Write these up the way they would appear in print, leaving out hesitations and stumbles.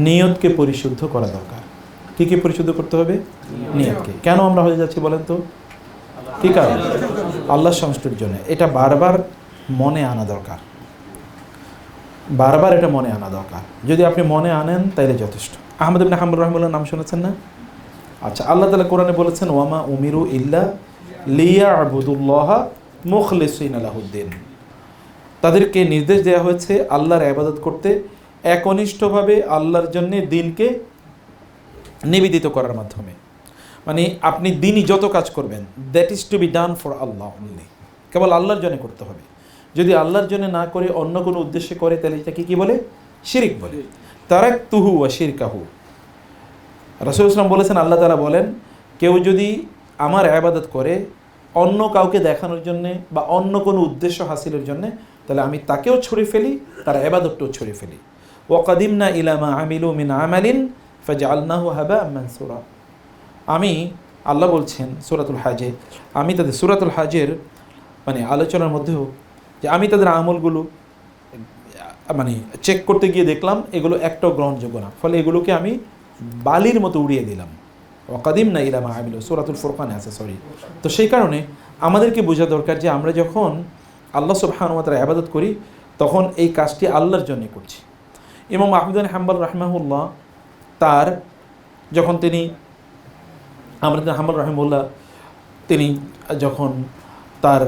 নিয়তকে পরিশুদ্ধ করা দরকার। কি পরিশুদ্ধ করতে হবে? নিয়তকে। কেন আমরা হয়ে যাচ্ছি বলেন তো? কি কারণ? আল্লাহর সন্তুষ্টির জন্য। এটা বারবার মনে আনা দরকার, বারবার এটা মনে আনা দরকার। যদি আপনি মনে আনেন তাইলে যথেষ্ট। আহমদ ইবনে হাম্বল রাহিমাহুল্লাহর নাম শুনেছেন না? আচ্ছা, আল্লাহ তাআলা কোরআনে বলেছেন ওয়ামা উমিরু ইল্লা লিয়াবুদুল্লাহা মুখলিসিনা লাহুদ্দিন। তাদেরকে নির্দেশ দেওয়া হয়েছে আল্লাহর ইবাদত করতে একনিষ্ঠভাবে আল্লাহর জন্য দিনকে নিবেদিত করার মাধ্যমে। মানে আপনি দিনই যত কাজ করবেন that is to be done for Allah only, কেবল আল্লাহর জন্য করতে হবে। যদি আল্লাহর জন্য না করে অন্য কোনো উদ্দেশ্যে করে তাহলে এটাকে কি বলে? শিরিক বলে। তারাকতুহু ওয়া শিরকাহু। রাসূলুল্লাহ সাল্লাল্লাহু আলাইহি ওয়াসাল্লাম বলেছেন, আল্লাহ তাআলা বলেন, কেউ যদি আমার ইবাদত করে অন্য কাউকে দেখানোর জন্যে বা অন্য কোনো উদ্দেশ্য হাসিলের জন্যে, তাহলে আমি তাকেও ছড়িয়ে ফেলি, তার ইবাদতটাও ছড়িয়ে ফেলি। ওয়া কাদিমনা ইলা মা আমিলু মিন আমালিন ফাজআলনাহু হাবাআম মানসুরা। আমি, আল্লাহ বলছেন সূরাতুল হাজে, আমি তাদের সূরাতুল হাজের মানে আলোচনার মধ্যেও যে আমি তাদের আমলগুলো মানে চেক করতে গিয়ে দেখলাম এগুলো একটাও গ্রহণযোগ্য না, ফলে এগুলোকে আমি বালির মতো উড়িয়ে দিলাম। ওয়াকাদিমনা ইলা মা আমিলু, সূরাতুল ফুরকানে আছে, সরি। তো সেই কারণে আমাদেরকে বোঝা দরকার যে আমরা যখন আল্লাহ সুবহানাহু ওয়া তাআলার ইবাদত করি তখন এই কাজটি আল্লাহর জন্য করছি। ইমাম আহমদ ইবনে হাম্বল রাহিমাহুল্লাহ তার যখন তিনি আহমদ ইবনে হাম্বল রাহিমাহুল্লাহ তিনি যখন তার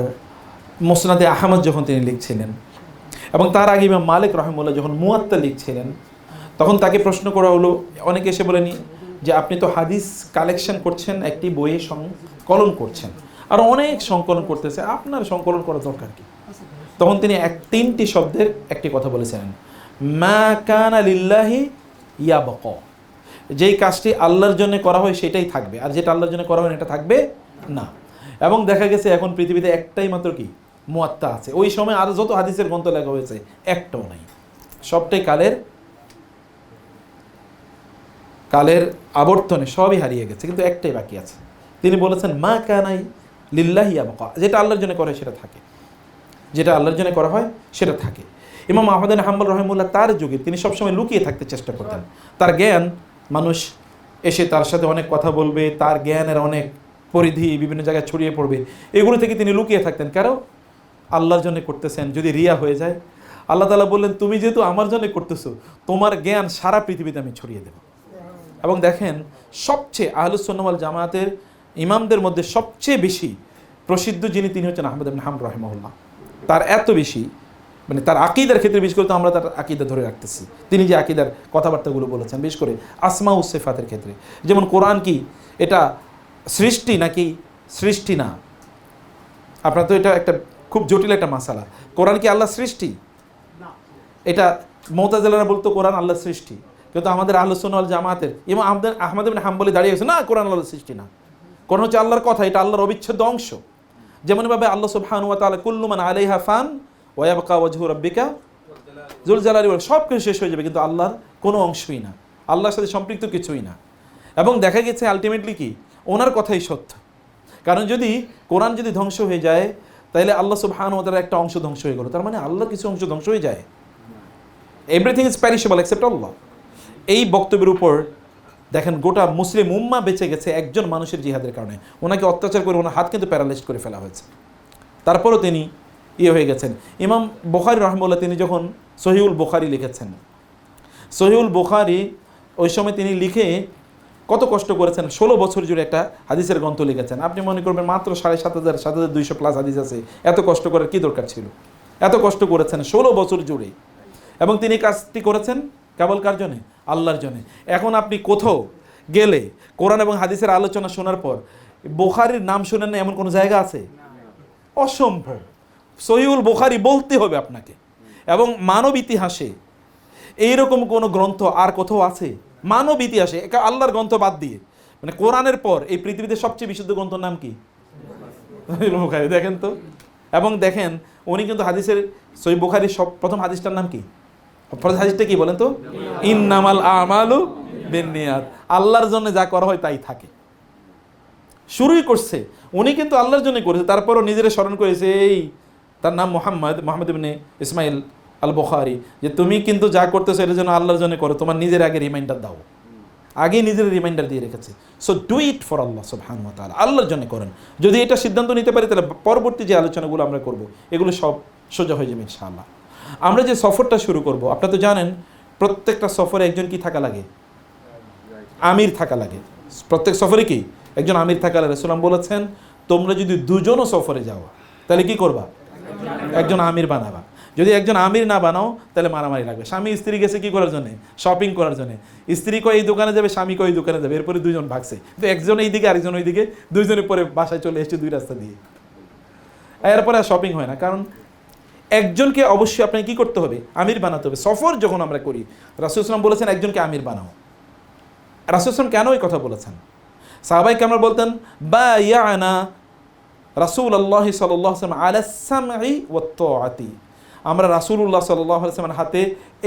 মুসনাদে আহমদ যখন তিনি লিখছিলেন এবং তার আগে ইমাম মালিক রাহিমাহুল্লাহ যখন মুয়াত্তা লিখছিলেন, তখন তাকে প্রশ্ন করা হলো, অনেকে এসে বলেনি যে আপনি তো হাদিস কালেকশন করছেন, একটি বইয়ে সংকলন করছেন, আর অনেক সংকলন করতেছে, আপনার সংকলন করার দরকার কি? তখন তিনি তিনটি শব্দের একটি কথা বলেছিলেন, মা কানা লিল্লাহি ইয়াবকা। যেই কাজটি আল্লাহর জন্য করা হয় সেটাই থাকবে, আর যেটা আল্লাহর জন্য করা হয় এটা থাকবে না। এবং দেখা গেছে এখন পৃথিবীতে একটাই মাত্র কি মুয়াত্তা আছে। ওই সময় আর যত হাদিসের গ্রন্থ লেখা হয়েছে একটাও নাই, সবটাই কালের আবর্তনে সবই হারিয়ে গেছে, কিন্তু একটাই বাকি আছে। তিনি বলেছেন মা কানাই লিল্লাহি ইয়াবকা, যেটা আল্লাহর জন্য করা হয় সেটা থাকে, যেটা আল্লাহর জন্য করা হয় সেটা থাকে। ইমাম আহমদ ইবনে হাম্বল রাহিমাহুল্লাহ তার যুগে তিনি সবসময় লুকিয়ে থাকতে চেষ্টা করতেন। তার জ্ঞান, মানুষ এসে তার সাথে অনেক কথা বলবে, তার জ্ঞানের অনেক পরিধি বিভিন্ন জায়গায় ছড়িয়ে পড়বে, এগুলো থেকে তিনি লুকিয়ে থাকতেন। কারণ আল্লাহর জন্য করতেছেন, যদি রিয়া হয়ে যায়, আল্লাহ তাআলা বললেন তুমি যেহেতু আমার জন্য করতেছো, তোমার জ্ঞান সারা পৃথিবীতে আমি ছড়িয়ে দেব। এবং দেখেন সবচেয়ে আহলুস সুন্নাহ ওয়াল জামাতের ইমামদের মধ্যে সবচেয়ে বেশি প্রসিদ্ধ যিনি, তিনি হচ্ছেন আহমদ ইবনে হাম্বল রাহিমাহুল্লাহ। তার এত বেশি মানে তার আকীদার ক্ষেত্রে, বিশেষ করে তো আমরা তার আকীদা ধরে রাখতেছি, তিনি যে আকীদার কথাবার্তাগুলো বলেছেন, বিশেষ করে আসমা ও সিফাতের ক্ষেত্রে, যেমন কোরআন কি এটা সৃষ্টি নাকি সৃষ্টি না? আপনার তো এটা একটা খুব জটিল একটা মাসালা। কোরআন কি আল্লাহ সৃষ্টি? এটা মুতাজিলারা বলতো কোরআন আল্লাহর সৃষ্টি, কিন্তু আমাদের আহলুস সুন্নাহ ওয়াল জামাতের ইমাম আহমদ ইবনে হাম্বলি দাঁড়িয়ে গেছে, না কোরআন আল্লাহর সৃষ্টি না, কোরআন হচ্ছে আল্লাহর কথা, এটা আল্লাহর অবিচ্ছেদ্য অংশ। যেমনভাবে আল্লাহ সুবহানাহু ওয়া তাআলা কুল্লু মান আলাইহা ফান ওয়া ইয়াবকা ওয়াজহু রাব্বিকা যুল জালালি ওয়াল, সব কিছু শেষ হয়ে যাবে, কিন্তু আল্লাহর কোনো অংশই না, আল্লাহর সাথে সম্পৃক্ত কিছুই না। এবং দেখা গেছে আলটিমেটলি কি ওনার কথাই সত্য। কারণ যদি কোরআন যদি ধ্বংস হয়ে যায় তাহলে আল্লাহ সুবহানাহু ওয়া তাআলার একটা অংশ ধ্বংস হয়ে গেল, তার মানে আল্লাহর কিছু অংশ ধ্বংস হয়ে যায়। এভরিথিং ইজ প্যারিশেবল এক্সেপ্ট আল্লাহ। এই বক্তব্যের উপর দেখেন গোটা মুসলিম উম্মাহ বেঁচে গেছে একজন মানুষের জিহাদের কারণে। ওনাকে অত্যাচার করে ওনার হাত কিন্তু প্যারালাইজড করে ফেলা হয়েছে, তারপরও তিনি হয়ে গেছেন। ইমাম বুখারী রাহিমাহুল্লাহ তিনি যখন সহিহুল বুখারী লিখেছেন, সহিহুল বুখারী ওই সময় তিনি লিখে কত কষ্ট করেছেন, 16 বছর জুড়ে একটা হাদিসের গ্রন্থ লিখেছেন। আপনি মনে করবেন মাত্র 7,500 7,200 প্লাস হাদিস আছে, এত কষ্ট করার কী দরকার ছিল? এত কষ্ট করেছেন 16 বছর জুড়ে, এবং তিনি কাজটি করেছেন কেবল কার জন্যে? আল্লাহর জন্যে। এখন আপনি কোথাও গেলে কোরআন এবং হাদিসের আলোচনা শোনার পর বুখারীর নাম শোনেন না এমন কোনো জায়গা আছে? অসম্ভব। সহিহুল বুখারী বলতে হবে আপনাকে। এবং মানব ইতিহাসে এইরকম কোনো গ্রন্থ আর কোথাও আছে? মানব ইতিহাসে আল্লাহর গ্রন্থ বাদ দিয়ে, মানে কোরআনের পর এই পৃথিবীতে সবচেয়ে বিশুদ্ধ গ্রন্থর নাম কি? বুখারী। দেখেন তো। এবং দেখেন উনি কিন্তু হাদিসের সহিহ বুখারীর প্রথম হাদিসটার নাম কি? প্রথম হাদিসটা কি বলেন তো? ইন্নামাল আমালু বিন্নিয়াত, আল্লাহর জন্য যা করা হয় তাই থাকে। শুরুই করছে উনি কিন্তু আল্লাহর জন্য করেছে, তারপরও নিজেরা স্মরণ করেছে, এই তার নাম মোহাম্মদ ইবনে ইসমাইল আল বুখারী, যে তুমি কিন্তু যা করতেছো এর জন্য আল্লাহর জন্য করো, তোমার নিজের আগে রিমাইন্ডার দাও, আগেই নিজের রিমাইন্ডার দিয়ে রেখেছে। সো ডু ইট ফর আল্লাহ সুবহানাহু ওয়া তাআলা, আল্লাহর জন্য করেন। যদি এটা সিদ্ধান্ত নিতে পারি তাহলে পরবর্তী যে আলোচনাগুলো আমরা করব এগুলো সব সোজা হয়ে যাবে ইনশাআল্লাহ। আমরা যে সফরটা শুরু করব, আপনারা তো জানেন প্রত্যেকটা সফরে একজন কি থাকা লাগে? আমির থাকা লাগে। প্রত্যেক সফরে কি একজন আমির থাকা লাগে। রাসূলুল্লাহ বলেছেন তোমরা যদি দুজনও সফরে যাও তাহলে কি করবা? একজন আমির বানাবা। যদি একজন আমির না বানাও তাহলে মারামারি লাগবে। স্বামী স্ত্রী গেছে কি করার জন্য? শপিং করার জন্য। স্ত্রী কয় এই দোকানে যাবে, স্বামী কয় এই দোকানে যাবে, এরপরে দুজন ভাগছে, তো একজন এই দিকে আরেকজন ওই দিকে, দুইজনের পরে বাসায় চলে এসেছে দুই রাস্তা দিয়ে। এরপরে আর শপিং হয় না, কারণ একজনকে অবশ্যই আপনাকে কি করতে হবে? আমির বানাতে হবে। সফর যখন আমরা করি রাসূলুল্লাহ সাল্লাল্লাহু আলাইহি ওয়াসাল্লাম বলেছেন একজনকে আমির বানাও। রাসূলুল্লাহ সাল্লাল্লাহু আলাইহি ওয়াসাল্লাম কেন এই কথা বলেছেন? সাহাবায়ে কেরাম বলতেন বায়ানা রাসূলুল্লাহ সাল্লাল্লাহু আলাইহি ওয়াসাল্লাম আলা সামঈ ওয়াত তাআতি, আমরা রাসূলুল্লাহ সাল্লাল্লাহু আলাইহি ওয়াসাল্লামের হাতে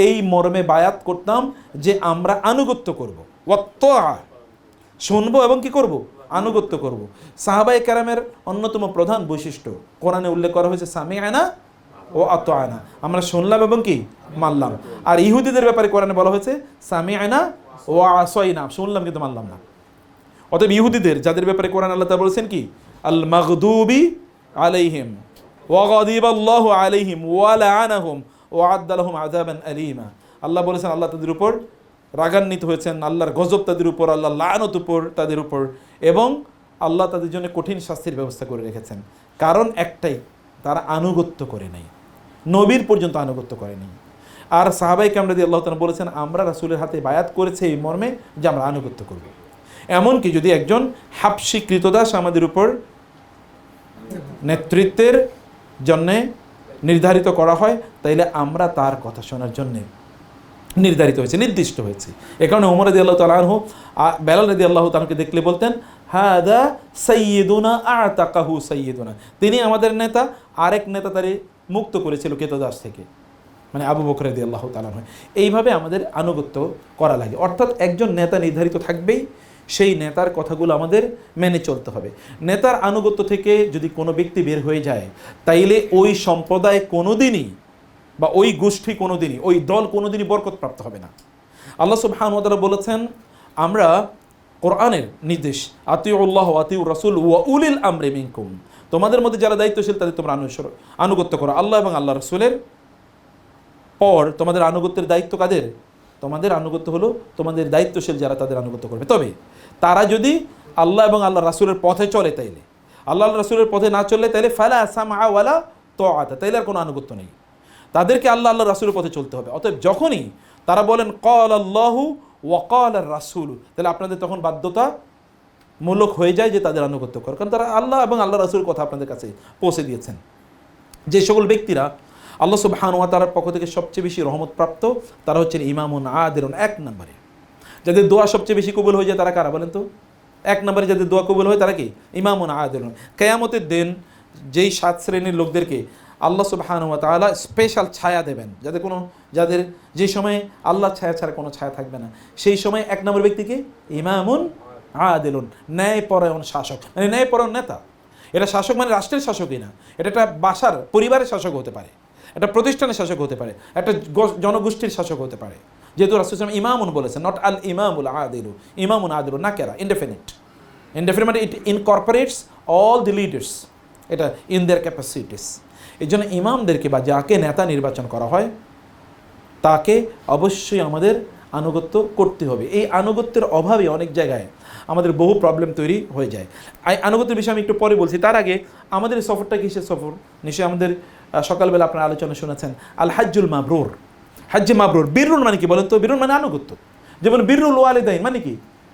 এই মর্মে বায়াত করতাম যে আমরা আনুগত্য করব, ওয়াত তাআ শুনবো এবং কি করব? আনুগত্য করব। সাহাবায়ে কেরামের অন্যতম প্রধান বৈশিষ্ট্য কোরআনে উল্লেখ করা হয়েছে সামিআনা ও আতাআনা, আমরা শুনলাম এবং কি মানলাম। আর ইহুদিদের ব্যাপারে কোরআনে বলা হয়েছে সামিআনা ও আসাইনা, শুনলাম কিন্তু মানলাম না। অতএব ইহুদিদের যাদের ব্যাপারে কোরআন আল্লাহ তাআলা বলেছেন কি আল মাগদুবি আলাইহিম ওয়া গাদিবাল্লাহু আলাইহিম ওয়া লাআনাহুম ওয়া আ'আদ্দা লাহুম আযাবান আলীমা, আল্লাহ বলেছেন আল্লাহ তাদের উপর রাগান্বিত হয়েছেন, আল্লাহর গজব তাদের উপর, আল্লাহ লানত উপর তাদের উপর, এবং আল্লাহ তাদের জন্য কঠিন শাস্তির ব্যবস্থা করে রেখেছেন। কারণ একটাই, তারা আনুগত্য করে নাই, নবীর পর্যন্ত আনুগত্য করে নাই। আর সাহাবায়ে কেরাম রাদিয়াল্লাহু তাআলা বলেছেন আমরা রাসূলের হাতে বায়াত করেছি এই মর্মে যে আমরা আনুগত্য করব। এমনকি যদি একজন হাবশী কৃতদাস আমাদের উপর নেতৃত্বের জন্যে নির্ধারিত করা হয় তাইলে আমরা তার কথা শোনার জন্যে নির্ধারিত হয়েছে, নির্দিষ্ট হয়েছে। এ কারণে ওমর রাদিয়াল্লাহু তাআলা আনহু বেলাল রাদিয়াল্লাহু তাআলাকে দেখলে বলতেন হাদা সাইয়্যিদুনা আ'তাকাহু সাইয়্যিদুনা, তিনি আমাদের নেতা, আরেক নেতা তারে মুক্ত করেছিল কৃতদাস থেকে, মানে আবু বকর রাদিয়াল্লাহু তাআলা। এইভাবে আমাদের আনুগত্য করা লাগে। অর্থাৎ একজন নেতা নির্ধারিত থাকবেই, সেই নেতার কথাগুলো আমাদের মেনে চলতে হবে। নেতার আনুগত্য থেকে যদি কোনো ব্যক্তি বের হয়ে যায় তাইলে ওই সম্প্রদায় কোনোদিনই বা ওই গোষ্ঠী কোনোদিনই, ওই দল কোনোদিনই বরকতপ্রাপ্ত হবে না। আল্লাহ সুবহানাহু ওয়া তাআলা বলেছেন আমরা কোরআনের নির্দেশ আতিউল্লাহ ওয়া আতিউর রাসূল ওয়া উলিল আমরি মিনকুম, তোমাদের মধ্যে যারা দায়িত্বশীল তাদের তোমরা আনুগত্য করো। আল্লাহ এবং আল্লাহ রাসূলের পর তোমাদের আনুগত্যের দায়িত্ব কাদের? তোমাদের আনুগত্য হলো তোমাদের দায়িত্বশীল যারা তাদের আনুগত্য করবে। তবে তারা যদি আল্লাহ এবং আল্লাহ রাসূলের পথে চলে তাইলে, আল্লাহ রাসূলের পথে না চললে তাইলে ফালা সামআ ওয়ালা তাআতা, তাইলে আর কোনো আনুগত্য নেই। তাদেরকে আল্লাহ আল্লাহ রাসূলের পথে চলতে হবে। অতএব যখনই তারা বলেন ক্বালা আল্লাহু ওয়া ক্বালা রাসূল, তাহলে আপনাদের তখন বাধ্যতামূলক হয়ে যায় যে তাদের আনুগত্য করার, কারণ তারা আল্লাহ এবং আল্লাহ রাসূলের কথা আপনাদের কাছে পৌঁছে দিয়েছেন। যে সকল ব্যক্তিরা আল্লাহ সুবহানাহু ওয়া তাআলার পক্ষ থেকে সবচেয়ে বেশি রহমত প্রাপ্ত তারা হচ্ছেন ইমামুন আদিলুন, এক নম্বরে যাদের দোয়া সবচেয়ে বেশি কবুল হয়ে যায় তারা কারা বলেন তো? এক নম্বরে যাদের দোয়া কবুল হয় তারা কি? ইমামুন আদিলুন। কিয়ামতের দিন যেই 7 শ্রেণীর লোকদেরকে আল্লাহ সুবহানাহু ওয়া তাআলা স্পেশাল ছায়া দেবেন, যাদের যে সময়ে আল্লাহ ছায়া ছাড়া কোনো ছায়া থাকবে না, সেই সময় এক নম্বর ব্যক্তিকে ইমামুন আদিলুন, ন্যায়পরায়ণ শাসক, মানে ন্যায়পরায়ণ নেতা। এটা শাসক মানে রাষ্ট্রের শাসকই না, এটা একটা বাসার পরিবারের শাসক হতে পারে, একটা প্রতিষ্ঠানের শাসক হতে পারে, একটা জনগোষ্ঠীর শাসক হতে পারে। যেহেতু রাসূল সাল্লাল্লাহু আলাইহি ওয়াসাল্লাম ইমামুন বলেছেন, নট আল ইমামুল আদিলু, ইমামুন আদিলু নাকেরা, ইনডেফিনিট মানে ইট ইনকর্পোরেটস অল দি লিডার্স, এটা ইন দেয়ার ক্যাপাসিটিস। এই জন্য ইমামদেরকে বা যাকে নেতা নির্বাচন করা হয় তাকে অবশ্যই আমাদের আনুগত্য করতে হবে। এই আনুগত্যের অভাবে অনেক জায়গায় আমাদের বহু প্রবলেম তৈরি হয়ে যায়। আনুগত্যের বিষয়ে আমি একটু পরে বলছি, তার আগে আমাদের সফরটা কিসের সফর? নিশ্চয়ই আমাদের সকালবেলা আপনারা আলোচনা শুনেছেন আল হাজ্জুল মাবরুর, হাজ্জে মাবরুর। বিররুল মানে কি বলেন তো? বিররুল মানে আনুগত্য। যেমন বিররুল ওয়ালিদাইন মানে কি?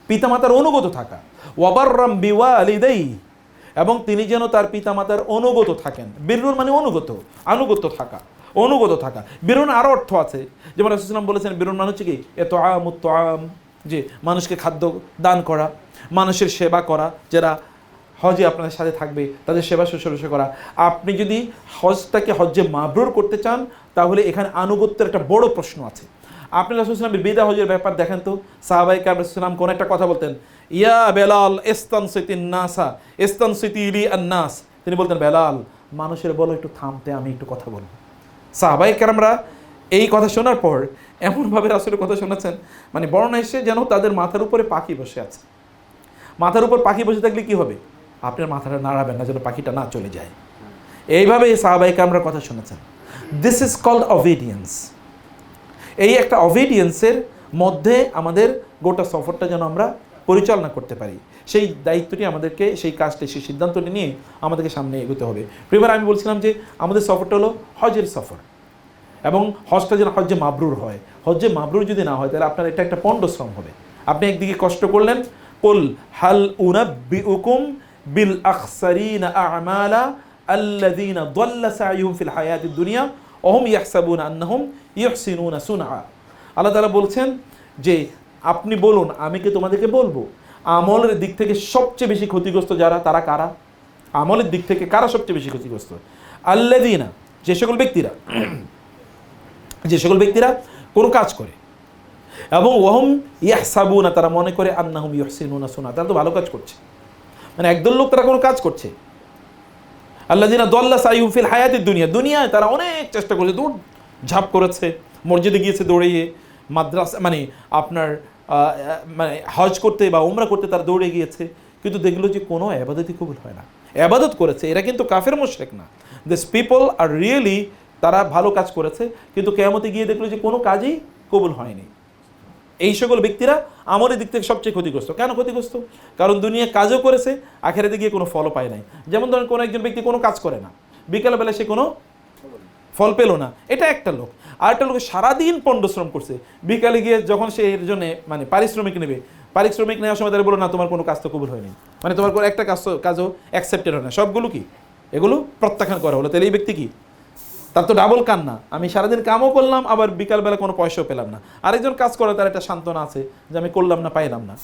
পিতামাতার অনুগত থাকা। ওয়াবাররাম বিওয়ালিদাইহি, এবং তিনি যেন তার পিতামাতার অনুগত থাকেন। বিররুল মানে আনুগত্য থাকা। বিররুল আরও অর্থ আছে, যেমন রাসূলুল্লাহ সাল্লাল্লাহু আলাইহি ওয়াসাল্লাম বলেছেন বিররুল মানে হচ্ছে কি ইতআমুত তাআম, যে মানুষকে খাদ্য দান করা, মানুষের সেবা করা, যারা হজে আপনাদের সাথে থাকবে তাদের সেবা শুশ্রূষা করা। আপনি যদি হজটাকে হজ্জে মাবরুর করতে চান তাহলে এখানে আনুগত্যের একটা বড় প্রশ্ন আছে। আপনি রাসূলুল্লাহ সাল্লাল্লাহু আলাইহি ওয়াসাল্লামের বিদা হজের ব্যাপার দেখেন তো, সাহাবায়ে কেরাম রাসূলুল্লাহ সাল্লাল্লাহু আলাইহি ওয়াসাল্লাম কোন একটা কথা বলতেন, ইয়া বেলাল ইস্তানসিতিন নাসা ইস্তানসিতি লি আন-নাস, তিনি বলতেন বেলাল মানুষের বলো একটু থামতে, আমি একটু কথা বলবো। সাহাবায়ে কেরামরা এই কথা শোনার পর এমনভাবে রাসূলের কথা শোনাচ্ছেন, মানে বর্ণনা এসে যেন তাদের মাথার উপরে পাখি বসে আছে। মাথার উপর পাখি বসে থাকলে কি হবে? আপনার মাথাটা নাড়াবেন না যেন পাখিটা না চলে যায়। এইভাবে সাহাবায়ে কেরামরা কথা শোনাচ্ছেন। This is called obedience. এই একটা অবিডিয়েন্সের মধ্যে আমাদের গোটা সফরটা যেন আমরা পরিচালনা করতে পারি, সেই দায়িত্বটি আমাদেরকে, সেই কাজটি, সেই সিদ্ধান্তটি নিয়ে আমাদেরকে সামনে এগোতে হবে। প্রিয়বার, আমি বলছিলাম যে আমাদের সফরটা হলো হজের সফর, এবং হজটা যেন হজ্জে মাবরুর হয়। হজ্জে মাবরুর যদি না হয় তাহলে আপনার এটা একটা পণ্ডশ্রম হবে। আপনি একদিকে কষ্ট করলেন, কুল হাল উনাব্বিউকুম বিল আখসারিনা আমালা আল্লাযীনা দাল্লা সাইয়ুহুম ফিল হায়াতিদ দুনিয়া ওয়া হুম ইয়াহসাবুনা আন্নাহুম ইহসিনুনা সুনআ। আল্লাহ তাআলা বলছেন যে আপনি বলুন, আমি কি তোমাদেরকে বলবো আমলের দিক থেকে সবচেয়ে বেশি ক্ষতিগ্রস্ত যারা, তারা কারা? আমলের দিক থেকে কারা সবচেয়ে বেশি ক্ষতিগ্রস্ত? আল্লাযীনা, যে সকল ব্যক্তিরা কোনো কাজ করে, এবং ওয়াহুম ইয়াহসাবুনা, তারা মনে করে আন্নাহুম ইহসিনুনা সুনআ, তারা তো ভালো কাজ করছে। মানে একদল লোক তারা কোনো কাজ করছে, আল্লাযীনা দাল্লা সাইয়ুহুম ফিল হায়াতিদ দুনিয়া, দুনিয়ায় তারা অনেক চেষ্টা করেছে, দৌড় ঝাঁপ করেছে, মসজিদে গিয়েছে দৌড়িয়ে, মাদ্রাসা মানে আপনার মানে হজ করতে বা উমরা করতে তারা দৌড়ে গিয়েছে, কিন্তু দেখলো যে কোনো ইবাদতই কবুল হয় না। ইবাদত করেছে, এরা কিন্তু কাফের মুশরিক না, দিস পিপল আর রিয়েলি, তারা ভালো কাজ করেছে, কিন্তু কিয়ামতে গিয়ে দেখলো যে কোনো কাজই কবুল হয়নি। এই সকল ব্যক্তিরা আমলের দিক থেকে সবচেয়ে ক্ষতিগ্রস্ত। কেন ক্ষতিগ্রস্ত? কারণ দুনিয়া কাজও করেছে, আখেরাতে গিয়ে কোনো ফলও পায় নাই। যেমন ধরেন কোনো একজন ব্যক্তি কোনো কাজ করে না, বিকালবেলা সে কোনো ফল পেল না, এটা একটা লোক। আর একটা লোক সারাদিন পণ্ডশ্রম করছে, বিকালে গিয়ে যখন সে এর জন্য মানে পারিশ্রমিক নেবে, পারিশ্রমিক নেওয়ার সময় তারা বলো না তোমার কোনো কাজ তো কবুল হয়নি, মানে তোমার কোনো একটা কাজও অ্যাকসেপ্টেড হয় না, সবগুলো কি এগুলো প্রত্যাখ্যান করা হলো। তাহলে এই ব্যক্তি কি? তার তো ডাবল কান্না, আমি সারাদিন কামও করলাম আবার বিকালবেলা কোনো পয়সাও পেলাম না। আরেকজন কাজ করে, তার একটা সান্ত্বনা আছে যে আমি করলাম না, পাইলাম না।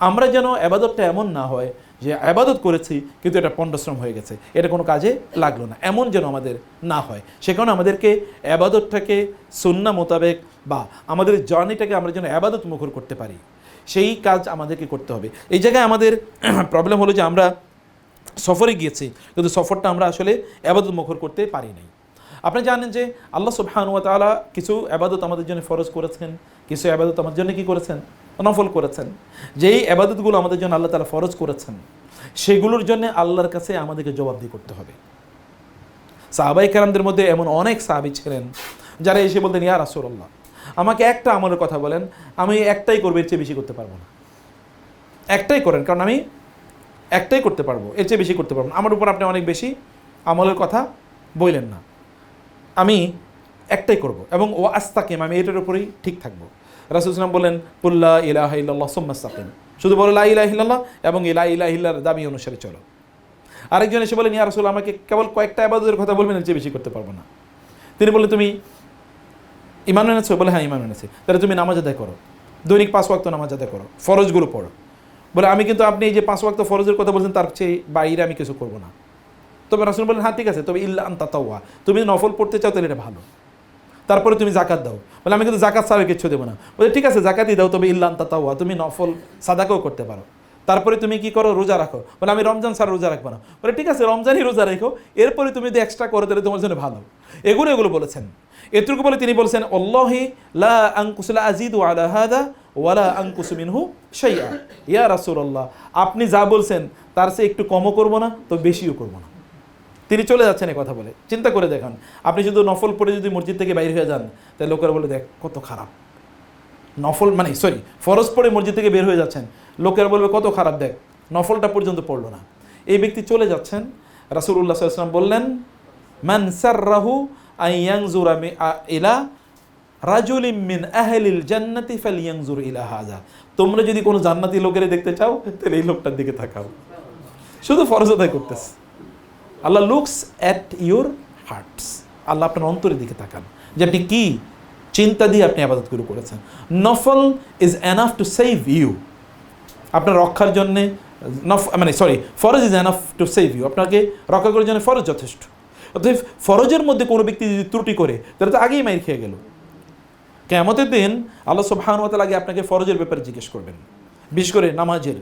আমরা যেন ইবাদতটা এমন না হয় যে ইবাদত করেছি কিন্তু এটা পণ্ডশ্রম হয়ে গেছে, এটা কোনো কাজে লাগলো না, এমন যেন আমাদের না হয়। সে কারণে আমাদেরকে ইবাদতটাকে সুন্নাহ মোতাবেক বা আমাদের জার্নিটাকে আমরা যেন ইবাদত মুখর করতে পারি, সেই কাজ আমাদেরকে করতে হবে। এই জায়গায় আমাদের প্রবলেম হলো যে আমরা সফরে গিয়েছি কিন্তু সফরটা আমরা আসলে ইবাদত মুখর করতে পারি নাই। আপনি জানেন যে আল্লাহ সুবহানাহু ওয়া তাআলা কিছু ইবাদত আমাদের জন্য ফরজ করেছেন, কিছু ইবাদত আমাদের জন্য কি করেছেন? নফল করেছেন। যেই ইবাদতগুলো আমাদের জন্য আল্লাহ তাআলা ফরজ করেছেন, সেগুলোর জন্য আল্লাহর কাছে আমাদেরকে জবাবদিহি করতে হবে। সাহাবায়ে কেরামদের মধ্যে এমন অনেক সাহাবী ছিলেন যারা এসে বলতেন, ইয়া রাসূলুল্লাহ, আমাকে একটা আমলের কথা বলেন, আমি একটাই করব, এর চেয়ে বেশি করতে পারবো না। একটাই করেন, কারণ আমি একটাই করতে পারবো, এর চেয়ে বেশি করতে পারবো না। আমার উপর আপনি অনেক বেশি আমলের কথা বললেন না, আমি একটাই করব, এবং ও আস্তাকিম, আমি এটার উপরেই ঠিক থাকবো। রাসূল সাল্লাল্লাহু আলাইহি ওয়াসাল্লাম বলেন, কুল লা ইলাহা ইল্লাল্লাহ সুম্মা ইসতাকিম, শুধু বলো লা ইলাহা ইল্লাল্লাহ এবং এই লা ইলাহা ইল্লার দাবি অনুসারে চলো। আরেকজন এসে বলেন, ইয়া রাসূল, আমাকে কেবল কয়েকটা ইবাদতের কথা বলবেন, এর চেয়ে বেশি করতে পারবো না। তিনি বললেন, তুমি ঈমান এনেছো? বলে হ্যাঁ ঈমান এনেছি। তাহলে তুমি নামাজ আদায় করো, দৈনিক 5 ওয়াক্ত নামাজ আদায় করো, ফরজগুলো পড়ো। বলে আমি কিন্তু আপনি এই যে 5 ওয়াক্ত ফরজের কথা বলছেন তার চেয়ে বাইরে আমি কিছু করবো না। তবে রাসূল বলেন, হ্যাঁ ঠিক আছে, তবে ইল্লা আন তাতাওয়া, তুমি নফল পড়তে চাও তাহলে এটা ভালো, তারপরে তুমি জাকাত দাও। বলে আমি কিন্তু জাকাত ছাড়া কিছু দেবো না। বলে ঠিক আছে, জাকাতই দাও, তবে ইল্লা আন তাতাওয়া, তুমি নফল সাদাকাও করতে পারো। তারপরে তুমি কি করো? রোজা রাখো। বলে আমি রমজান ছাড়া রোজা রাখবো না। বলে ঠিক আছে, রমজানই রোজা রেখো, এরপরে তুমি যদি এক্সট্রা করো তাহলে তোমার জন্য ভালো। এগুলো বলেছেন। এটুকু বলে তিনি বলছেন, আল্লাহি লা আনকুসু লা আযীদু আলা হাযা ওয়ালা আনকুসু মিনহু শাইআ, ইয়া রাসূলুল্লাহ, আপনি যা বলছেন তার চেয়ে একটু কমও করবো না, তো বেশিও করবো না। তিনি চলে যাচ্ছেন এই কথা বলে। চিন্তা করে দেখুন, আপনি শুধু নফল পড়ে যদি মসজিদ থেকে বাইরে হয়ে যান, তাহলে লোকেরা বলে, দেখ কত খারাপ, নফল মানে ফরজ পড়ে মসজিদ থেকে বের হয়ে যাচ্ছেন, লোকেরা বলবে কত খারাপ, দেখ নফলটা পর্যন্ত পড়লো না। এই ব্যক্তি চলে যাচ্ছেন। রাসূলুল্লাহ সাল্লাল্লাহু আলাইহি ওয়াসাল্লাম বললেন, মান সাররাহু আন ইয়ানজুরা ইলা রাজুলিন মিন আহলিল জান্নাতি ফালইয়ানজুর ইলা হাযা, তোমরা যদি কোনো জান্নাতি লোকের দেখতে চাও তাহলে এই লোকটার দিকে তাকাও, শুধু ফরজ আদায় করতেছে। আল্লাহ লুকস অ্যাট ইউর হার্টস, আল্লাহ আপনার অন্তরের দিকে তাকান যে আপনি কি চিন্তা দিয়ে আপনি ইবাদতগুলো করেছেন। নফল is enough to save you, আপনার রক্ষার জন্যে ফরজ is enough to save you, আপনাকে রক্ষা করার জন্য ফরজ যথেষ্ট। অতএব ফরজের মধ্যে কোনো ব্যক্তি যদি ত্রুটি করে তাহলে তো আগেই মাইর খেয়ে গেল। কিয়ামতের দিন আল্লাহ সুবহানাহু ওয়া তাআলা আপনাকে ফরজের ব্যাপারে জিজ্ঞেস করবেন, বিশেষ করে নামাজের।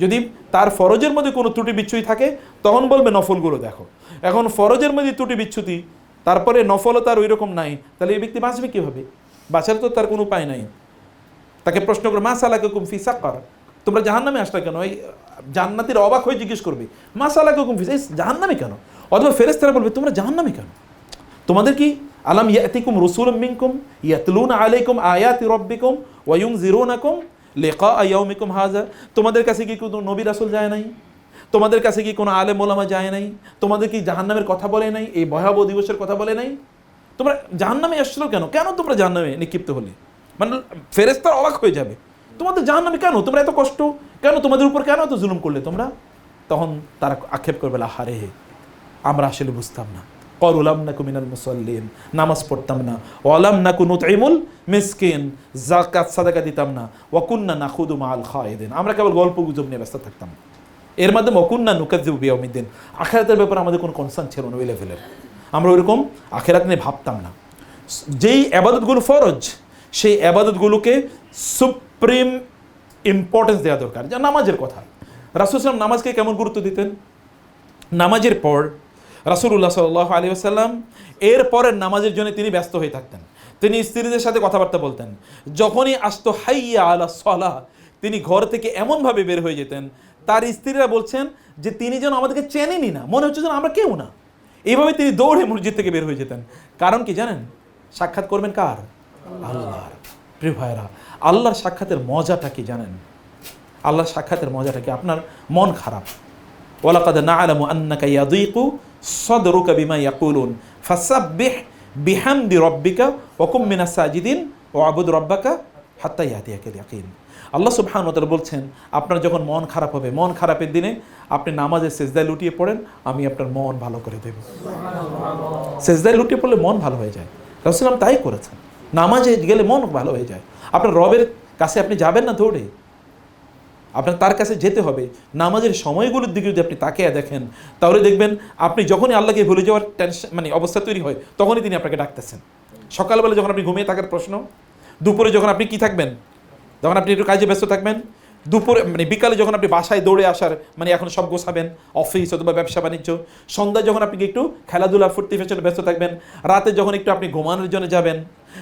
যদি তার ফরজের মধ্যে কোনো ত্রুটি বিচ্ছুতি থাকে তখন বলবে নফলগুলো দেখো। এখন ফরজের মধ্যে ত্রুটি বিচ্ছুতি তারপরে নফলও তার ওই রকম নাই, তাহলে এই ব্যক্তি বাঁচবে কীভাবে? বাঁচার তো তার কোনো উপায় নাই। তাকে প্রশ্ন করে মা সালাকুকুম ফি সাকার, তোমরা জাহান্নামে আসলে কেন? এই জান্নাতীরা অবাক হয়ে জিজ্ঞেস করবে মা সালাকুকুম ফি, এই জাহান্নামে কেন? অথবা ফেরেশতারা বলবে তোমরা জাহান্নামে কেন? তোমাদের কি আলাম ইয়াতিকুম রাসূলুম মিনকুম ইয়াতলুনা আলাইকুম আয়াতি রাব্বিকুম ওয়া ইউনযিরুনাকুম লিকা ইয়াউমিকুম হাযা, তোমাদের কাছে কি কোনো নবী রাসূল যায় নাই? তোমাদের কাছে কি কোনো আলেম ওলামা যায় নাই? তোমাদের কি জাহান্নামের কথা বলে নাই? এই ভয়াবহ দিবসের কথা বলে নাই? তোমরা জাহান্নামে আসছো কেন? কেন তোমরা জাহান্নামে নিক্ষিপ্ত হলে? মানে ফেরেশতারা অবাক হয়ে যাবে, তোমাদের জাহান্নামে কেন? তোমরা এত কষ্ট কেন? তোমাদের উপর কেন এত জুলুম করলে তোমরা? তখন তারা আক্ষেপ করবে আহারে আমরা আসলে বুঝতাম না, ক্বালুলাম নাকু মিনাল মুসাল্লিন, নামাজ পড়তাম না, ওয়ালাম নাকু নুতঈমুল মিসকিন, যাকাত সাদাকা দিতাম না, ওয়া কুন্না নাখুদু মাআল খায়দিন, আমরা কেবল গল্প গুজব নিয়ে ব্যস্ত থাকতাম। এর মাধ্যমে ওয়া কুন্না নুকাযযিবু বিয়াউমিদ্দিন, আখিরাতের ব্যাপারে আমাদের কোনো কনসার্ন ছিল না ওই লেভেলের, আমরা ওইরকম আখিরাত নিয়ে ভাবতাম না। যেই ইবাদতগুলো ফরজ সেই ইবাদতগুলোকে সুপ্রিম ইম্পর্টেন্স দেওয়া দরকার। যা নামাজের কথা, রাসূল সাল্লাল্লাহু আলাইহি ওয়াসাল্লাম নামাজকে কেমন গুরুত্ব দিতেন? নামাজের পর রাসূলুল্লাহ সাল্লাল্লাহু আলাইহি ওয়াসাল্লাম এর পরের নামাজের জন্য তিনি ব্যস্ত হয়ে থাকতেন। তিনি স্ত্রীদের সাথে কথাবার্তা বলতেন। যখনই আসতো হাইয়া আলা সালাহ, তিনি ঘর থেকে এমনভাবে বের হয়ে যেতেন, তার স্ত্রীরা বলছেন যে তিনি যেন আমাদেরকে চেনেনই না, মনে হচ্ছে যেন আমরা কেউ না। এইভাবে তিনি দৌড়ে মসজিদ থেকে বের হয়ে যেতেন। কারণ কি জানেন? সাক্ষাৎ করবেন কার? আল্লাহর। প্রিয় ভাইরা, আল্লাহর সাক্ষাতের মজাটা কি জানেন? আল্লাহর সাক্ষাতের মজাটা কি? আপনার মন খারাপ, ওয়ালাকাদ না'লামু আন্নাকা ইয়াযীকু সাদরুকা বিমা ইয়াকুলুন ফাসাব্বিহ বিহামদি রাব্বিকা ওয়া কুম মিনাস সাজিদিন ওয়া আবুদ রাব্বাকা হাত্তা ইয়াতিয়াকাল ইয়াকিন। আল্লাহ সুবহানাহু ওয়া তাআলা বলছেন, আপনার যখন মন খারাপ হবে, মন খারাপের দিনে আপনি নামাজে সেজদায় লুটিয়ে পড়েন, আমি আপনার মন ভালো করে দেব। সেজদায় লুটিয়ে পড়লে মন ভালো হয়ে যায়। রাসূলুল্লাহ তাই করেছেন, নামাজে গেলে মন ভালো হয়ে যায়। আপনার রবের কাছে আপনি যাবেন না দৌড়ে, আপনার তার কাছে যেতে হবে। নামাজের সময়গুলোর দিকে যদি আপনি তাকিয়ে দেখেন, তাহলে দেখবেন আপনি যখনই আল্লাহকে ভুলে যাওয়ার টেনশন মানে অবস্থা তৈরি হয়, তখনই তিনি আপনাকে ডাকতেছেন। সকালবেলা যখন আপনি ঘুমিয়ে থাকার প্রশ্ন, দুপুরে যখন আপনি কি থাকবেন, যখন আপনি একটু কাজে ব্যস্ত থাকবেন, দুপুরে মানে বিকালে যখন আপনি বাসায় দৌড়ে আসার মানে এখন সব গোছাবেন, অফিস অথবা ব্যবসা বাণিজ্য, সন্ধ্যায় যখন আপনি একটু খেলাধুলা ফুর্তি ফ্যাশনে ব্যস্ত থাকবেন, রাতে যখন একটু আপনি ঘুমানোর জন্য যাবেন,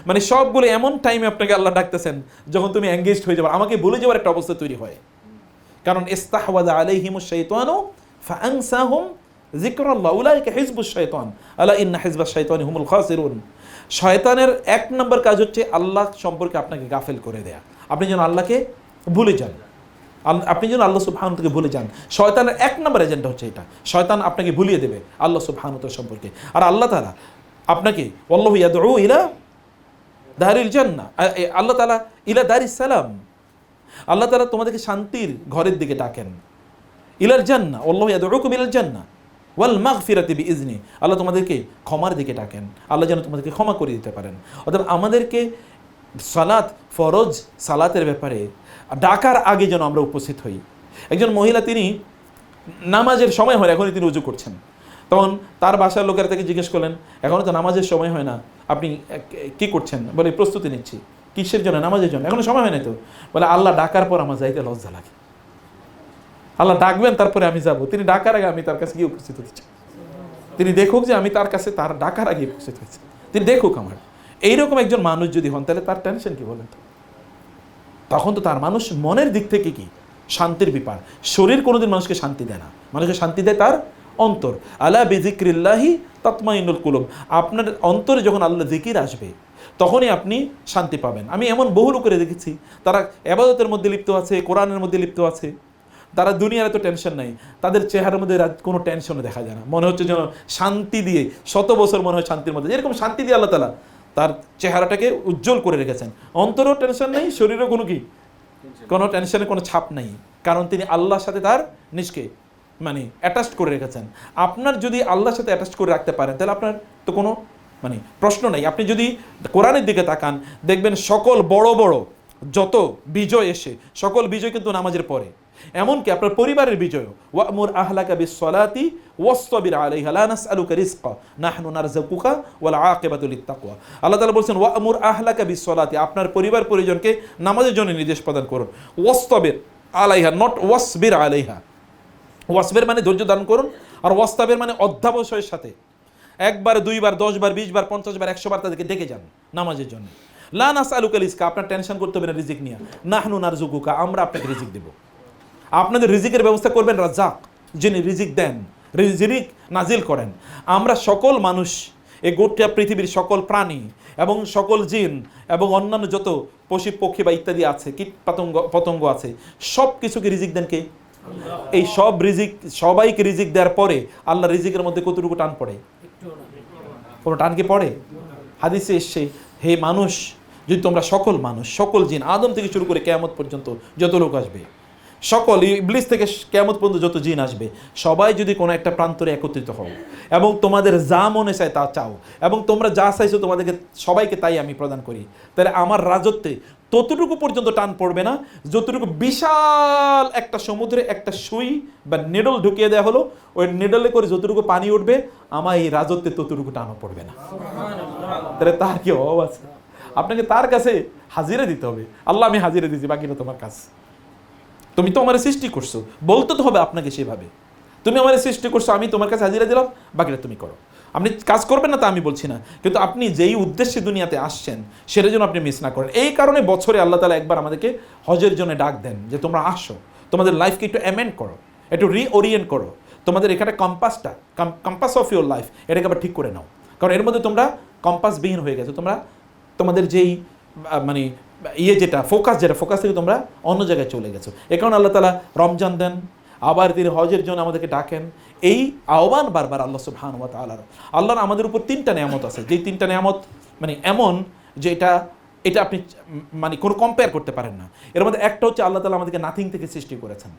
মানে সবগুলো এমন টাইমে আপনাকে আল্লাহ ডাকতেছেন যখন তুমি এঙ্গেজড হয়ে যাবে, আমাকে ভুলে যাওয়ার একটা অবস্থা তৈরি হয়। কারণ ইস্তাহওয়াযা আলাইহিমুশ শাইতানু ফাআনসাহুম যিকরাল্লাহ উলাইকা হিজবুশ শাইতান আলা ইন্না হিজবাশ শাইতানি হুমুল খাসিরুন। শয়তানের এক নম্বর কাজ হচ্ছে আল্লাহ সম্পর্কে আপনাকে গাফেল করে দেয়া। আপনি যেন আল্লাহকে ভুলে যান, আপনি যেন আল্লাহ সুবহানাহু থেকে ভুলে যান। শয়তানের এক নম্বর এজেন্ডা হচ্ছে এটা, শয়তান আপনাকে ভুলিয়ে দেবে আল্লাহ সুবহানাহু সম্পর্কে। আর আল্লাহ তাআলা আপনাকে ওয়াল্লাহু ইয়াদউ ইলা দারিল জান্নাহ, আল্লাহ তাআলা ইলা দারিস সালাম, আল্লাহ তাআলা তোমাদেরকে শান্তির ঘরের দিকে ডাকেন। ইলাল জান্নাহ, আল্লাহু ইয়াদউকুম ইলাল জান্নাহ ওয়াল মাগফিরাতি বিইজনি, আল্লাহ তোমাদেরকে ক্ষমার দিকে ডাকেন, আল্লাহ যেন তোমাদেরকে ক্ষমা করে দিতে পারেন। অর্থাৎ আমাদেরকে সালাত, ফরজ সালাতের ব্যাপারে ডাকার আগে যেন আমরা উপস্থিত হই। একজন মহিলা, তিনি নামাজের সময় হয়, এখনই তিনি উজু করছেন, তখন তার বাসার লোকেরা তাকে জিজ্ঞেস করলেন, এখনও তো নামাজের সময় হয় না, আপনি কি করছেন? বলে প্রস্তুতি নিচ্ছি। কিসের জন্য? নামাজের জন্য। এখনো সময় হয় না তো। বলে আল্লাহ ডাকার পর আমার যাইতে লজ্জা লাগে, আল্লাহ ডাকবেন তারপরে আমি যাব, তিনি ডাকার আগে আমি তার কাছে গিয়ে উপস্থিত হতে চাই। তিনি দেখুক যে আমি তার কাছে তার ডাকার আগে উপস্থিত হয়েছি, তিনি দেখুক আমার। এইরকম একজন মানুষ যদি হন, তাহলে তার টেনশন কি বলেন তো? তখন তো তার মানুষ মনের দিক থেকে কি শান্তির ব্যাপার। শরীর কোনোদিন মানুষকে শান্তি দেয় না, মানুষকে শান্তি দেয় তার অন্তর। আলা বিযিক্রিল্লাহি তাতমাইন্নুল কুলুব, আপনার অন্তরে যখন আল্লাহ জিকির আসবে তখনই আপনি শান্তি পাবেন। আমি এমন বহু লোকের দেখেছি, তারা ইবাদতের মধ্যে লিপ্ত আছে, কোরআনের মধ্যে লিপ্ত আছে, তারা দুনিয়ার এত টেনশন নাই, তাদের চেহারার মধ্যে কোনো টেনশনও দেখা যায় না, মনে হচ্ছে যেন শান্তি দিয়ে শত বছর মনে হয় শান্তির মধ্যে, এরকম শান্তি দিয়ে আল্লাহ তাআলা তার চেহারাটাকে উজ্জ্বল করে রেখেছেন। অন্তরেও টেনশন নেই, শরীরেও কোনো টেনশনের কোনো ছাপ নেই, কারণ তিনি আল্লাহর সাথে তার নিজকে মানে অ্যাটাচ করে রেখেছেন। আপনার যদি আল্লাহর সাথে অ্যাটাচ করে রাখতে পারেন, তাহলে আপনার তো কোনো মানে প্রশ্ন নেই। আপনি যদি কোরআনের দিকে তাকান, দেখবেন সকল বড় বড় যত বিজয় এসে, সকল বিজয় কিন্তু নামাজের পরে। এমনকি আপনার পরিবারের বিজয়, ওয়া'মুর আহলাকা বিস-সালাতি ওয়াসতাবির আলাইহা লা নাসআলুকা রিজকা নাহনু নারযুকুকা ওয়াল আকিবাতু লিত-তাকওয়া। আল্লাহ তাআলা বলেন ওয়া'মুর আহলাকা বিস-সালাতি, আপনার পরিবার পরিজনকে নামাজের জন্য নির্দেশ প্রদান করুন। ওয়াসতাবির আলাইহা, নট ওয়াসবির আলাইহা। ওয়াসবির মানে ধৈর্য ধারণ করুন, আর ওয়াসতাবির মানে অধ্যাবসায়ের সাথে একবার, দুইবার, 10 বার, 20 বার, 50 বার, 100 বার তাদেরকে ডেকে যান নামাজের জন্য। লা নাসআলুকা রিজকা, আপনার টেনশন করতে হবে না রিজিক নিয়ে। নাহনু নারযুকুকা, আমরা আপনাকে রিজিক দেব। আপনাদের রিজিকের ব্যবস্থা করবেন রাজ্জাক, যিনি রিজিক দেন, রিজিক নাজিল করেন। আমরা সকল মানুষ, এই গোটা পৃথিবীর সকল প্রাণী এবং সকল জিন এবং অন্যান্য যত পশু পক্ষী বা ইত্যাদি আছে, কীট পতঙ্গ আছে, সব কিছুকে রিজিক দেন কে? এই সব রিজিক, সবাইকে রিজিক দেওয়ার পরে আল্লাহ রিজিকের মধ্যে কতটুকু টান পড়ে? কোনো টান কি পড়ে? হাদিসে এসছে, হে মানুষ, যদি তোমরা সকল মানুষ, সকল জিন, আদম থেকে শুরু করে কিয়ামত পর্যন্ত যত লোক আসবে, সকল ইবলিস থেকে কিয়ামত পর্যন্ত যত জিন আসবে, সবাই যদি কোনো একটা প্রান্তরে একত্রিত হও এবং তোমাদের যা মনে চায় তা চাও এবং তোমরা যা চাইছো তোমাদেরকে সবাইকে তাই আমি প্রদান করি, তাহলে আমার রাজত্বে ততটুকু পর্যন্ত টান পড়বে না যতটুকু বিশাল একটা সমুদ্রে একটা সুই বা নেডল ঢুকিয়ে দেওয়া হলো, ওই নেডলে করে যতটুকু পানি উঠবে আমার এই রাজত্বে ততটুকু টানও পড়বে না। তাহলে তার কি অভাব আছে? আপনাকে তার কাছে হাজিরা দিতে হবে। আল্লাহ আমি হাজিরা দিচ্ছি, বাকিটা তোমার কাজ। তুমি তো আমার সৃষ্টি করছো, বলতে তো হবে আপনাকে সেভাবে, তুমি আমার সৃষ্টি করছো, আমি তোমার কাছে হাজিরা দিলাম, বাকিটা তুমি করো। আপনি কাজ করবেন না তা আমি বলছি না, কিন্তু আপনি যেই উদ্দেশ্যে দুনিয়াতে আসছেন সেটা যেন আপনি মিস না করেন। এই কারণে বছরে আল্লাহ তাআলা একবার আমাদেরকে হজের জন্য ডাক দেন যে তোমরা আসো, তোমাদের লাইফকে একটু অ্যামেন্ড করো, একটু রিওরিয়েন্ট করো, তোমাদের এখানে কম্পাস অফ ইউর লাইফ এটাকে আবার ঠিক করে নাও। কারণ এর মধ্যে তোমরা কম্পাসবিহীন হয়ে গেছো, তোমরা তোমাদের যেই মানে যেটা ফোকাস থেকে তোমরা অন্য জায়গায় চলে গেছো। এ কারণে আল্লাহ তাআলা রমজান দেন, আবার তিনি হজের জন্য আমাদেরকে ডাকেন। এই আহ্বান বারবার আল্লাহ সুবহানাহু ওয়া তাআলার। আল্লাহর আমাদের উপর 3টা নিয়ামত আছে, যেই 3টা নিয়ামত মানে এমন যে এটা আপনি মানে কোনো কম্পেয়ার করতে পারেন না। এর মধ্যে একটা হচ্ছে আল্লাহ তাআলা আমাদেরকে নাথিং থেকে সৃষ্টি করেছেন।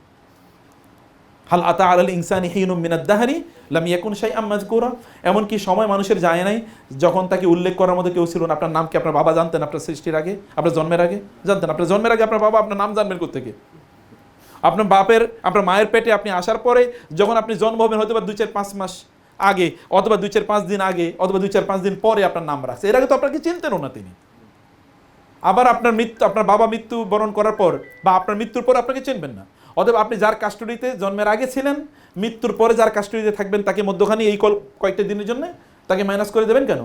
হাল আতা আলাল ইনসানি হিনুম মিনাদ দাহরি লাম ইয়াকুন শাইআম মাযকুরা, এমন কি সময় মানুষের যায় নাই যখন তাকে উল্লেখ করার মধ্যে কেউ ছিল না। আপনার নাম কি আপনার বাবা জানতেন? আপনার সৃষ্টির আগে, আপনার জন্মের আগে জানতেন? আপনার জন্মের আগে আপনার বাবা আপনার নাম জানবেন কোত্থেকে? আপনার মায়ের পেটে আপনি আসার পরে যখন আপনি জন্ম হবেন, হয়তো বা 2-4-5 মাস আগে, অথবা 2-4-5 দিন আগে, অথবা 2-4-5 দিন পরে আপনার নাম রাখছে। এর আগে তো আপনাকে চিনতেনও না তিনি। আবার আপনার বাবা মৃত্যু বরণ করার পর বা আপনার মৃত্যুর পর আপনাকে চিনবেন না। অথবা আপনি যার কাস্টডিতে জন্মের আগে ছিলেন, মৃত্যুর পরে যার কাস্টডিতে থাকবেন তাকে মধ্যখানে এই কয়েকটা দিনের জন্য তাকে মাইনাস করে দেবেন কেন?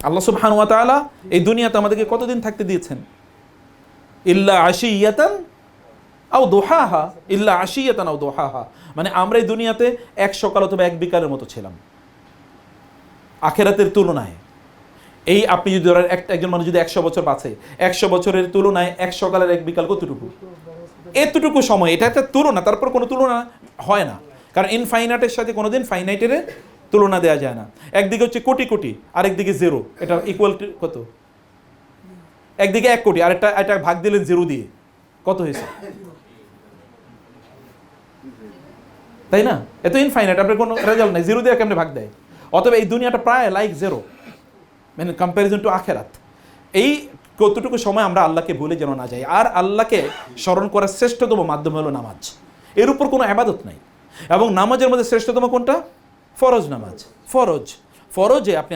আল্লাহ সুবহানাহু ওয়া তাআলা এই দুনিয়াতে আমাদেরকে কতদিন থাকতে দিয়েছেন? ইল্লা আশিয়াতান আও দুহাহা, ইল্লা আশিয়াতান আও দুহাহা, মানে আমরা এই দুনিয়াতে এক সকাল অথবা এক বিকালের মতো ছিলাম আখিরাতের তুলনায়। এই আপনি যদি ধরেন একজন মানুষ যদি 100 বছর বাঁচে, 100 বছরের তুলনায় এক সকালের এক বিকাল কতটুকু? এতটুকু সময়, এটা একটা তুলনা, তারপর কোনো তুলনা হয় না। কারণ ইনফাইনাইটের সাথে কোনোদিন ফাইনাইটের তুলনা দেওয়া যায় না। একদিকে হচ্ছে কোটি কোটি, আরেকদিকে জিরো, এটা ইকুয়াল কত? একদিকে 1 কোটি, আরেকটা ভাগ দিলেন জিরো দিয়ে, কত হয়েছে? তাই না? এত ইনফাইনাইট, আপনার কোনো রেজাল্ট নাই, জিরো দিয়ে কেমনে ভাগ দেয়? অথবা এই দুনিয়াটা প্রায় লাইক জিরো মানে কম্প্যারিজন টু আখিরাত। এই কতটুকু সময় আমরা আল্লাহকে ভুলে যেন না যাই। আর আল্লাহকে স্মরণ করার শ্রেষ্ঠতম মাধ্যম হলো নামাজ, এর উপর কোনো ইবাদত নাই। এবং নামাজের মধ্যে শ্রেষ্ঠতম কোনটা? ফরজ নামাজ। ফরজে আপনি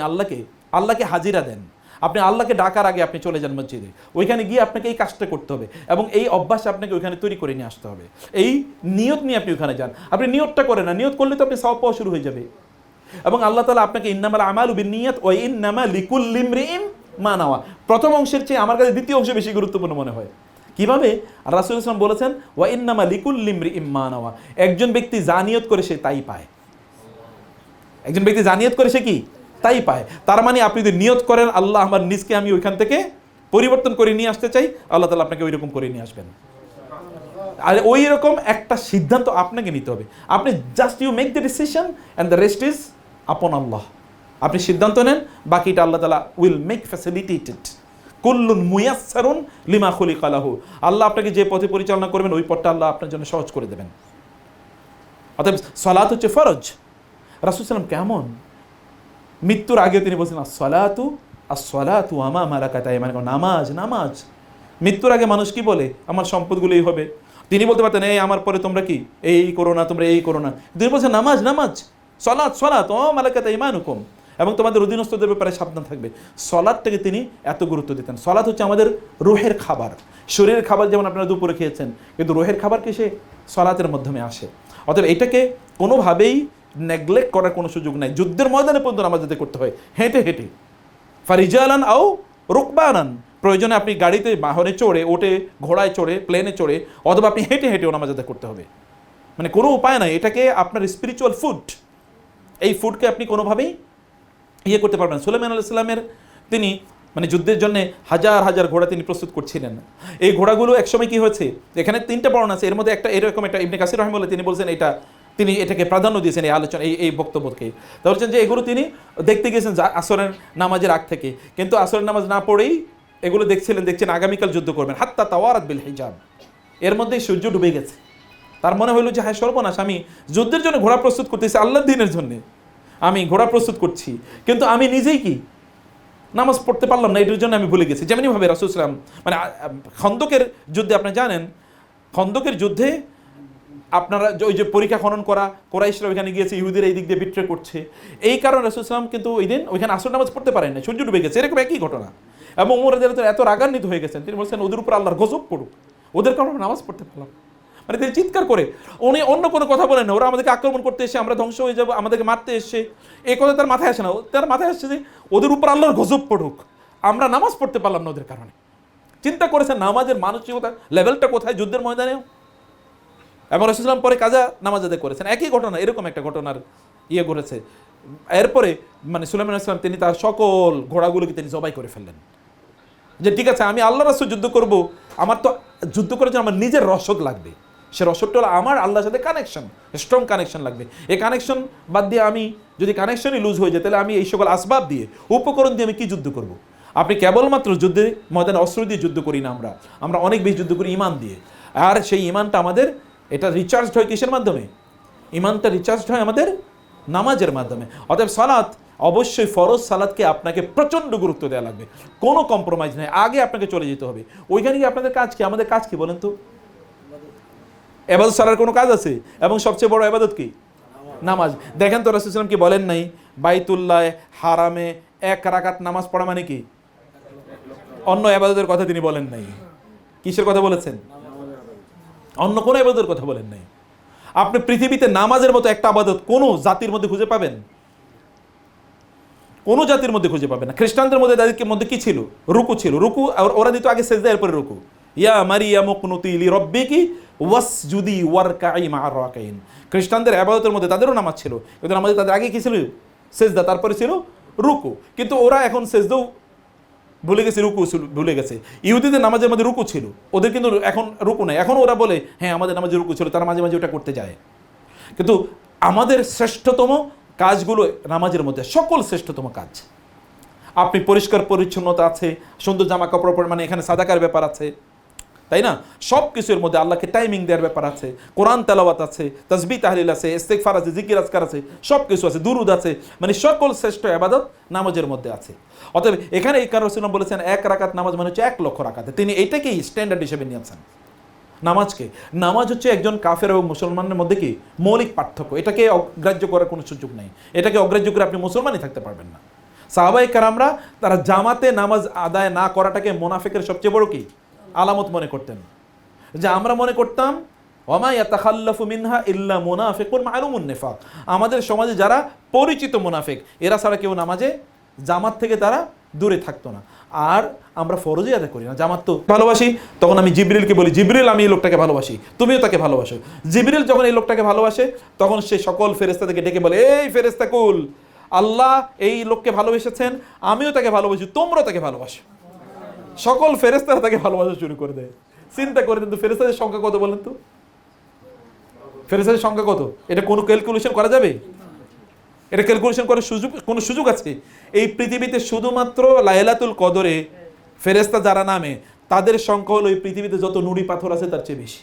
আল্লাহকে হাজিরা দেন। আপনি আল্লাহকে ডাকার আগে আপনি চলে যান মসজিদে, ওইখানে গিয়ে আপনাকে এই কাজটা করতে হবে এবং এই অভ্যাস আপনাকে ওইখানে তৈরি করে নিয়ে আসতে হবে। এই নিয়ত নিয়ে আপনি ওইখানে যান। আপনি নিয়তটা করেন না, নিয়ত করলে তো আপনি সওয়াব পাওয়া শুরু হয়ে যাবে। এবং আল্লাহ তাআলা আপনাকে ইন্নামাল আমালু বিন্নিয়াত ওয়া ইন্নামা লিকুল্লি ইমরিইন মা নাওয়া, প্রথম অংশের চেয়ে আমার কাছে দ্বিতীয় অংশ বেশি গুরুত্বপূর্ণ মনে হয়। কিভাবে? রাসূল সাল্লাল্লাহু আলাইহি ওয়াসাল্লাম বলেছেন ওয়া ইন্নামা লিকুল্লি ইমরিইন মা নাওয়া, একজন ব্যক্তি যা নিয়ত করে সে তাই পায়। একজন ব্যক্তি যা নিয়ত করে সে কি তাই পায়। তার মানে আপনি যদি নিয়ত করেন আল্লাহ আমার নিজকে আমি ওইখান থেকে পরিবর্তন করে নিয়ে আসতে চাই, আল্লাহ তাআলা আপনাকে ওই রকম করে নিয়ে আসবেন। আর ওই রকম একটা সিদ্ধান্ত আপনাকে নিতে হবে। আপনি just you make the decision and the rest is upon Allah. আপনি সিদ্ধান্ত নেন, বাকিটা আল্লাহ তাআলা উইল মেক ফ্যাসিলিটেটেড। কুল্লুন মুয়াসসারুন লিমা খুলিকা লাহু, আল্লাহ আপনাকে যে পথে পরিচালনা করবেন ওই পথটা আল্লাহ আপনার জন্য সহজ করে দেবেন। অতএব সালাত হচ্ছে ফরজ। রাসূল সাল্লাল্লাহু কেমন মৃত্যুর আগে তিনি বলছেন আসসালাতু আমা মালাকাত আইমানুকুম, নামাজ। মৃত্যুর আগে মানুষ কি বলে? আমার সম্পদগুলোই হবে। তিনি বলতে পারতেন এই আমার পরে তোমরা কি এই করো না, তোমরা এই করো না। তিনি বলছেন নামাজ, সলাত ও মালাকাত আইমানুকুম, এবং তোমাদের অধীনস্থদের ব্যাপারে সাবধান থাকবে। সলাতটাকে তিনি এত গুরুত্ব দিতেন। সলাত হচ্ছে আমাদের রুহের খাবার। শরীরের খাবার যেমন আপনারা দুপুরে খেয়েছেন, কিন্তু রুহের খাবার কি সে সলাতের মাধ্যমে আসে। অতএব এটাকে কোনোভাবেই নেগলেক্ট করার কোনো সুযোগ নাই। যুদ্ধের ময়দানে পর্যন্ত নামাজ আদায় করতে হয় হেঁটে হেঁটে, ফারিজালান আও রুকবানান, প্রয়োজনে আপনি গাড়িতে বাহনে চড়ে, ওঠে ঘোড়ায় চড়ে, প্লেনে চড়ে, অথবা আপনি হেঁটে হেঁটেও নামাজ আদায় করতে হবে। মানে কোনো উপায় নাই, এটাকে আপনার স্পিরিচুয়াল ফুড, এই ফুডকে আপনি কোনোভাবেই ইয়ে করতে পারবেন। সুলাইমান আলাইহিস সালামের তিনি মানে যুদ্ধের জন্য হাজার হাজার ঘোড়া তিনি প্রস্তুত করছিলেন। এই ঘোড়াগুলো একসময় কি হয়েছে, এখানে 3টা বর্ণনা আছে, এর মধ্যে একটা এরকম একটা ইবনে কাসির রাহিমাহুল্লাহ তিনি বলছেন তিনি এটাকে প্রাধান্য দিয়েছেন এই আলোচনা, এই বক্তব্যকে। তা বলছেন যে এগুলো তিনি দেখতে গিয়েছেন আসরের নামাজের আগ থেকে, কিন্তু আসরের নামাজ না পড়েই এগুলো দেখছেন আগামীকাল যুদ্ধ করবেন, হাত্তা তাওয়ারাত বিল হিজাব, এর মধ্যেই সূর্য ডুবে গেছে। তার মনে হইল যে হ্যাঁ সর্বনাশ, আমি যুদ্ধের জন্য ঘোড়া প্রস্তুত করতেছি, আল্লাহর দ্বীনের জন্য আমি ঘোড়া প্রস্তুত করছি, কিন্তু আমি নিজেই কি নামাজ পড়তে পারলাম না, এটার জন্য আমি ভুলে গেছি। যেমনিভাবে রাসূল সাল্লাল্লাহু আলাইহি ওয়াসাল্লাম মানে খন্দকের যুদ্ধে আপনি জানেন, খন্দকের যুদ্ধে আপনারা ওই যে পরীক্ষা খনন করা, কুরাইশরা ওইখানে গিয়েছে, ইহুদিরা এই দিক দিয়ে বিট্রে করছে, এই কারণে রাসূল সাল্লাল্লাহু আলাইহি ওয়াসাল্লাম কিন্তু ওই দিন ওইখানে আসর নামাজ পড়তে পারেন না, সূর্য ডুবে গেছে, এরকম একই ঘটনা। এবং ওমর রাদিয়াল্লাহু তাআলা এত রাগান্বিত হয়ে গেছেন, তিনি বলছেন ওদের উপর আল্লাহর গজব পড়ুক, ওদের কারণে নামাজ পড়তে পারলাম। মানে তিনি চিৎকার করে, উনি অন্য কোনো কথা বলেন না, ওরা আমাদেরকে আক্রমণ করতে এসে আমরা ধ্বংস হয়ে যাবো, আমাদেরকে মারতে এসে, এই কথা তার মাথায় আসে না। তার মাথায় আসছে যে ওদের উপর আল্লাহর গজব পড়ুক, আমরা নামাজ পড়তে পারলাম না ওদের কারণে। চিন্তা করেছেন নামাজের মানসিকতা লেভেলটা কোথায় যুদ্ধের ময়দানেও। এবং রাসূল সাল্লাল্লাহু আলাইহি ওয়াসাল্লাম পরে কাজা নামাজ আদায় করেছেন, একই ঘটনা, এরকম একটা ঘটনার ইয়ে করেছে। এরপরে মানে সুলাইমান আলাইহিস সালাম তিনি তার সকল ঘোড়াগুলোকে তিনি জবাই করে ফেললেন, যে ঠিক আছে আমি আল্লাহর রাস্তায় যুদ্ধ করব, আমার তো যুদ্ধ করার জন্য আমার নিজের রসদ লাগবে, সে রসদটা হলো আমার আল্লাহর সাথে কানেকশন, স্ট্রং কানেকশন লাগবে। এই কানেকশন বাদ দিয়ে আমি যদি কানেকশনই লুজ হয়ে যায়, তাহলে আমি এই সকল আসবাব দিয়ে, উপকরণ দিয়ে আমি কি যুদ্ধ করব। আপনি কেবলমাত্র যুদ্ধে ময়দানে অস্ত্র দিয়ে যুদ্ধ করি না, আমরা অনেক বেশি যুদ্ধ করি ইমান দিয়ে। আর সেই ইমানটা আমাদের এটা রিচার্জ হয় কিসের মাধ্যমে? ইমানটা রিচার্জ হয় আমাদের নামাজের মাধ্যমে। অতএব সালাত, অবশ্যই ফরজ সালাতকে আপনাকে প্রচণ্ড গুরুত্ব দেওয়া লাগবে, কোনো কম্প্রোমাইজ নেই, আগে আপনাকে চলে যেতে হবে ওইখানে গিয়ে। আপনাদের কাজ কি? আমাদের কাজ কি বলেন তো? ইবাদত ছাড়ার কোনো কাজ আছে? এবং সবচেয়ে বড় ইবাদত কি? নামাজ। দেখেন তো রাসূল সাল্লাল্লাহু আলাইহি ওয়াসাল্লাম কি বলেন নাই, বাইতুল্লাহ হারামে 1 রাকাত নামাজ পড়া মানে কি? অন্য ইবাদতের কথা তিনি বলেন নাই। কিসের কথা বলেছেন? অন্য কোনো ইবাদতের কথা বলেন নাই। আপনি পৃথিবীতে নামাজের মতো একটা ইবাদত কোন জাতির মধ্যে খুঁজে পাবেন? কোন জাতির মধ্যে খুঁজে পাবেন না। খ্রিস্টানদের মধ্যে তাদেরকে মধ্যে কি ছিল? রুকু ছিল। রুকু ওরা দিত আগে সেজদা, এরপরে রুকু। ইয়া মারিয়ামু কুনুতি লিরাব্বিকি ওয়াসজুদি ওয়ারকাই মা'আর রাকিন। খ্রিস্টানদের ইবাদতের মধ্যে তাদেরও নামাজ ছিল, কিন্তু নামাজে তাদের আগে কি ছিল? সেজদা, তারপরে ছিল রুকু। কিন্তু ওরা এখন সেজদাও ভুলে গেছে, রুকু ভুলে গেছে। ইহুদিদের নামাজের মধ্যে রুকু ছিল, ওদের কিন্তু এখন রুকু নাই। এখন ওরা বলে হ্যাঁ আমাদের নামাজে রুকু ছিল, তারা মাঝে মাঝে ওটা করতে যায়। কিন্তু আমাদের শ্রেষ্ঠতম কাজগুলো নামাজের মধ্যে, সকল শ্রেষ্ঠতম কাজ। আপনি পরিষ্কার পরিচ্ছন্নতা আছে, সুন্দর জামা কাপড় পরে, মানে এখানে সাদাকার ব্যাপার আছে, তাই না? সব কিছুর মধ্যে আল্লাহকে টাইমিং দেওয়ার ব্যাপার আছে, কোরআন তেলাওয়াত আছে, তাসবিহ তাহলিল আছে, ইস্তিগফার আছে, জিকির আজকার আছে, সব কিছু আছে, দুরুদ আছে, মানে সকল শ্রেষ্ঠ ইবাদত নামাজের মধ্যে আছে। অতএব এখানে এই কারণে রাসূলুল্লাহ বলেছেন 1 রাকাত নামাজ মানে হচ্ছে 1 লক্ষ রাকাতে। তিনি এটাকেই স্ট্যান্ডার্ড হিসেবে নিয়েছেন নামাজকে। নামাজ হচ্ছে একজন কাফের এবং মুসলমানের মধ্যে কি মৌলিক পার্থক্য, এটাকে অগ্রাহ্য করার কোনো সুযোগ নেই। এটাকে অগ্রাহ্য করে আপনি মুসলমানই থাকতে পারবেন না। সাহাবায়ে কেরামরা তারা জামাতে নামাজ আদায় না করাটাকে মুনাফিকের সবচেয়ে বড় কি আলামত মনে করতেন। যে আমরা মনে করতাম ওয়ামা ইয়াতাখাল্লাফু মিনহা ইল্লা মুনাফিকুন মা'লুমুন নিফাক, আমাদের সমাজে যারা পরিচিত মুনাফিক এরা ছাড়া কেউ নামাজে জামাত থেকে তারা দূরে থাকতো না। আর আমরা ফরজই আদায় করি না, জামাত তো ভালোবাসি, তখন আমি জিবরিলকে বলি জিবরিল আমি এই লোকটাকে ভালোবাসি, তুমিও তাকে ভালোবাসো। জিবরিল যখন এই লোকটাকে ভালোবাসে তখন সে সকল ফেরেশতাদেরকে ডেকে বলে এই ফেরেশতা কুল, আল্লাহ এই লোককে ভালোবেসেছেন, আমিও তাকে ভালোবাসি, তোমরাও তাকে ভালোবাসো। সকল ফেরেশতারা তাকে ভালোবাসা শুরু করে দেয়। চিন্তা করে কিন্তু ফেরেশতাদের সংখ্যা কত বলেন তো? ফেরেশতাদের সংখ্যা কত? এটা কোনো ক্যালকুলেশন করা যাবে? এটা ক্যালকুলেশন করার কোনো সুযোগ আছে? এই পৃথিবীতে শুধুমাত্র লাইলাতুল কদরে ফেরেশতা যারা নামে তাদের সংখ্যা হলো এই পৃথিবীতে যত নুড়ি পাথর আছে তার চেয়ে বেশি।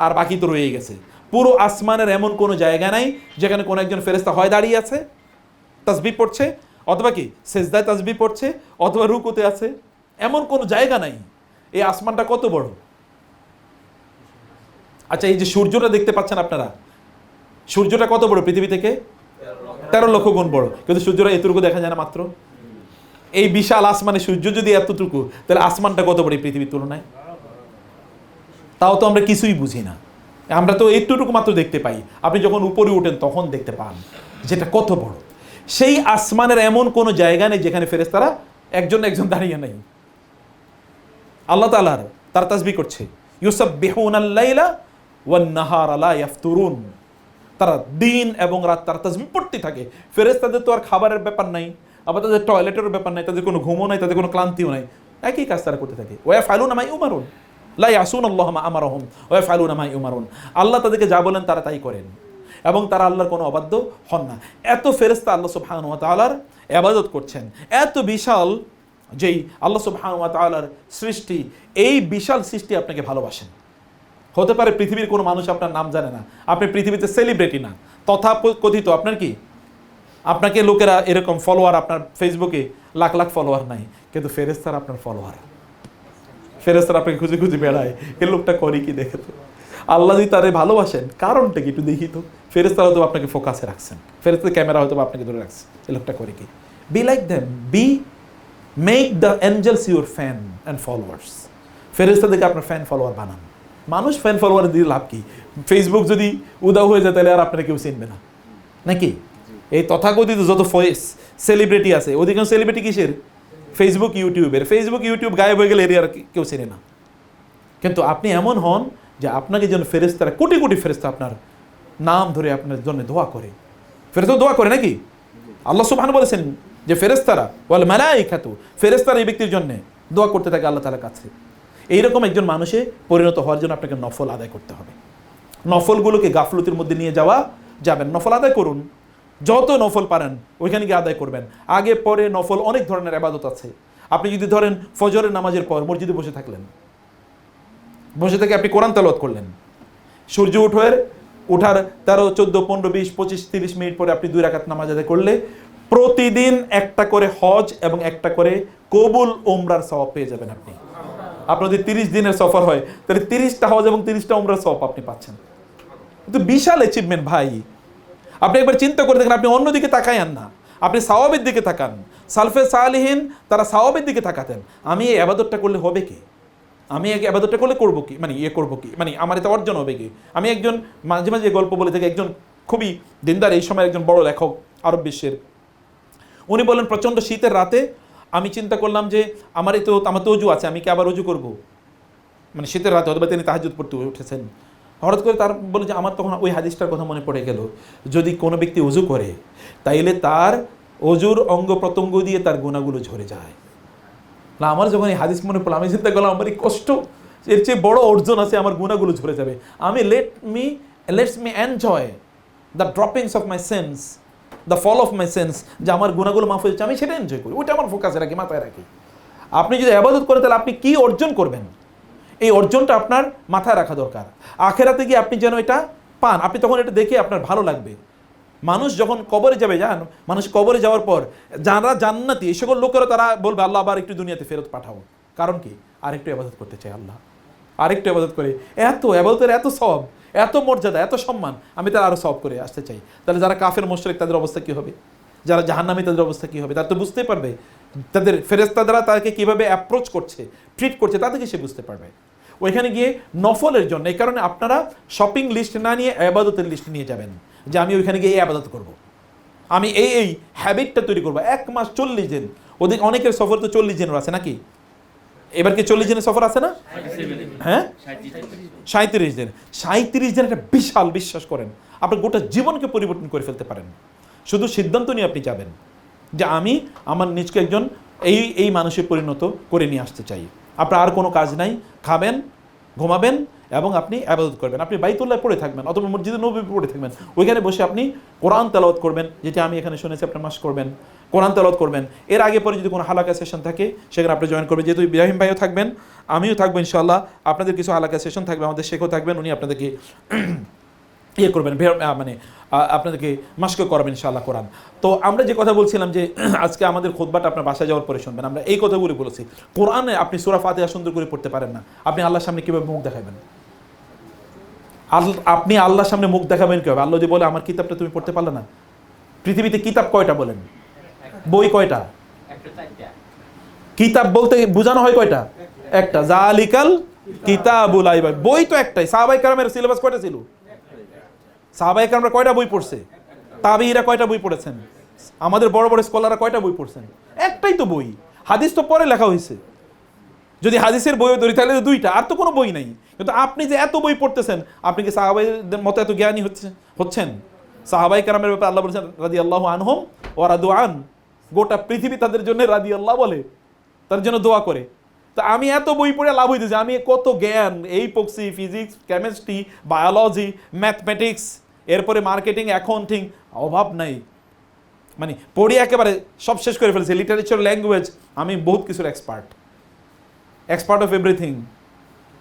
আর বাকি তো রয়ে গেছে। পুরো আসমানের এমন কোনো জায়গা নাই যেখানে কোনো একজন ফেরেশতা হয় দাঁড়িয়ে আছে তাসবিহ পড়ছে, অথবা কি সেজদায় তাসবিহ পড়ছে, অথবা রুকুতে আছে, এমন কোনো জায়গা নাই। এই আসমানটা কত বড়! আচ্ছা এই যে সূর্যটা দেখতে পাচ্ছেন আপনারা, সূর্যটা কত বড় পৃথিবী থেকে? 13 লক্ষ গুণ বড়, কিন্তু সূর্যটা এতটুকু দেখা যায় না মাত্র। এই বিশাল আসমানে সূর্য যদি এতটুকু, তাহলে আসমানটা কত বড় এই পৃথিবীর তুলনায়? তাও তো আমরা কিছুই বুঝি না, আমরা তো এইটুকু মাত্র দেখতে পাই, আপনি যখন উপরে ওঠেন তখন দেখতে পান যেটা কত বড়। সেই আসমানের এমন কোনো জায়গা নেই যেখানে ফেরেশতারা একজন একজন দাঁড়িয়ে নেই। আল্লাহ তাআলার তার তাসবিহ করছে, ইউসাব্বিহুনাল লাইলা ওয়ান নাহারা লা ইয়াফতুরুন, তারা দিন এবং রাত তার তাসবিহ পড়তে থাকে। ফেরেশতাদের তো আর খাবারের ব্যাপার নাই, আবার তাদের টয়লেটের ব্যাপার নাই, তাদের কোনো ঘুমও নাই, তাদের কোনো ক্লান্তিও নাই, একই কাজ তারা করতে থাকে। ওয়া ইয়াফআলুনা মা ইউমারুন লা ইয়াসুনাল্লাহা মা আমারহুম ওয়া ইয়াফআলুনা মা ইউমারুন। আল্লাহ তাদেরকে যা বলেন তারা তাই করেন এবং তারা আল্লাহর কোনো অবাধ্য হন না। এত ফেরেশতা আল্লাহ সুবহানাহু ওয়া তাআলার ইবাদত করছেন, এত বিশাল যেই আল্লাহ সুবহানাহু ওয়া তাআলার সৃষ্টি, এই বিশাল সৃষ্টি আপনাকে ভালোবাসেন। হতে পারে পৃথিবীর কোনো মানুষ আপনার নাম জানে না, আপনি পৃথিবীতে সেলিব্রিটি না, তথাকথিত আপনার কি, আপনাকে লোকেরা এরকম ফলোয়ার, আপনার ফেসবুকে লাখ লাখ ফলোয়ার নাই, কিন্তু ফেরেশতারা আপনার ফলোয়ার। ফেরেশতারা আপনাকে খুঁজে খুঁজে বেড়ায়, এই লোকটা করে কি দেখে তো। আল্লাহ যদি তারে ভালোবাসেন, কারণটা কি একটু দেখি তো। ফেরেশতারা হয়তো আপনাকে ফোকাসে রাখছেন, ফেরেশতার ক্যামেরা হয়তো আপনাকে ধরে রাখছে, এই লোকটা করে কি। Be like them, make the angels your fan and followers. ফেরেশতাদেরকে আপনার ফ্যান ফলোয়ার বানান। মানুষ ফ্যান ফলোয়ার দিয়ে লাভ কি? ফেসবুক যদি উদাও হয়ে যায় তাহলে আর আপনারা কেউ চিনবে না, নাকি? এই তথাকথিত যত সেলিব্রিটি আছে, অধিকাংশ সেলিব্রিটি কিসের? ফেসবুক ইউটিউবের। ফেসবুক ইউটিউব গায়েব হয়ে গেলে এর আর কেউ চেনে না। কিন্তু আপনি এমন হন যে আপনাকে যেন ফেরেশতারা, কোটি কোটি ফেরেশতা আপনার নাম ধরে আপনার জন্য দোয়া করে। ফেরেশতা দোয়া করে নাকি? আল্লাহ সুবহানাহু বলেছেন যে ফেরেশতারা ওয়াল মালাইকাতু, ফেরেশতারা এই ব্যক্তির জন্য দোয়া করতে থাকে আল্লাহ তাআলার কাছে। এইরকম একজন মানুষে পরিণত হওয়ার জন্য আপনাকে নফল আদায় করতে হবে। নফলগুলোকে গাফলতির মধ্যে নিয়ে যাওয়া যাবেন। নফল আদায় করুন, যত নফল পারেন ওইখানে গিয়ে আদায় করবেন। আগে পরে নফল অনেক ধরনের ইবাদত আছে। আপনি যদি ধরেন ফজরের নামাজের পর মসজিদে বসে থাকলেন, বসে থেকে আপনি কোরআন তেলাওয়াত করলেন, সূর্য ওঠার 13, 14, 15, 20, 25, 30 মিনিট পরে আপনি 2 রাকাত নামাজ আদায় করলে প্রতিদিন একটা করে হজ এবং একটা করে কবুল উমরার সওয়াব পেয়ে যাবেন আপনি। আপনার যদি 30 দিনের সফর হয় তাহলে 30টা হজ এবং 30টা উমরার সওয়াব আপনি পাচ্ছেন। কিন্তু বিশাল অ্যাচিভমেন্ট ভাই। আপনি একবার চিন্তা করে দেখেন, আপনি অন্যদিকে তাকাইয়েন না, আপনি সাওয়াবের দিকে তাকান। সালফে সালিহিন তারা সাওয়াবের দিকে তাকাতেন। আমি এই ইবাদতটা করলে হবে কি, আমি এই ইবাদতটা করলে করবো কি, মানে করবো কি, মানে আমার এটা অর্জন হবে কি। আমি একজন মাঝে মাঝে গল্প বলে থাকি, একজন খুবই দিনদার এই সময় একজন বড় লেখক আরব বিশ্বের, উনি বলেন প্রচণ্ড শীতের রাতে আমি চিন্তা করলাম যে আমার তো অজু আছে, আমি কি আবার অজু করব, মানে শীতের রাতে অথবা তিনি তাহাজ্জুদ পড়তে উঠেছেন। হঠাৎ করে তার বলে যে আমার তখন ওই হাদিসটার কথা মনে পড়ে গেল, যদি কোনো ব্যক্তি অজু করে তাইলে তার অজুর অঙ্গ প্রত্যঙ্গ দিয়ে তার গুনাহগুলো ঝরে যায়। না, আমার যখন এই হাদিস মনে পড়লো আমি চিন্তা করলাম আমার এই কষ্ট, এর চেয়ে বড় অর্জন আছে, আমার গুনাহগুলো ঝরে যাবে। আমি let's me enjoy the droppings of my sins, the fall of my sins, যে আমার গুনাহগুলো মাফ হয়েছে, আমি সেটা এনজয় করি, ওইটা আমার ফোকাসে রাখি, মাথায় রাখি। আপনি যদি ইবাদত করেন তাহলে আপনি কি অর্জন করবেন, এই অর্জনটা আপনার মাথায় রাখা দরকার। আখেরাতে গিয়ে আপনি যেন এটা পান, আপনি তখন এটা দেখে আপনার ভালো লাগবে। মানুষ যখন কবরে যাবে, জান, মানুষ কবরে যাওয়ার পর যারা জান্নাতি এই সকল লোকেরা তারা বলবে আল্লাহ আবার একটু দুনিয়াতে ফেরত পাঠাও। কারণ কি? আরেকটু ইবাদত করতে চাই আল্লাহ, আরেকটু ইবাদত করে, এত ইবাদতের এত সওয়াব, এত মর্যাদা, এত সম্মান, আমি তার আরো সওয়াব করে আসতে চাই। তাহলে যারা কাফের মুশরিক তাদের অবস্থা কি হবে, যারা জাহান্নামী তাদের অবস্থা কি হবে, তারা তো বুঝতেই পারবে তাদের ফেরেশতা দ্বারা তাকে কিভাবে অ্যাপ্রোচ করছে, ট্রিট করছে, তাদেরকে সে বুঝতে পারবে। ওইখানে গিয়ে নফলের জন্য, এই কারণে আপনারা শপিং লিস্ট না নিয়ে ইবাদতের লিস্ট নিয়ে যাবেন, যে আমি ওইখানে গিয়ে এই ইবাদত করব, আমি এই হ্যাবিটটা তৈরি করবো। 1 মাস 40 দিন, অনেকের সফর তো 40 দিনের আছে নাকি? এবার কি 40 দিনের সফর আছে না? হ্যাঁ, 37 দিন। 37 দিন একটা বিশাল, বিশ্বাস করেন আপনার গোটা জীবনকে পরিবর্তন করে ফেলতে পারেন। শুধু সিদ্ধান্ত নিয়ে আপনি যাবেন যে আমি আমার নিজকে একজন এই মানুষে পরিণত করে নিয়ে আসতে চাই। আপনার আর কোনো কাজ নাই, খাবেন, ঘুমাবেন এবং আপনি ইবাদত করবেন। আপনি বাইতুল্লাহ পড়ে থাকবেন অথবা মসজিদে নববী পড়ে থাকবেন, ওইখানে বসে আপনি কোরআন তেলাওয়াত করবেন, যেটা আমি এখানে শুনেছি আপনার মাস করবেন, কোরআন তেলাওয়াত করবেন। এর আগে পরে যদি কোনো হালাকা সেশন থাকে সেখানে আপনি জয়েন করবেন। যেহেতু ইব্রাহিম ভাইও থাকবেন, আমিও থাকবো ইনশাআল্লাহ, আপনাদের কিছু হালাকা সেশন থাকবে, আমাদের শেখও থাকবেন, উনি আপনাদেরকে করবেন, মানে আপনাদেরকে মাস্ক করাবেন ইনশাআল্লাহ কোরআন। তো আমরা যে কথা বলছিলাম যে আজকে আমাদের খুতবাটা আপনার বাসায় যাওয়ার পরে শুনবেন, আমরা এই কথাগুলো বলেছি। কোরআনে আপনি সূরা ফাতিহা সুন্দর করে পড়তে পারেন না, আপনি আল্লাহর সামনে কীভাবে মুখ দেখাবেন? আপনি আল্লাহর সামনে মুখ দেখাবেন কীভাবে? আল্লাহ যদি বলে আমার কিতাবটা তুমি পড়তে পারলে না। পৃথিবীতে কিতাব কয়টা বলেন? বই কয়টা? কিতাব বলতে বোঝানো হয় কয়টা? একটা, জালিকাল কিতাবুল আইবাদ, বই তো একটাই। সাহাবায়ে কেরামের সিলেবাস কয়টা ছিল? সাহাবায়ে কেরামরা কয়টা বই পড়ছে? তাবিঈরা কয়টা বই পড়েছেন? আমাদের বড় বড় স্কলাররা কয়টা বই পড়ছেন? একটাই তো বই। হাদিস তো পরে লেখা হয়েছে। যদি হাদিসের বই ধরি তাহলে তো দুইটা, আর তো কোনো বই নাই। কিন্তু আপনি যে এত বই পড়তেছেন, আপনি কি সাহাবাইদের মতো এত জ্ঞানী হচ্ছেন? সাহাবায়ে কেরামের ব্যাপারে আল্লাহ বলেছেন রাদিয়াল্লাহু আনহুম ওয়া রাদু আন, গোটা পৃথিবী তাদের জন্য রাদিয়াল্লাহ বলে, তার জন্য দোয়া করে। তা আমি এত বই পড়ে লাভ হইতেছে, আমি কত জ্ঞান এই পড়ছি, ফিজিক্স, কেমিস্ট্রি, বায়োলজি, ম্যাথমেটিক্স, এরপরে মার্কেটিং, অ্যাকাউন্টিং, অভাব নাই। মানে পড়ি একেবারে সব শেষ করে ফেলেছি। লিটারেচার, ল্যাঙ্গুয়েজ, আমি বহুত কিছুর এক্সপার্ট অফ এভরিথিং,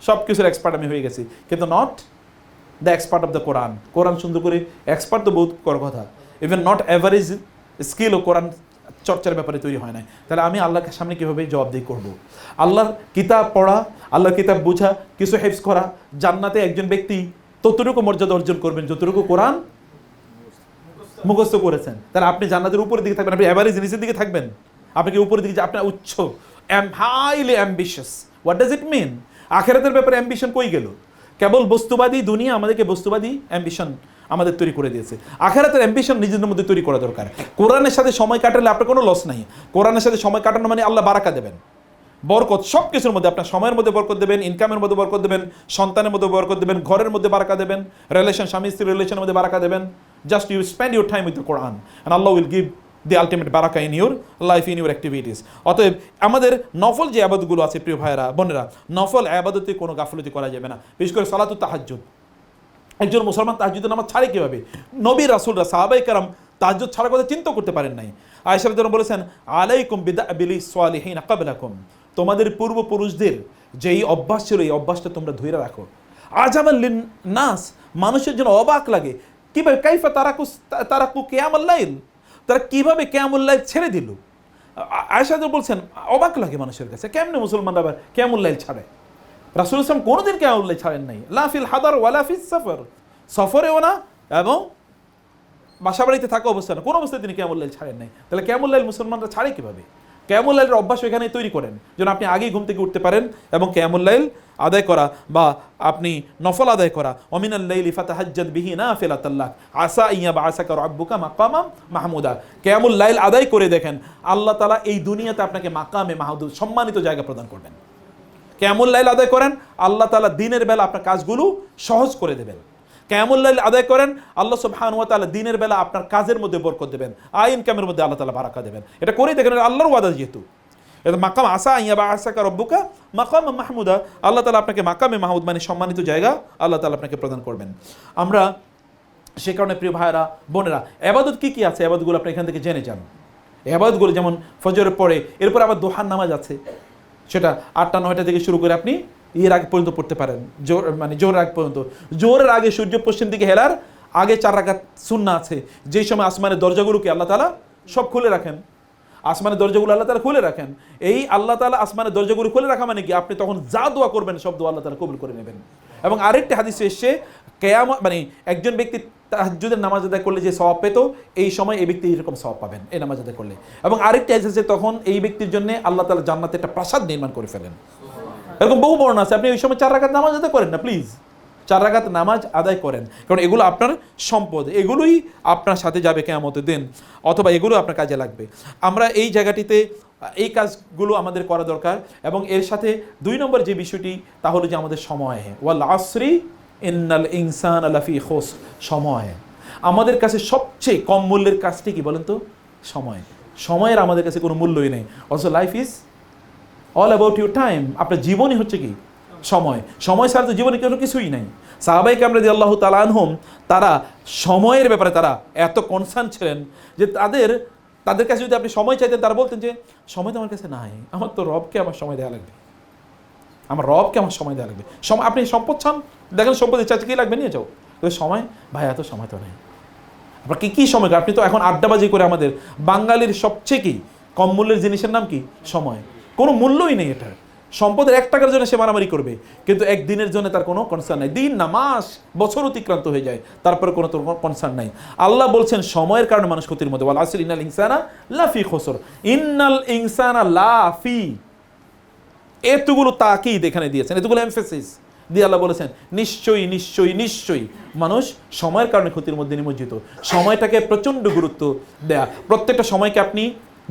সব কিছুর এক্সপার্ট আমি হয়ে গেছি, কিন্তু not the expert of the Quran. Quran সুন্দর করে এক্সপার্ট তো বহুত কর কথা, ইভেন নট এভারেজ স্কিল ও কোরআন চর্চার ব্যাপারে তৈরি হয় না। তাহলে আমি আল্লাহর সামনে কীভাবে জবাবদিহি করব? আল্লাহর কিতাব পড়া, আল্লাহর কিতাব বোঝা, কিছু হেফজ করা, জান্নাতে একজন ব্যক্তি ততটুকু মর্যাদা অর্জন করবেন যতটুকু কোরআন মুখস্থ করেছেন। তাহলে আপনি জান্নাতের উপরের দিকে থাকবেন, আপনি এভারেজ নিচের দিকে থাকবেন? আপনি কি উপরের দিকে, যে আপনার উচ্চ, highly ambitious. What does it mean? আখিরাতের ব্যাপারে অ্যাম্বিশন কই গেল? কেবল বস্তুবাদী দুনিয়া আমাদেরকে বস্তুবাদী অ্যাম্বিশন আমাদের তৈরি করে দিয়েছে। আখিরাতের অ্যাম্বিশন নিজেদের মধ্যে তৈরি করা দরকার। কোরআনের সাথে সময় কাটালে আপনার কোনো লস নাই। কোরআনের সাথে সময় কাটানো মানে আল্লাহ বারাকা দেবেন, বরকত, সব কিছুর মধ্যে। আপনার সময়ের মধ্যে বরকত দেবেন, ইনকামের মধ্যে বরকত দেবেন, সন্তানের মধ্যে বরকত দেবেন, ঘরের মধ্যে বারাকা দেবেন, রিলেশন, স্বামী স্ত্রীর রিলেশনের মধ্যে বারাকা দেবেন। Just you spend your time with the Quran and Allah will give the ultimate বারাকা in your life, in your activities. অতএব আমাদের নফল যে আবাদতগুলো আছে প্রিয় ভাইয়েরা বোনেরা, নফল আবাদতে কোনো গাফলতি করা যাবে না। বিশেষ করে সালাতুত তাহাজ্জুদ। একজন মুসলমান তাহাজ্জুদের নামাজ ছাড়ে কীভাবে? নবী রাসূলরা, সাহাবায়ে কেরাম তাহাজ্জুদ ছাড়ার কথা চিন্তা করতে পারেন নাই। আয়েশা রাদিয়াল্লাহু বলেছেন আলাইকুম বিদাবিলি সালিহিন ক্বাবলাকুম, তোমাদের পূর্বপুরুষদের যেই অভ্যাস ছিল এই অভ্যাসটা তোমরা ধরে রাখো। আজাবাল লিন্নাস, মানুষের জন্য অবাক লাগে কিভাবে কাইফা তারাকু কিয়ামুল লাইল, তারা কিভাবে কিয়ামুল লাইল ছেড়ে দিল। আয়েশা বলছেন অবাক লাগে মানুষের কাছে, কেমনে মুসলমানরা আবার কিয়ামুল লাইল ছাড়ে? রাসূল সাল্লাল্লাহু আলাইহি ওয়াসাল্লাম কোনোদিন কিয়ামুল লাইল ছাড়েন নাই, লা ফিল হাদার ওয়ালা ফিস সফর, সফরেও না এবং বাসা বাড়িতে থাকা অবস্থা না, কোনো অবস্থায় তিনি কিয়ামুল লাইল ছাড়েন নাই। তাহলে কিয়ামুল লাইল মুসলমানরা ছাড়ে কিভাবে? কিয়ামুল লাইলের অভ্যাস এখানে তৈরি করেন যেন আপনি আগেই ঘুম থেকে উঠতে পারেন এবং কিয়ামুল লাইল আদায় করা বা আপনি নফল আদায় করা। ওমিনাল লাইলি ফাতাহাজ্জাদ বিহি নাফিলাতাল লাক আসা ইয়াবআসাকা রাব্বুকা মাকামাম মাহমুদা। কিয়ামুল লাইল আদায় করে দেখেন, আল্লাহ তাআলা এই দুনিয়াতে আপনাকে মাকামে মাহমুদ, সম্মানিত জায়গা প্রদান করবেন। কিয়ামুল লাইল আদায় করেন, আল্লাহ তাআলা দিনের বেলা আপনার কাজগুলো সহজ করে দেবেন। কিয়ামুল লাইল আদায় করেন, আল্লাহ সুবহানাহু ওয়া তাআলা দিনের বেলা আপনার কাজের মধ্যে বরকত দেবেন, আয় ইনকামের মধ্যে আল্লাহ তাআলা বারাকা দেবেন। এটা করেই দেখেন, আল্লাহর ওয়াদা যেহেতু। এটা মাকাম আসা ইয়াবআসাকা রাব্বুকা মাকামাম মাহমুদা, আল্লাহ তাআলা আপনাকে মাকামে মাহমুদ মানে সম্মানিত জায়গা আল্লাহ তাআলা আপনাকে প্রদান করবেন। আমরা সে কারণে প্রিয় ভাইয়েরা বোনেরা, ইবাদত কি কি আছে ইবাদতগুলো আপনি এখান থেকে জেনে যান। ইবাদতগুলো যেমন ফজরের পরে, এরপর আবার দুহার নামাজ আছে, সেটা 8টা 9টা থেকে শুরু করে আপনি এর আগে পর্যন্ত পড়তে পারেন, জোহরের আগ পর্যন্ত। জোহরের আগে সূর্য পশ্চিম দিকে হেলার আগে 4 রাকাত সুন্নাহ আছে, যেই সময় আসমানের দরজাগুলোকে আল্লাহ তাআলা সব খুলে রাখেন। আসমানের দরজাগুলো আল্লাহ তাআলা খুলে রাখেন। এই আল্লাহ তাআলা আসমানের দরজাগুলো খুলে রাখা মানে কি? আপনি তখন যা দোয়া করবেন সব দোয়া আল্লাহ তাআলা কবুল করে নেবেন। এবং আরেকটি হাদিসে এসেছে কিয়ামত মানে একজন ব্যক্তি তাহাজ্জুদের নামাজ আদায় করলে যে সওয়াব পেত, এই সময় এই ব্যক্তি এরকম সওয়াব পাবেন এই নামাজ আদায় করলে। এবং আরেকটি হাদিস আছে তখন এই ব্যক্তির জন্য আল্লাহ তাআলা জান্নাতে একটা প্রাসাদ নির্মাণ করে ফেলেন। এরকম বহু বর্ণনা আছে। আপনি ওই সময় 4 রাকাত নামাজ আদায় করেন না, প্লিজ 4 রাকাত নামাজ আদায় করেন, কারণ এগুলো আপনার সম্পদ, এগুলোই আপনার সাথে যাবে কিয়ামতের দিন, অথবা এগুলো আপনার কাজে লাগবে। আমরা এই জায়গাটিতে এই কাজগুলো আমাদের করা দরকার। এবং এর সাথে 2 নম্বর যে বিষয়টি তা হলো যে আমাদের সময়, ওয়াল আসরি ইন্নাল ইনসানা লাফি খুসর, সময় আমাদের কাছে সবচেয়ে কম মূল্যের কাজটি কি বলেন তো? সময়। সময়ের আমাদের কাছে কোনো মূল্যই নেই। Also life is all about your time. আপনার জীবনই হচ্ছে কি? সময়। সময় ছাড়া তো জীবনে কোনো কিছুই নাই। সাহাবায়ে কেরাম রাদিয়াল্লাহু তাআলা আনহুম তারা সময়ের ব্যাপারে তারা এত কনসার্ন ছিলেন যে তাদের কাছে যদি আপনি সময় চাইতেন, তারা বলতেন যে সময় তো আমার কাছে নাই, আমার তো রবকে আমার সময় দেওয়া লাগবে, আমার রবকে আমার সময় দেওয়া লাগবে। সময়, আপনি সম্পদ চান, দেখেন সম্পদের চাইতে কী লাগবে, নিয়ে যাও। তবে সময়, ভাই এত সময় তো নেই। আপনার কী সময়? আপনি তো এখন আড্ডাবাজি করে, আমাদের বাঙালির সবচেয়ে কি কম মূল্যের জিনিসের নাম কি? সময়। কোনো মূল্যই নেই এটার। সম্পদের 1 টাকার জন্য সে মারামারি করবে, কিন্তু একদিনের জন্য তার কোনো কনসার্ন নাই। দিন না, মাস, বছর অতিক্রান্ত হয়ে যায়, তারপরে কোনো কনসার্ন নাই। আল্লাহ বলছেন সময়ের কারণে মানুষ ক্ষতির মধ্যে। ওয়াল আসরি ইন্নাল ইনসানা লাফি খুসর, ইন্নাল ইনসানা লাফি, এতগুলো তাকিদ এখানে দিয়েছেন, এতগুলো এমফেসিস দিয়ে আল্লাহ বলেছেন নিশ্চয়ই নিশ্চয়ই নিশ্চয়ই মানুষ সময়ের কারণে ক্ষতির মধ্যে নিমজ্জিত। সময়টাকে প্রচণ্ড গুরুত্ব দেয়া, প্রত্যেকটা সময়কে আপনি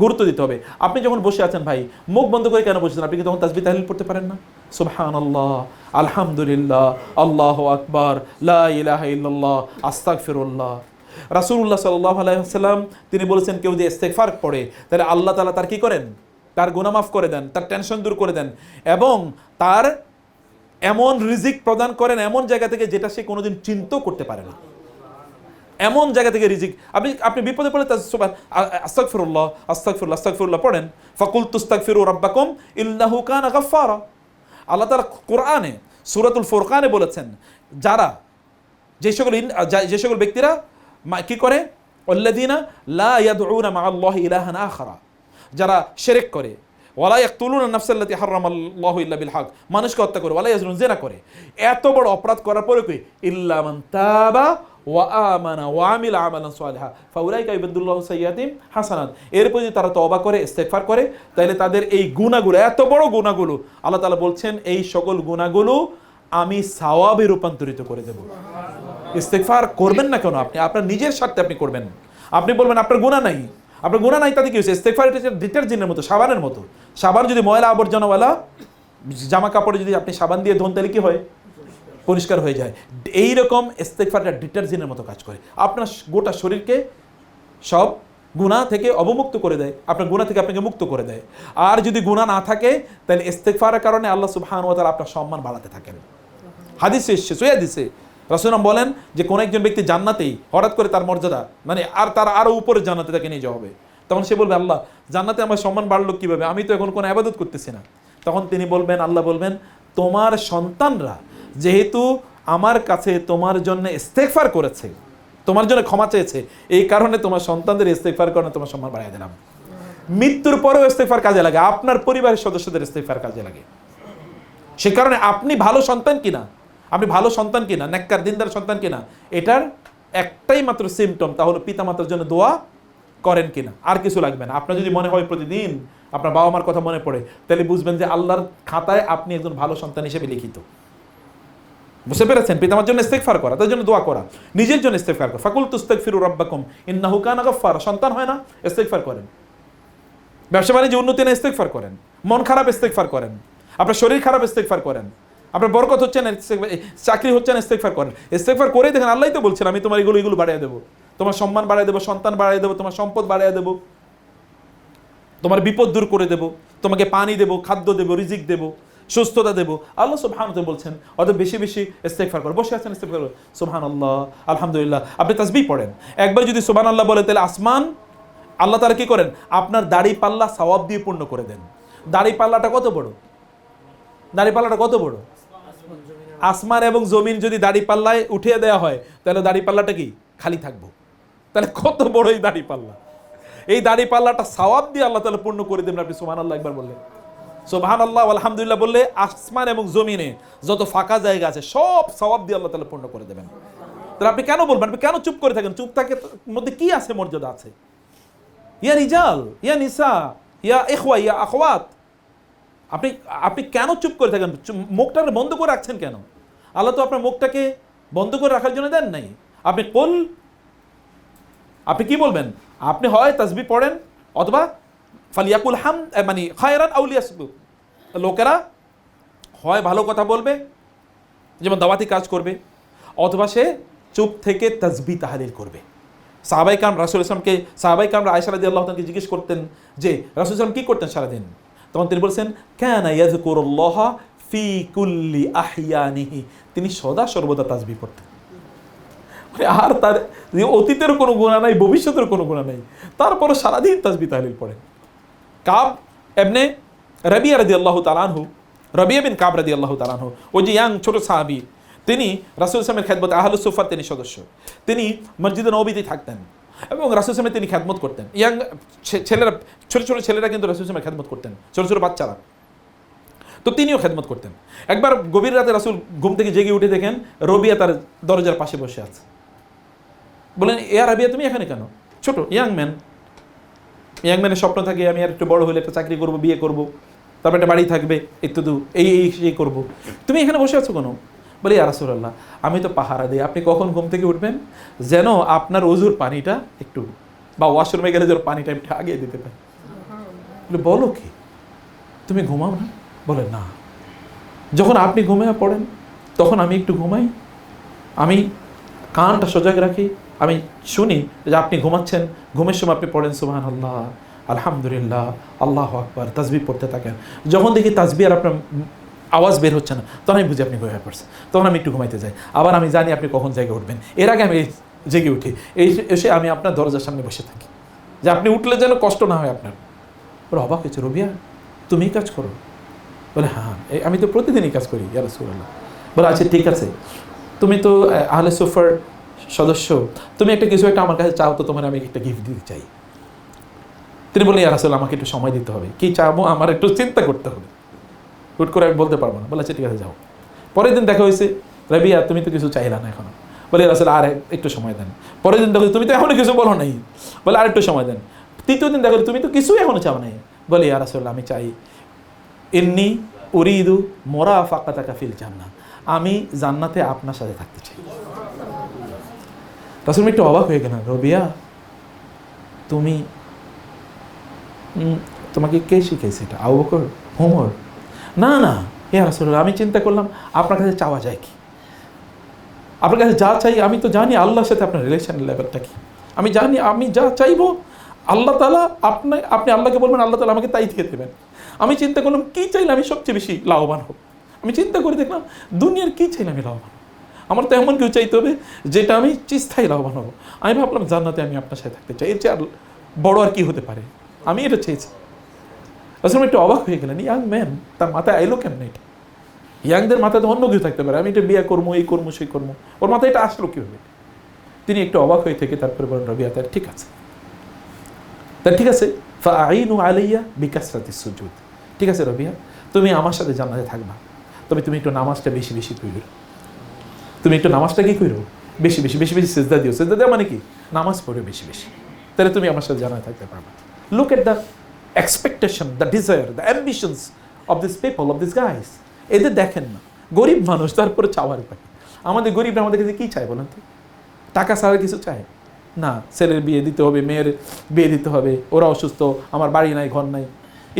গুরুত্ব দিতে হবে। আপনি যখন বসে আছেন ভাই, মুখ বন্ধ করে কেন বসেছেন? আপনি কি তখন তাসবিহ তাহলিল পড়তে পারেন না? সুবহানাল্লাহ, আলহামদুলিল্লাহ, আল্লাহু আকবার, লা ইলাহা ইল্লাল্লাহ, আস্তাগফিরুল্লাহ। রাসূলুল্লাহ সাল্লাল্লাহু আলাইহি ওয়াসাল্লাম তিনি বলেছেন কেউ যদি ইস্তেগফার পড়ে তাহলে আল্লাহ তাআলা তার কি করেন? তার গুনাহ মাফ করে দেন, তার টেনশন দূর করে দেন এবং তার এমন রিজিক প্রদান করেন এমন জায়গা থেকে যেটা সে কোনোদিন চিন্তাও করতে পারে না। এমন জায়গা থেকে রিজিক, আপনি বিপদে পড়ে আস্তাগফিরুল্লাহ আস্তাগফিরুল্লাহ আস্তাগফিরুল্লাহ পড়েন, ফাকুলতু আস্তাগফিরু রাব্বাকুম ইন্নাহু কানা গাফফারা। আল্লাহ তাআলা কোরআনে সূরাতুল ফুরকানে বলেছেন যারা যে সকল ব্যক্তিরা কি করে, আল্লাযীনা লা ইয়াদউনা মা'আল্লাহি ইলাহান আখারা, যারা শিরক করে, ওয়ালা ইয়াকতুলুনা নাফসাল্লাতী হারামাল্লাহু ইল্লা বিল হক, মানুষকে হত্যা করে, ওয়ালা ইয়াজনুন, জিনা করে, এত বড় অপরাধ করার পরে কি ইল্লা মান তাবা ওয়া আমানা ওয়া আমিলা আমালান সালিহা ফাউলাইকা ইউবাদদিলুল্লাহু সাইয়্যাতিহিম হাসানাত। এরপর যদি তারা তওবা করে ইস্তেগফার করে তাহলে তাদের এই গুনাহগুলো, এত বড় গুনাহগুলো আল্লাহ তাআলা বলছেন এই সকল গুনাহগুলো আমি সওয়াবে রূপান্তরিত করে দেব। ইস্তেগফার করবেন না কেন? আপনি আপনার নিজের স্বার্থে আপনি করবেন। আপনি বলবেন আপনার গুনাহ নাই, আপনার গুনাহ নাই তাতে কি হয়েছে? ইস্তেগফার এটা ডিটারজেন্টের মতো, সাবানের মতো। সাবান যদি ময়লা আবর্জনাওয়ালা জামা কাপড়ে যদি আপনি সাবান দিয়ে ধোন তাহলে কি হয়? পরিষ্কার হয়ে যায়। এইরকম ইস্তেগফারটা ডিটারজেন্টের মতো কাজ করে, আপনার গোটা শরীরকে সব গুনাহ থেকে অবমুক্ত করে দেয়, আপনার গুনাহ থেকে আপনাকে মুক্ত করে দেয়। আর যদি গুনাহ না থাকে তাহলে ইস্তেগফারের কারণে আল্লাহ সুবহানাহু ওয়া তাআলা আপনার সম্মান বাড়াতে থাকেন। হাদিসে এসেছে, সহিহ হাদিসে রাসূলুল্লাহ বলেন যে কোন একজন ব্যক্তি জান্নাতেই হঠাৎ করে তার মর্যাদা মানে আর তার আরো উপরে জান্নাতে তাকে নিয়ে যাওয়া হবে, তখন সে বলবে আল্লাহ জান্নাতে আমার সম্মান বাড়লো কিভাবে? আমি তো এখন কোনো ইবাদত করতেছি না। তখন তিনি বলবেন, আল্লাহ বলবেন তোমার সন্তানরা যেহেতু আমার কাছে তোমার জন্য ইস্তেগফার করেছে, তোমার জন্য ক্ষমা চেয়েছে, এই কারণে তোমার সন্তানদের ইস্তেগফার কারণে তোমার সম্মান বাড়িয়ে দিলাম। মৃত্যুর পরেও ইস্তেগফার কাজে লাগে, আপনার পরিবারের সদস্যদের ইস্তেগফার কাজে লাগে। সে কারণে আপনি ভালো সন্তান কিনা, আপনি ভালো সন্তান কিনা, নেককার দিনদার সন্তান কিনা, এটার একটাই মাত্র সিমটম, তা হলো পিতামাতার জন্য দোয়া করেন কিনা, আর কিছু লাগবে না। আপনার যদি মনে হয় প্রতিদিন আপনার বাবা মার কথা মনে পড়ে, তাহলে বুঝবেন যে আল্লাহর খাতায় আপনি একজন ভালো সন্তান হিসেবে লিখিত। বুঝতে পেরেছেন? পিতামার জন্য ইস্তেগফার করা, তার জন্য দোয়া করা, নিজের জন্য ইস্তেগফার করা। ফাকুলতু আস্তাগফিরু রাব্বাকুম ইন্নাহু কানা গাফফারা। সন্তান হয় না, ইস্তেগফার করেন। ব্যবসা বাণিজ্যে উন্নতি না, ইস্তেগফার করেন। মন খারাপ, ইস্তেগফার করেন। আপনার শরীর খারাপ, ইস্তেগফার করেন। আপনার বরকত হচ্ছে না, চাকরি হচ্ছে না, ইস্তেগফার করেন। ইস্তেগফার করেই দেখেন আল্লাহই তো বলছেন আমি তোমার এগুলো বাড়িয়ে দেবো, তোমার সম্মান বাড়িয়ে দেবো, সন্তান বাড়িয়ে দেবো, তোমার সম্পদ বাড়িয়ে দেবো, তোমার বিপদ দূর করে দেবো, তোমাকে পানি দেবো, খাদ্য দেবো, রিজিক দেবো, সুস্থতা দেবো। আল্লাহ সুবহানাহু ওয়া তাআলা বলছেন অত বেশি বেশি ইস্তেগফার করো। বসে আছেন, ইস্তেগফার করো, সুবহানাল্লাহ, আলহামদুলিল্লাহ। আপনি তাসবিহ পড়েন, একবার যদি সুবহানাল্লাহ বলে তাহলে আসমান আল্লাহ তাআলা কি করেন? আপনার দাড়ি পাল্লা সওয়াব দিয়ে পূর্ণ করে দেন। দাড়ি পাল্লাটা কত বড়? দাড়ি পাল্লাটা কত বড়? আসমান এবং জমিন যদি দাড়ি পাল্লায় উঠিয়ে দেওয়া হয় তাহলে দাড়ি পাল্লাটা কি খালি থাকবো? তাহলে কত বড় এই দাড়ি পাল্লা! এই দাড়ি পাল্লাটা সওয়াব দিয়ে আল্লাহ তাআলা পূর্ণ করে দেবেন। আপনি সুবহানাল্লাহ একবার বললে, সুবহানাল্লাহ আলহামদুলিল্লাহ বললে আসমান এবং জমিনে যত ফাঁকা জায়গা আছে সব সওয়াব দিয়ে আল্লাহ তাআলা পূর্ণ করে দেবেন। তাহলে আপনি কেন বলবেন? আপনি কেন চুপ করে থাকেন? চুপ থাকে মধ্যে কি আছে? মর্যাদা আছে। ইয়া রিজাল, ইয়া নিসা, ইয়া ইখওয়া, ইয়া আখওয়াত, আপনি কেন চুপ করে থাকেন? মুখটাকে বন্ধ করে রাখছেন কেন? আল্লাহ তো আপনার মুখটাকে বন্ধ করে রাখার জন্য দেন নাই। আপনি কি বলবেন? আপনি হয় তাসবিহ পড়েন অথবা ফালিয়াকুল মানে খায়রান আও লিয়াসমুত। লোকেরা হয় ভালো কথা বলবে, যেমন দাওয়াতি কাজ করবে, অথবা সে চুপ থেকে তাসবিহ তাহলিল করবে। সাহাবায়ে কেরাম রাসূল ইসলামকে, সাহাবায়ে কেরাম আয়েশা রাদিয়াল্লাহু তাআলাকে জিজ্ঞেস করতেন যে রাসূল ইসলাম কি করতেন সারাদিন? তখন তিনি বলছেন কানা ইয়াযকুরুল্লাহ ফি কুল্লি আহইয়ানিহি, তিনি সদা সর্বদা তাসবিহ পড়তেন। আর তার অতীতের কোনো গুনাহ নাই, ভবিষ্যতের কোনো গুনাহ নাই, তারপরে সারাদিন তাসবিহ তাহলিল পড়েন। কাব ইবনে রাবিয়া রাদিয়াল্লাহু তাআলা আনহু, রাবিয়া বিন কাব রাদিয়াল্লাহু তাআলা আনহু, ওই যে ইয়াং ছোট সাহাবী, তিনি রাসূল সাল্লাল্লাহু আলাইহি ওয়াসাল্লামের খেদমতে আহলুস সুফার তিনি সদস্য, তিনি মসজিদে নববীতে থাকতেন এবং রাসূল সাল্লাল্লাহু আলাইহি ওয়াসাল্লাম তিনি খেদমত করতেন। ইয়াং ছেলেরা, ছোট ছোট ছেলেরা কিন্তু রাসূল সাল্লাল্লাহু আলাইহি ওয়াসাল্লাম খেদমত করতেন, ছোট ছোট বাচ্চারা, তো তিনিও খেদমত করতেন। একবার গভীর রাতে রাসূল ঘুম থেকে জেগে উঠে দেখেন রবিয়া তার দরজার পাশে বসে আছে। বলেন ইয়া রাবিয়া তুমি এখানে কেন? ছোট ইয়াং ম্যানের স্বপ্ন থাকে আমি আর একটু বড় হলে একটা চাকরি করব, বিয়ে করব, তারপর একটা বাড়ি থাকবে, একটু এই করবো। তুমি এখানে বসে আছো কোনো? বলি ইয়া রাসূলুল্লাহ, আমি তো পাহারা দিই, আপনি কখন ঘুম থেকে উঠবেন যেন আপনার ওযুর পানিটা একটু, বা ওয়াশরুমে গেলে যেন পানিটা একটু আগে দিতে পারি। বলো কি, তুমি ঘুমাও না? বলে না, যখন আপনি ঘুমিয়ে পড়েন তখন আমি একটু ঘুমাই, আমি কানটা সজাগ রাখি, আমি শুনি যে আপনি ঘুমাচ্ছেন, ঘুমের সময় আপনি পড়েন সুবহানাল্লাহ, আলহামদুলিল্লাহ, আল্লাহু আকবার, তাসবিহ পড়তে থাকেন। যখন দেখি তাসবিহ আর আপনার আওয়াজ বের হচ্ছে না, তখন আমি বুঝি আপনি ঘুমিয়ে পড়ছেন, তখন আমি একটু ঘুমাইতে যাই। আবার আমি জানি আপনি কখন জেগে উঠবেন, এর আগে আমি জেগে উঠি, এসে আমি আপনার দরজার সামনে বসে থাকি, যে আপনি উঠলে যেন কষ্ট না হয় আপনার। বলে অবাক হয়েছে, রবিয়া তুমি কাজ করো? বলে হ্যাঁ, আমি তো প্রতিদিনই কাজ করি ইয়া রাসূলুল্লাহ। বলে আচ্ছা ঠিক আছে, তুমি তো আহলে সুফার সদস্য, তুমি একটা কিছু একটা আমার কাছে চাও তো, তোমার আমি একটা গিফট দিতে চাই। তিনি বললেন ইয়া রাসূলুল্লাহ, আমাকে একটু সময় দিতে হবে, কি চাবো আমার একটু চিন্তা করতে হবে, হুট করে আমি বলতে পারবো না। বলে আচ্ছা ঠিক আছে যাও। পরের দিন দেখা হয়েছে, রাবিয়া তুমি তো কিছু চাইলা না এখনো। বলে ইয়া রাসূলুল্লাহ আর একটু সময় দেন। পরের দিন দেখো তুমি তো এখনো কিছু বলো নাই। বলে আর একটু সময় দেন। তৃতীয় দিন দেখো তুমি তো কিছুই এখনো চাও নাই। বলে ইয়া রাসূলুল্লাহ আমি চাই, ইন্নী উরিদু মুরাফাকাতাকা ফিল জান্নাহ, আমি জান্নাতে আপনার সাথে থাকতে চাই। রাসূল একটু অবাক হয়ে গেলেন, রবিয়া তুমি, তোমাকে কে শিখেছে এটা? আবু বকর, ওমর? না না ইয়া রাসূলুল্লাহ, আমি চিন্তা করলাম আপনার কাছে চাওয়া যায় কি, আপনার কাছে যা চাই, আমি তো জানি আল্লাহর সাথে আপনার রিলেশন লেভেলটা কি, আমি জানি আমি যা চাইবো আল্লাহ তাআলা, আপনি আল্লাহকে বলবেন, আল্লাহ তাআলা আমাকে তাই দিয়ে দেবেন। আমি চিন্তা করলাম কী চাইলে আমি সবচেয়ে বেশি লাভবান হব। আমি চিন্তা করে দেখলাম দুনিয়ার কী চাইলে আমি লাভবান হব, আমার তো এমন কেউ চাইতে হবে যেটা আমি চিরস্থায়ী লাভবান হব। আমি ভাবলাম জান্নাতে আমি আপনার সাথে থাকতে চাই, এর চেয়ে আর বড় আর কি হতে পারে, আমি এটা চেয়েছি। আসলে একটু অবাক হয়ে গেলেন, ইয়াং ম্যান, তার মাথায় আইলো কেমন এটা? ইয়াংদের মাথায় তো অন্য কিছু থাকতে পারে, আমি এটা বিয়ে করবো, এই করবো, সেই করবো, ওর মাথায় এটা আসলো কীভাবে? তিনি একটু অবাক হয়ে থেকে তারপরে বলেন, রবিয়া তার ঠিক আছে, তার ঠিক আছে, ফাআইনু আলাইয়া বিকাসরাতিস সুজুদ, ঠিক আছে রবিয়া তুমি আমার সাথে জান্নাতে থাকবা, তবে তুমি একটু নামাজটা বেশি বেশি কইরো, তুমি একটু নামাজটা কি কইরো বেশি বেশি বেশি বেশি সিজদা দিও। সিজদা দেওয়া মানে কি? নামাজ পড়ো বেশি বেশি, তাহলে তুমি আমার সাথে জান্নাতে থাকতে পারবা। Look at the expectation, the desire, the ambitions of this people, of this guys. এদের দেখেন না, গরিব মানুষ, তারপরে চাওয়ার পায়। আমাদের গরিবরা আমাদের কাছে কী চায় বলেন তো? টাকা ছাড়া কিছু চায় না, ছেলের বিয়ে দিতে হবে, মেয়ের বিয়ে দিতে হবে, ওরা অসুস্থ, আমার বাড়ি নাই, ঘর নাই,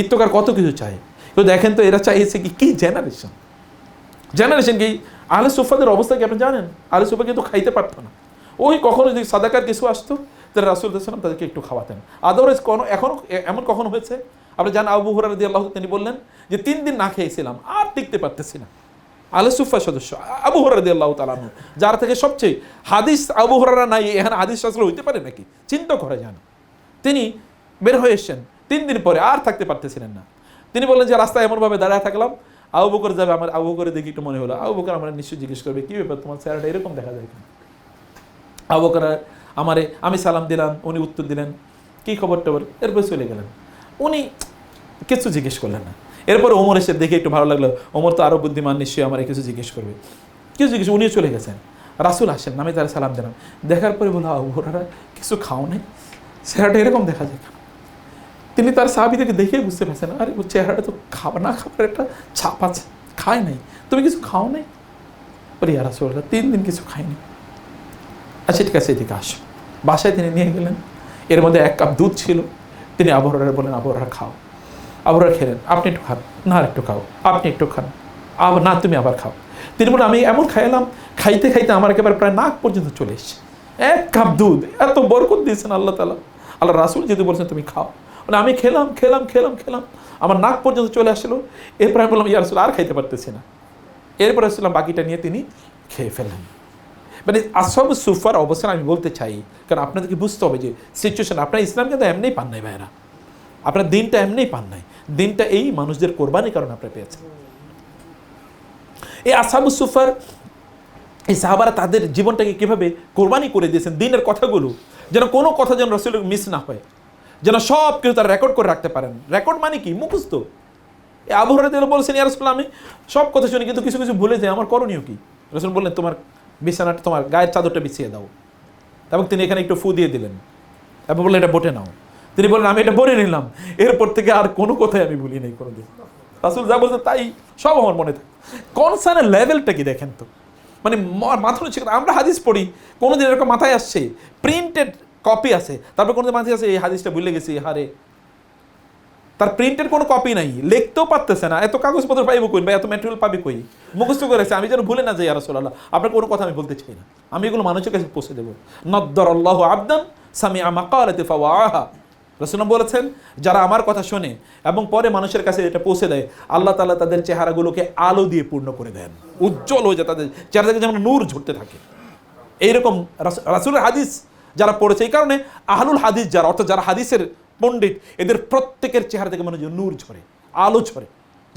ইত্যকার কত কিছু চায়। তো দেখেন তো এরা চাইছে কি জেনারেশন, জেনারেশন কি? আহলে সুফাদের অবস্থা কি আপনি জানেন? আহলে সুফা কিন্তু খাইতে পারতো না, ওই কখনো যদি সাদাকার কিছু আসতো তাহলে রাসূল সাল্লাল্লাহু তাদেরকে একটু খাওয়াতেন। আদারওয়াইজ এখনো এমন কখনো হয়েছে আপনি জানেন, আবু হুরায়রা রাদিয়াল্লাহু তিনি বললেন যে 3 দিন না খেয়েছিলাম, আর টিকতে পারতেছি না। আহলে সুফা সদস্য আবু হুরায়রা রাদিয়াল্লাহু তাআলা আনহু, যার থেকে সবচেয়ে হাদিস আবু হুরায়রা নাই, এখানে হাদিস শাস্ত্র হইতে পারে নাকি? চিন্তা করে যান। তিনি বের হয়ে এসেছেন 3 দিন পরে, আর থাকতে পারতেছিলেন না। তিনি বললেন যে রাস্তায় এমনভাবে দাঁড়ায় থাকলাম, আবু বকর যাবে, আমার আবু বকরে দেখি একটু মনে হলো, আবু বকর আমার নিশ্চয়ই জিজ্ঞেস করবে কী ব্যাপার, তোমার চেহারাটা এরকম দেখা যায় কেন? আবু বকর আমি সালাম দিলাম, উনি উত্তর দিলেন কী খবর টবর, এরপর চলে গেলেন। উনি কিছু জিজ্ঞেস করলেন না। এরপরে ওমর এসে দেখে একটু ভালো লাগলো, ওমর তো আরও বুদ্ধিমান, নিশ্চয়ই আমার কিছু জিজ্ঞেস করবে, কিছু জিজ্ঞেস, উনিও চলে গেছেন। রাসূল আসেন, আমি তারা সালাম দিলাম, দেখার পরে বলো আবু হুরায়রা কিছু খাও নাই, চেহারাটা এরকম দেখা যায় কেন? তিনি তার সাহাবীদেরকে দেখেই বুঝতে পারছেন, আরে ওর চেহারাটা তো খাবার না খাবার একটা ছাপ আছে, খায় নাই, তুমি কিছু খাও নাই? বলি ইয়া রাসূলুল্লাহ 3 দিন কিছু খাইনি। আচ্ছা ঠিক আছে, এদিকে আসো। বাসায় তিনি নিয়ে গেলেন, এর মধ্যে 1 কাপ দুধ ছিল। তিনি আবু হুরায়রা বলেন, আবু হুরায়রা খাও। আবু হুরায়রা খেলেন, আপনি একটু খান, না আর একটু খাও, আপনি একটু খান, আবার না তুমি আবার খাও। তিনি বলেন আমি এমন খাইলাম, খাইতে খাইতে আমার একেবারে প্রায় নাক পর্যন্ত চলে এসছে। 1 কাপ দুধ, এত বরকত দিয়েছেন আল্লাহ তাআলা। আল্লাহ রাসূল যদি বলছেন তুমি খাও, মানে আমি খেলাম খেলাম খেলাম খেলাম, আমার নাক পর্যন্ত চলে আসলো। এরপর আমি বললাম ইয়া রাসূল আর খাইতে পারতেছি না। এরপর আসলাম বাকিটা নিয়ে তিনি খেয়ে ফেললেন। মানে আসহাবু সুফার অবস্থান আমি বলতে চাই, কারণ আপনাদেরকে বুঝতে হবে যে সিচুয়েশন, আপনার ইসলামকে তো এমনিই পান নাই ভাইরা, আপনার দিনটা এমনিই পান নাই, দিনটা এই মানুষদের কোরবানির কারণে আপনারা পেয়েছেন। এই আসহাবু সুফার, এই সাহাবারা তাদের জীবনটাকে কীভাবে কোরবানি করে দিয়েছেন, দিনের কথাগুলো যেন কোনো কথা যেন রাসূলের মিস না হয়, যেন সব কিছু তারা রেকর্ড করে রাখতে পারেন। রেকর্ড মানে কি? মুখস্থ। এই আবু হুরায়রা বলছেন ইয়া রাসূলুল্লাহ আমি সব কথা শুনি কিন্তু কিছু কিছু ভুলে যাই, আমার করণীয় কি? রাসূল বললেন তোমার বিছানাটা, তোমার গায়ের চাদরটা বিছিয়ে দাও। এবং তিনি এখানে একটু ফু দিয়ে দিলেন এবং বললেন এটা বটে নাও। তিনি বললেন আমি এটা বলে নিলাম, এরপর থেকে আর কোনো কথাই আমি ভুলি নাই কোনোদিন। রাসূল যা বলছেন তাই সব আমার মনে থাকে। কনসার্নের লেভেলটা কি দেখেন তো, মানে মাথা নিচে। আমরা হাদিস পড়ি, কোনোদিন এরকম মাথায় আসছে প্রিন্টেড কপি আছে, তারপর কোনোদিন মাথায় আছে এই হাদিসটা ভুলে গেছি, হারে তার প্রিন্টের কোনো কপি নাই, লিখতেও পারতেছে না, এত কাগজপত্র পাইব কই বা এত ম্যাটেরিয়াল পাবি কই, মুখস্থ করেছে। আমি যেন ভুলে না যাই ইয়া রাসূলুল্লাহ, আপনার কোনো কথা আমি বলতে চাই না, আমি এগুলো মানুষের কাছে পৌঁছে দেবো। নদ্দারাল্লাহু আবদান সামিআ মাকালাতি ফাওয়াআহা, রাসূলুল্লাহ বলেছেন যারা আমার কথা শোনে এবং পরে মানুষের কাছে এটা পৌঁছে দেয়, আল্লাহ তাআলা তাদের চেহারাগুলোকে আলো দিয়ে পূর্ণ করে দেন, উজ্জ্বল হয়ে যায়, তাদের চেহারা থেকে যেমন নূর ঝরতে থাকে। এইরকম রাসূলের হাদিস যারা পড়েছে, এই কারণে আহলুল হাদিস যারা, অর্থাৎ যারা হাদিসের পণ্ডিত, এদের প্রত্যেকের চেহারা থেকে মনে হয় নূর ঝরে, আলো ঝরে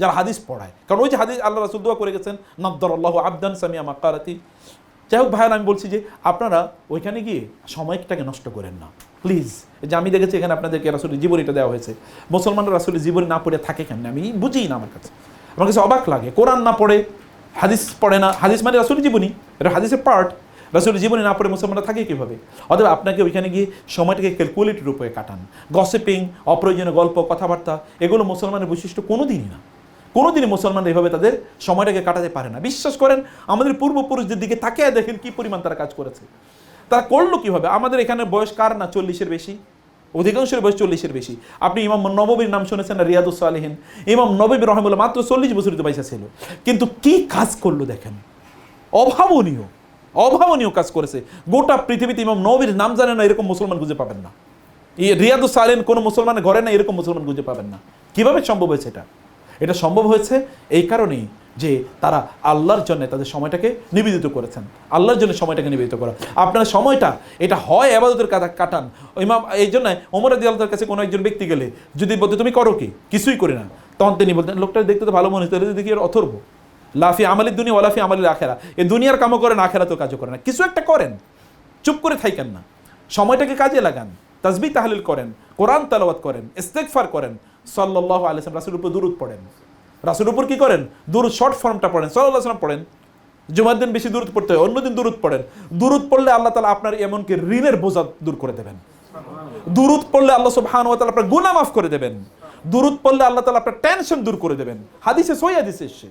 যারা হাদিস পড়ায়। কারণ ওই যে হাদিস আল্লাহ রাসূল দোয়া করে গেছেন, নদ্দারাল্লাহু আবদান সামিআ মাকালাতি। যাই হোক ভাইয়ান, আমি বলছি যে আপনারা ওইখানে গিয়ে সময়টাকে নষ্ট করেন না প্লিজ। যে আমি দেখেছি এখানে আপনাদেরকে রাসূলের জীবনীটা দেওয়া হয়েছে, মুসলমানরা রাসূলের জীবনী না পড়ে থাকে কেন, আমি বুঝি না, আমার কাছে অবাক লাগে। কোরআন না পড়ে, হাদিস পড়ে না, হাদিস মানে রাসূলের জীবনী, এটা হাদিসের পার্ট, রাসূলের জীবনী না পড়ে মুসলমানরা থাকে কীভাবে? অথবা আপনাকে ওইখানে গিয়ে সময়টাকে ক্যালকুলেটেড রূপে কাটান। গসিপিং, অপ্রয়োজনীয় গল্প কথাবার্তা, এগুলো মুসলমানের বৈশিষ্ট্য কোনো দিনই না, কোনোদিনই মুসলমানরা এভাবে তাদের সময়টাকে কাটাতে পারে না। বিশ্বাস করেন, আমাদের পূর্বপুরুষদের দিকে তাকিয়ে দেখেন কি পরিমাণ তারা কাজ করেছে, তারা করলো কীভাবে। আমাদের এখানে বয়স কার না 40-এর বেশি, অধিকাংশের বয়স 40-এর বেশি। আপনি ইমাম নববীর নাম শুনেছেন না, রিয়াদুস সালিহিন, ইমাম নববী রাহিমাহুল্লাহ মাত্র 40 বছর তো বয়স ছিল, কিন্তু কি কাজ করলো দেখেন, অভাবনীয় অভাবনীয় কাজ করেছে। গোটা পৃথিবীতে ইমাম নববীর নাম জানে না এরকম মুসলমান খুঁজে পাবেন না, রিয়াদুস সালিহিন কোনো মুসলমানের ঘরে না এরকম মুসলমান খুঁজে পাবেন না। কিভাবে সম্ভব হয়েছে এটা সম্ভব হয়েছে এই কারণেই যে তারা আল্লাহর জন্য তাদের সময়টাকে নিবেদিত করেছেন, আল্লাহর জন্য সময়টাকে নিবেদিত করা। আপনার সময়টা এটা হয় ইবাদতের কাটান। ইমাম এই জন্য ওমর রাদিয়াল্লাহু কাছে কোনো একজন ব্যক্তি গেলে যদি বলতে তুমি করো কি, কিছুই করি না, তখন তিনি বলতেন লোকটা দেখতে তো ভালো মনে হচ্ছে, দেখি এর অথর্ব, লাফি আমালিদ দুনিয়া ওয়ালাফি আমালিল আখিরা, এই দুনিয়ার কামও করেন আখিরাতেও কাজও করেন না, কিছু একটা করেন, চুপ করে থাকেন না, সময়টাকে কাজে লাগান, তাসবিহ তাহলিল করেন, কোরআন তেলাওয়াত করেন, ইস্তেগফার করেন, সাল্লাল্লাহু আলাইহি ওয়াসাল্লাম রাসূলের উপর দুরূদ পড়েন, রাসূলের উপর কি করেন, দুরূদ শর্ট ফর্মটা পড়েন, সাল্লাল্লাহু আলাইহি ওয়াসাল্লাম পড়েন। জুমার দিন বেশি দুরূদ পড়তে হয়, অন্যদিন দুরূদ পড়েন। দুরূদ পড়লে আল্লাহ তাআলা আপনার এমনকি ঋণের বোঝা দূর করে দেবেন। দুরূদ পড়লে আল্লাহ সুবহানাহু ওয়া তাআলা আপনার গুনাহ মাফ করে দেবেন। দুরূদ পড়লে আল্লাহ তাআলা আপনার টেনশন দূর করে দেবেন। হাদিসে সহিহ হাদিসে এসেছে,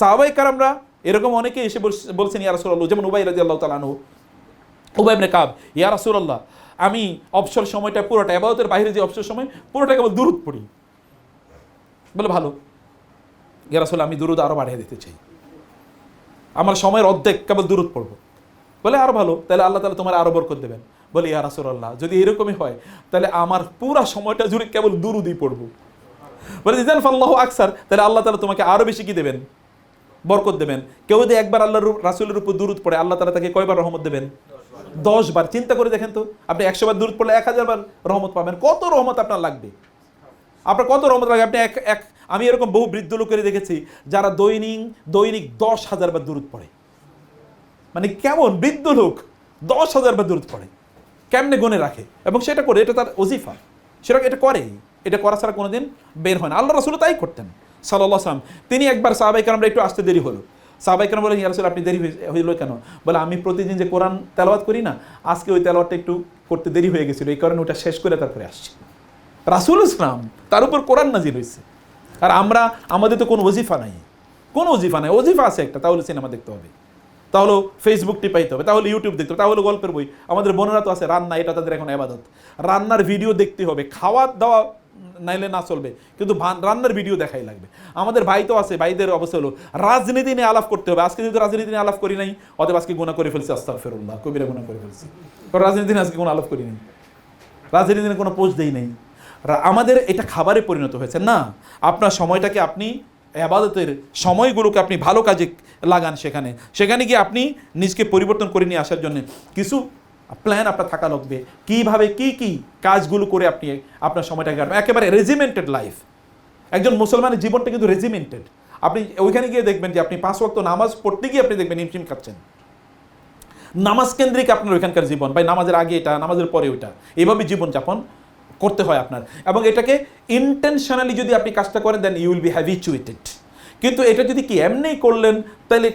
সাহাবায়ে কেরামরা এরকম অনেকে এসে বলছেন ইয়া রাসূলুল্লাহ, যেমন উবাই রাদিয়াল্লাহু তাআলা আনহু, উবাই ইবনে কাব, ইয়া রাসূলুল্লাহ আমি অবসর সময়টা পুরোটা, ইবাদতের বাইরে যে অবসর সময় পুরোটা কেবল দুরূদ পড়ি। বলে ভালো ইয়া রাসূলুল্লাহ, আমি দুরূদ আরো বাড়িয়ে দিতে চাই, আমার সময়ের অর্ধেক কেবল দুরূদ পড়বো। বলে আরো ভালো, তাহলে আল্লাহ তাআলা তোমার আরো বরকত দেবেন। বলে ইয়া রাসূলুল্লাহ যদি এরকমই হয় তাহলে আমার পুরো সময়টা জুড়ে কেবল দুরূদই পড়বো। বলে ইযান ফাল্লাহু আকসার, তাহলে আল্লাহ তাআলা তোমাকে আরো বেশি কি দেবেন, বরকত দেবেন। কেউ যদি একবার আল্লাহর রাসূলের উপর দুরূদ পড়ে, আল্লাহ তাআলা তাকে কয়বার রহমত দেবেন? 10 বার। চিন্তা করে দেখেন তো, আপনি 100 বার দুরূদ পড়লে 1000 বার রহমত পাবেন। কত রহমত আপনার লাগবে, আপনার কত রহমত লাগবে। আপনি আমি এরকম বহু বৃদ্ধ লোকের দেখেছি যারা দৈনিক 10,000 বার দুরূদ পড়ে। মানে কেমন বৃদ্ধ লোক 10,000 বার দুরূদ পড়ে, কেমনে গুনে রাখে এবং সেটা করে, এটা তার ওজিফা, সেটা এটা করে, এটা করা ছাড়া কোনোদিন বের হয় না। আল্লাহ রাসূল তাই করতেন সাল্লাল্লাহু আলাইহি ওয়াসাল্লাম। তিনি একবার সাহাবায়ে কেরামরা একটু আসতে দেরি হলো, সাহাবায়ে কেরাম বলেন ইয়া রাসূল আপনি দেরি হইল কেন? বলে আমি প্রতিদিন যে কোরআন তেলাওয়াত করি না, আজকে ওই তেলাওয়াতটা একটু করতে দেরি হয়ে গেছিল, এই কারণে ওটা শেষ করে তারপরে আসছি। রাসূল ইসলাম তার উপর কোরআন নাজিল হয়েছে, আর আমাদের তো কোনো ওজিফা নাই, কোনো ওজিফা নাই। ওজিফা আছে একটা, তাহলে সিনেমা দেখতে হবে, তাহলে ফেসবুক টিপাইতে হবে, তাহলে ইউটিউব দেখতে হবে, তাহলে গল্পের বই। আমাদের বোনেরা তো আছে রান্না, এটা তাদের এখন ইবাদত, রান্নার ভিডিও দেখতে হবে, খাওয়া দাওয়া নাইলে না চলবে, কিন্তু রান্নার ভিডিও দেখাই লাগবে। আমাদের ভাই তো আছে, ভাইদের অবস্থা হলো রাজনীতি নিয়ে আলাপ করতে হবে। আজকে যদি রাজনীতি নিয়ে আলাপ করি নাই, অতএব আজকে গুনাহ করে ফেলছি, আস্তাগফিরুল্লাহ, কবিরা গুনাহ করে ফেলছি, কারণ রাজনীতি নিয়ে আজকে কোনো আলাপ করি নাই, রাজনীতি নিয়ে কোনো পোস্ট দেই নাই। আমাদের এটা খাবারে পরিণত হয়েছে না। আপনার সময়টাকে আপনি ইবাদতের সময়গুলোকে আপনি ভালো কাজে লাগান, সেখানে গিয়ে আপনি নিজকে পরিবর্তন করে নিয়ে আসার জন্য কিছু প্ল্যান আপনার থাকা লাগবে, কীভাবে কী কাজগুলো করে আপনি আপনার সময়টাকে কাটবেন। একেবারে রেজিমেন্টেড লাইফ, একজন মুসলমানের জীবনটা কিন্তু রেজিমেন্টেড। আপনি ওইখানে গিয়ে দেখবেন যে আপনি 5 ওয়াক্ত নামাজ পড়তে গিয়ে আপনি দেখবেন হিমশিম খাচ্ছেন, নামাজ কেন্দ্রিক আপনার ওইখানকার জীবন, ভাই নামাজের আগে এটা, নামাজের পরে ওইটা, এইভাবে জীবনযাপন করতে হয় আপনার। এবং এটাকে ইন্টেনশনালি যদি আপনি কাজটা করেন, then you will be habituated. কিন্তু এটা যদি কি এমনি করলেন, তাহলে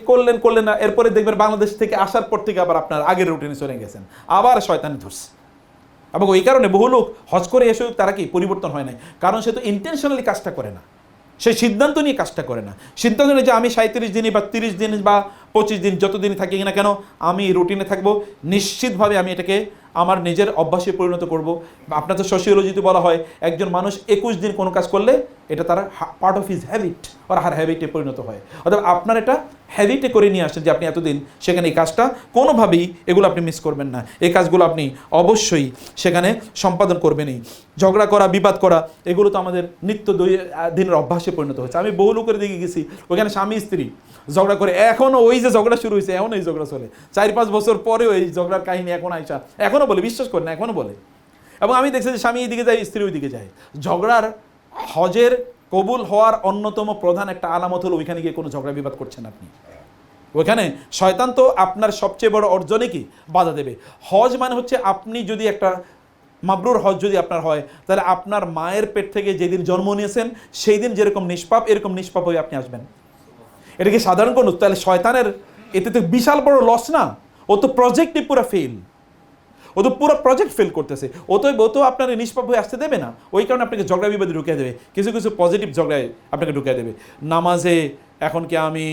করলেন না, এরপরে দেখবেন বাংলাদেশ থেকে আসার পর থেকে আবার আপনার আগের রুটিনে চলে গেছেন, আবার শয়তানি ধরছে। এবং ওই কারণে বহু লোক হজ করে এসেও তারা কি পরিবর্তন হয় নাই, কারণ সে তো ইন্টেনশনালি কাজটা করে না। সেই সিদ্ধান্ত নিয়ে কাজটা করে না। সিদ্ধান্ত নিয়ে যে আমি 37 দিনই বা 30 দিন বা 25 দিন যত দিন থাকি না কেন আমি রুটিনে থাকবো, নিশ্চিতভাবে আমি এটাকে আমার নিজের অভ্যাসে পরিণত করব। আপনার তো সোশিওলজিতে বলা হয় একজন মানুষ 21 দিন কোনো কাজ করলে এটা তার পার্ট অফ হিজ হ্যাবিট, আর হার হ্যাবিটে পরিণত হয়। অর্থাৎ আপনার এটা হ্যাবিটে করে নিয়ে আসছেন যে আপনি এতদিন সেখানে এই কাজটা কোনোভাবেই এগুলো আপনি মিস করবেন না, এই কাজগুলো আপনি অবশ্যই সেখানে সম্পাদন করবেনই। ঝগড়া করা, বিবাদ করা, এগুলো তো আমাদের নিত্য দিনের অভ্যাসে পরিণত হচ্ছে। আমি বহু লোকের দিকে গেছি ওইখানে স্বামী স্ত্রী ঝগড়া করে, এখনও ওই যে ঝগড়া শুরু হয়েছে এখনও এই ঝগড়া চলে, 4-5 বছর পরেও এই ঝগড়ার কাহিনী এখন আইসা এখনও বলে, বিশ্বাস করেন না এখনও বলে। এবং আমি দেখছি যে স্বামী এইদিকে যায় স্ত্রী ওইদিকে যায়। ঝগড়ার হজের কবুল হওয়ার অন্যতম প্রধান একটা আলামত হলো ওইখানে গিয়ে কোনো ঝগড়া বিবাদ করছেন আপনি। ওইখানে শয়তান তো আপনার সবচেয়ে বড় অর্জনে কি বাধা দেবে। হজ মানে হচ্ছে আপনি যদি একটা মাবরুর হজ যদি আপনার হয় তাহলে আপনার মায়ের পেট থেকে যেদিন জন্ম নিয়েছেন সেই দিন যেরকম নিষ্পাপ এরকম নিষ্পাপ হয়ে আপনি আসবেন। এটা কি সাধারণ কোনো? তাহলে শয়তানের এতে তো বিশাল বড় লস না? ও তো প্রজেক্টই পুরো ফেল, ও তো পুরো প্রজেক্ট ফেল করতেছে। ও তো আপনার নিষ্পাপ হয়ে আসতে দেবে না, ওই কারণে আপনাকে ঝগড়া বিবাদে ঢুকিয়ে দেবে, কিছু কিছু পজিটিভ ঝগড়ায় আপনাকে ঢুকিয়ে দেবে। নামাজে এখন কি আমি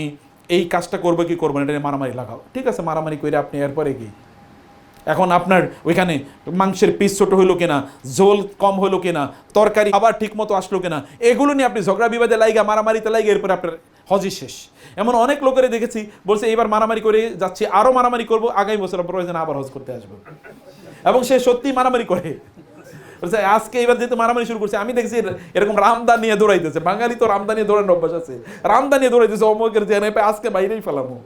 এই কাজটা করবো কি করবো না এটা মারামারি লাগাও, ঠিক আছে মারামারি করে আপনি এরপরে কি এখন আপনার ওইখানে মাংসের পিস ছোটো হলো কিনা, ঝোল কম হলো কিনা, তরকারি আবার ঠিক মতো আসলো কিনা, এগুলো নিয়ে আপনি ঝগড়া বিবাদে লাইগা মারামারিতে লাইগা এরপরে আপনার হজই শেষ। এমন অনেক লোকের দেখেছি বলছে এবার মারামারি করে যাচ্ছি, আরও মারামারি করবো, আগামী বছর প্রয়োজনে আবার হজ করতে আসবো, এবং সে সত্যি মারামারি করে। বলছে আজকে এবার যেহেতু মারামারি শুরু করছে, আমি দেখছি এরকম রামদান নিয়ে দৌড়াইতেছে। বাঙালি তো রামদান নিয়ে দৌড়ানোর অভ্যাস আছে, রামদান নিয়ে দৌড়াইতেছে অমুকের জেনে আজকে বাইরেই ফেলামো।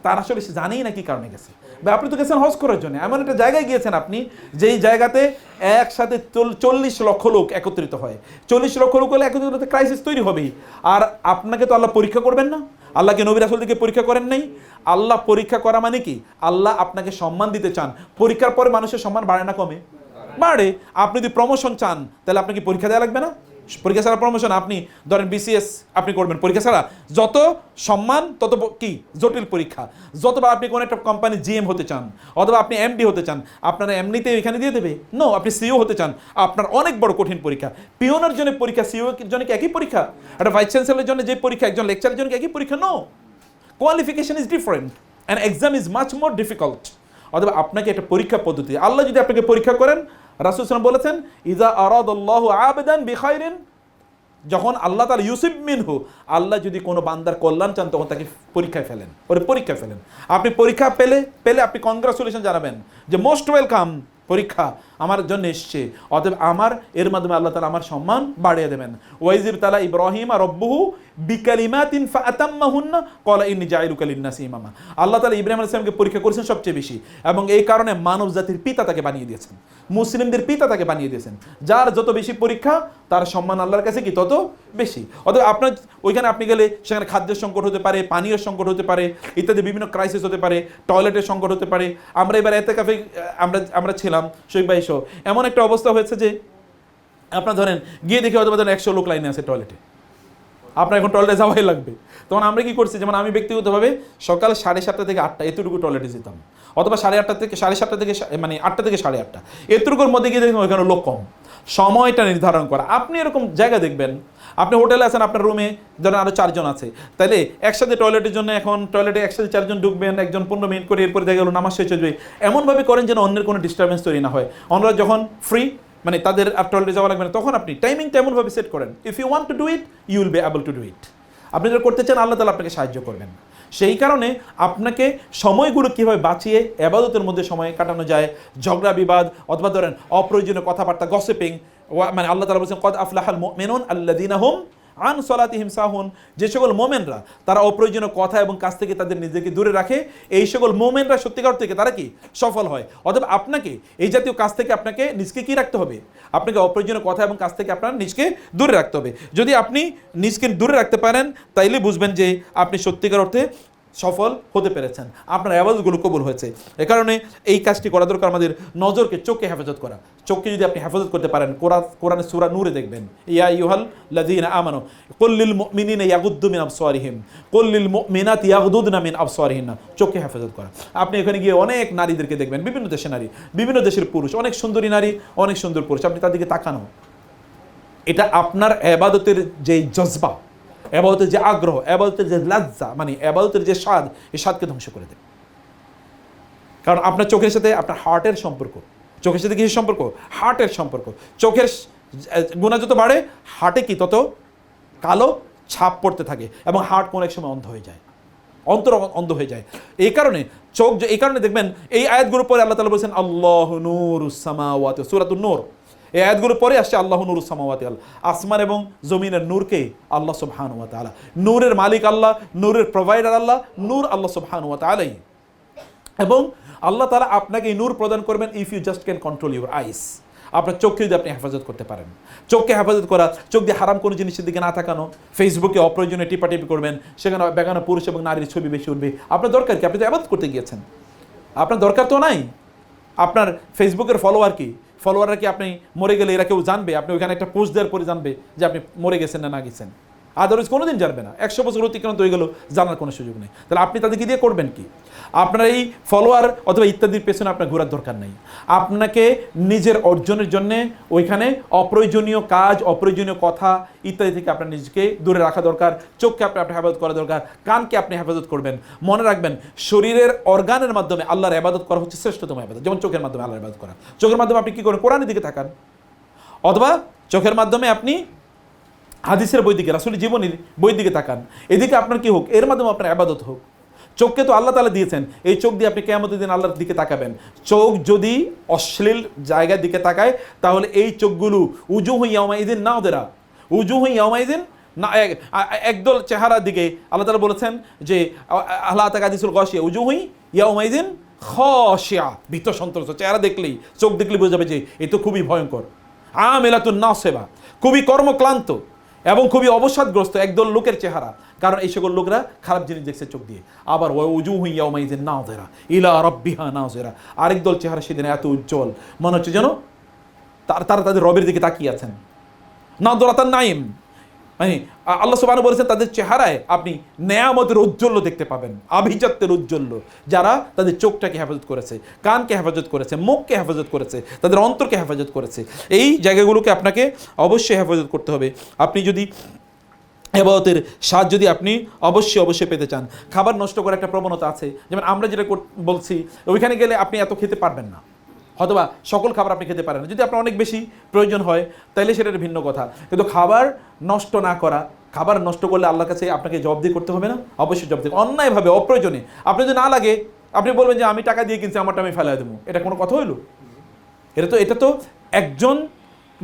তার আসলে সে জানেই না কি কারণে গেছে। আপনি তো গেছেন হজ করার জন্য, এমন একটা জায়গায় গিয়েছেন আপনি যেই জায়গাতে একসাথে 40 লক্ষ লোক একত্রিত হয়। 40 লক্ষ লোক হলে একত্রিত হতে ক্রাইসিস তৈরি হবেই। আর আপনাকে তো আল্লাহ পরীক্ষা করবেন না? আল্লাহকে নবী রাসূল দিকে পরীক্ষা করেন নাই? আল্লাহ পরীক্ষা করা মানে কি? আল্লাহ আপনাকে সম্মান দিতে চান। পরীক্ষার পরে মানুষের সম্মান বাড়ে না কমে? বাড়ে। আপনি যদি প্রমোশন চান তাহলে আপনাকে পরীক্ষা দেওয়া লাগবে না? পরীক্ষা ছাড়া প্রমোশন, আপনি ধরেন বিসিএস আপনি করবেন পরীক্ষা ছাড়া, যত সম্মান তত কি জটিল পরীক্ষা। যতবার আপনি কোনো একটা কোম্পানি জিএম হতে চান অথবা আপনি এমডি হতে চান, আপনারা এমনিতে এখানে দিয়ে দেবে? নো। আপনি সিইও হতে চান, আপনার অনেক বড় কঠিন পরীক্ষা। পিওনের জন্য পরীক্ষা, সিইও এর জন্য কি একই পরীক্ষা? একটা ভাইস চ্যান্সেলরের জন্য যে পরীক্ষা, একজন লেকচারের জন্য কি একই পরীক্ষা? No. Qualification is different and exam is much more difficult. অথবা আপনাকে একটা পরীক্ষা পদ্ধতি, আল্লাহ যদি আপনাকে পরীক্ষা করেন, রাসূল সাল্লাল্লাহু আলাইহি ওয়াসাল্লাম বলেছেন ইযা আরাদাল্লাহু আবদান বিখাইরিন, যখন আল্লাহ তাআলা ইউসিব মিনহু, আল্লাহ যদি কোনো বান্দার কল্যাণ চান তখন তাকে পরীক্ষায় ফেলেন, ওরে পরীক্ষায় ফেলেন। আপনি পরীক্ষা পেলে আপনি কংগ্রাচুলেশন জানাবেন যে মোস্ট ওয়েলকাম, পরীক্ষা আমার জন্য এসছে, অতএব আমার এর মাধ্যমে আল্লাহ তাআলা আমার সম্মান বাড়িয়ে দেবেন। ওয়াইজিব তাআলা ইব্রাহিম আর রব্বুহু বিকালিমাতিন ফাআতাম্মাহুন্না ক্বালা ইন্নী জাইলুকা লিন-নাসি ইমামা। আল্লাহ তাআলা ইব্রাহিম আলাইহিস সালামকে পরীক্ষা করেছেন সবচেয়ে বেশি, এবং এই কারণে মানব জাতির পিতা তাকে বানিয়ে দিয়েছেন, মুসলিমদের পিতা তাকে বানিয়ে দিয়েছেন। যার যত বেশি পরীক্ষা তার সম্মান আল্লাহর কাছে কি তত বেশি। অতএব আপনার ওইখানে আপনি গেলে সেখানে খাদ্যের সংকট হতে পারে, পানীয় সংকট হতে পারে, ইত্যাদি বিভিন্ন ক্রাইসিস হতে পারে, টয়লেটের সংকট হতে পারে। আমরা এবার এতেকাফে আমরা ছিলাম শৈব ভাই সহ, এমন একটা অবস্থা হয়েছে যে আপনার ধরেন গিয়ে দেখে হয়তো 100 লোক লাইনে আছে টয়লেটে, আপনার এখন টয়লেটে যাওয়াই লাগবে। তখন আমরা কি করছি, যেমন আমি ব্যক্তিগতভাবে সকাল 7:30 থেকে 8টা এতটুকু টয়লেটে যেতাম, অথবা 8:30 থেকে 7:30 থেকে মানে 8টা থেকে 8:30, এতটুকুর মধ্যে গিয়ে দেখবেন ওইখানে লোক কম। সময়টা নির্ধারণ করা। আপনি এরকম জায়গা দেখবেন, আপনি হোটেলে আছেন, আপনার রুমে ধরেন আরও 4 জন আছে, তাহলে একসাথে টয়লেটের জন্য এখন টয়লেটে একসাথে 4 জন ঢুকবেন, একজন 15 মিনিট করে, এরপরে দেখা গেল নামাজ শেষ হয়ে যাবে। এমনভাবে করেন যেন অন্যের কোনো ডিস্টারবেন্স তৈরি না হয়। অন্যরা যখন ফ্রি, মানে তাদের আর টয়লেটে যাওয়া লাগবে না, তখন আপনি টাইমিংটা এমনভাবে সেট করেন, if you want to do it you will be able to do it. আপনি যেটা করতে চান আল্লাহ তাআলা আপনাকে সাহায্য করবেন। সেই কারণে আপনাকে সময়গুলো কীভাবে বাঁচিয়ে ইবাদতের মধ্যে সময় কাটানো যায়, ঝগড়া বিবাদ অথবা ধরেন অপ্রয়োজনীয় কথাবার্তা, গসিপিং, মানে আল্লাহ তাআলা বলেছেন কদ আফলাহাল মুমিনুন আল্লাযীনা হুম আন সলাতিহিম সাহুন, যে সকল মোমেনরা তারা অপ্রয়োজনীয় কথা এবং কাজ থেকে তাদের নিজেকে দূরে রাখে, এই সকল মোমেনরা সত্যিকার থেকে তারা কি সফল হয়। অথবা আপনাকে এই জাতীয় কাজ থেকে আপনাকে নিজকে কি রাখতে হবে, আপনাকে অপ্রয়োজনীয় কথা এবং কাজ থেকে আপনার নিজকে দূরে রাখতে হবে। যদি আপনি নিজকে দূরে রাখতে পারেন তাইলে বুঝবেন যে আপনি সত্যিকার অর্থে সফল হতে পেরেছেন, আপনার ইবাদতগুলো কবুল হয়েছে। এ কারণে এই কাজটি করা দরকার আমাদের, নজরকে, চোখকে হেফাজত করা। চোখকে যদি আপনি হেফাজত করতে পারেন, কোরআনের সূরা নূরে দেখবেন ইয়া আইয়ুহাল্লাযীনা আমানু কুল লিল মুমিনিনা ইয়াগুদ্দু মিন আবসারিহিম কুল লিল মুমিনাতি ইয়াগুদুদনা মিন আবসারিহিন্না। চোখকে হেফাজত করা। আপনি এখানে গিয়ে অনেক নারীদেরকে দেখবেন, বিভিন্ন দেশের নারী, বিভিন্ন দেশের পুরুষ, অনেক সুন্দরী নারী, অনেক সুন্দর পুরুষ, আপনি তাদেরকে তাকানো, এটা আপনার এবাদতের যে জজবা, এবাদতের যে আগ্রহ, এবাদতের যে লজ্জা, মানে এবাদতের যে স্বাদ, এই স্বাদকে ধ্বংস করে দেবে। কারণ আপনার চোখের সাথে আপনার হার্টের সম্পর্ক, চোখের সাথে কিসের সম্পর্ক? হার্টের সম্পর্ক। চোখের গুণা যত বাড়ে, হার্টে কি তত কালো ছাপ পড়তে থাকে, এবং হার্ট কোনো এক সময় অন্ধ হয়ে যায়, অন্তর অন্ধ হয়ে যায়। এই কারণে চোখ, এই কারণে দেখবেন এই আয়াতগুলোর পরে আল্লাহ তাআলা বলেছেন আল্লাহু নূরুস সামাওয়াতি, সূরাতুন নূর। এই আয়াতগুলোর পরে আসছে আল্লাহু নূরুস সামাওয়াতি, আসমান এবং জমিনের নূরকে আল্লাহ সুবহানাহু ওয়া তাআলা, নূরের মালিক আল্লাহ, নূরের প্রোভাইডার আল্লাহ, নূর আল্লাহ সুবহানাহু ওয়া তাআলাই। এবং আল্লাহ তাআলা আপনাকে এই নূর প্রদান করবেন if you just can control your eyes. আপনার চোখকে যদি আপনি হেফাজত করতে পারেন, চোখকে হেফাজত করা, চোখ দিয়ে হারাম কোনো জিনিসের দিকে না তাকানো, ফেসবুকে অপ্রয়োজনীয় টিপাটিপি করবেন, সেখানে বেগানা পুরুষ এবং নারীর ছবি বেশি উঠবে। আপনার দরকার কি? আপনি তো ইবাদত করতে গিয়েছেন, আপনার দরকার তো নাই। আপনার ফেসবুকের ফলোয়ার কি? ফলোয়াররা কি আপনি মরে গেলে এরা কেউ জানবে? আপনি ওইখানে একটা পোস্ট দেওয়ার পরে জানবে যে আপনি মরে গেছেন না গেছেন? আদারওয়াইজ কোনোদিন জানবে না। 100 বছর অতিক্রান্ত হয়ে গেল, জানার কোনো সুযোগ নেই। তাহলে আপনি তাদেরকে দিয়ে করবেন কি? আপনার এই ফলোয়ার অথবা ইত্যাদির পেছনে আপনার ঘোরার দরকার নেই। আপনাকে নিজের অর্জনের জন্যে ওইখানে অপ্রয়োজনীয় কাজ, অপ্রয়োজনীয় কথা ইত্যাদি থেকে আপনার নিজেকে দূরে রাখা দরকার। চোখকে আপনি হেফাজত করা দরকার, কানকে আপনি হেফাজত করবেন। মনে রাখবেন, শরীরের অর্গানের মাধ্যমে আল্লাহর ইবাদত করা হচ্ছে শ্রেষ্ঠতম ইবাদত। যেমন চোখের মাধ্যমে আল্লাহর ইবাদত করা, চোখের মাধ্যমে আপনি কী করেন? কোরআনের দিকে তাকান, অথবা চোখের মাধ্যমে আপনি হাদিসের বই দিকে, রাসূলের জীবনীর বই দিকে তাকান। এদিকে আপনার কি হোক, এর মাধ্যমে আপনার ইবাদত হোক। চোখকে তো আল্লাহ তাআলা দিয়েছেন, এই চোখ দিয়ে আপনি কিয়ামতের দিন আল্লাহর দিকে তাকাবেন। চোখ যদি অশ্লীল জায়গার দিকে তাকায়, তাহলে এই চোখগুলো উজুহু ইয়াওমাইযিন নাযিরা, উজুহু ইয়াওমাইযিন না, একদল চেহারার দিকে আল্লাহ তাআলা বলেছেন যে আল্লাহ তাআলা হাদিসুল গাশিয়া, উজুহু ইয়াওমাইযিন খাশিয়া, ভীত সন্ত্রস্ত চেহারা দেখলেই, চোখ দেখলেই বোঝা যাবে যে এই তো খুবই ভয়ঙ্কর। আমিলাতুন নাসিবা, খুবই কর্মক্লান্ত এবং খুবই অবসাদগ্রস্ত একদল লোকের চেহারা। কারণ এই সকল লোকরা খারাপ জিনিস দেখছে চোখ দিয়ে। আবার ওয়াজুহু ইয়াওমাইযিন নাযিরা ইলা রাব্বিহা নাযিরা, আরেক দল চেহারা সেদিন এত উজ্জ্বল, মনে হচ্ছে যেন তারা তাদের রবের দিকে তাকিয়ে আছেন। নাযরাতান নাঈম, মানে আল্লাহ সুবহানাহু বলেছেন তাদের চেহারায় আপনি নেয়ামতের ঔজ্জ্বল্য দেখতে পাবেন, আভিজাত্যের ঔজ্জ্বল্য, যারা তাদের চোখটাকে হেফাজত করেছে, কানকে হেফাজত করেছে, মুখকে হেফাজত করেছে, তাদের অন্তরকে হেফাজত করেছে। এই জায়গাগুলোকে আপনাকে অবশ্যই হেফাজত করতে হবে। আপনি যদি ইবাদতের স্বাদ যদি আপনি অবশ্যই পেতে চান। খাবার নষ্ট করার একটা প্রবণতা আছে, যেমন আমরা যেটা বলছি, ওইখানে গেলে আপনি এত খেতে পারবেন না, অথবা সকল খাবার আপনি খেতে পারেন না। যদি আপনার অনেক বেশি প্রয়োজন হয় তাহলে সেটা ভিন্ন কথা, কিন্তু খাবার নষ্ট না করা, খাবার নষ্ট করলে আল্লাহর কাছে আপনাকে জবাবদিহি করতে হবে না? অবশ্যই জবাবদিহি। অন্যায়ভাবে, অপ্রয়োজনে আপনি যদি না লাগে আপনি বলবেন যে আমি টাকা দিয়ে কিনছি, আমারটা আমি ফেলাই দেবো, এটা কোনো কথা হইল? এটা তো একজন,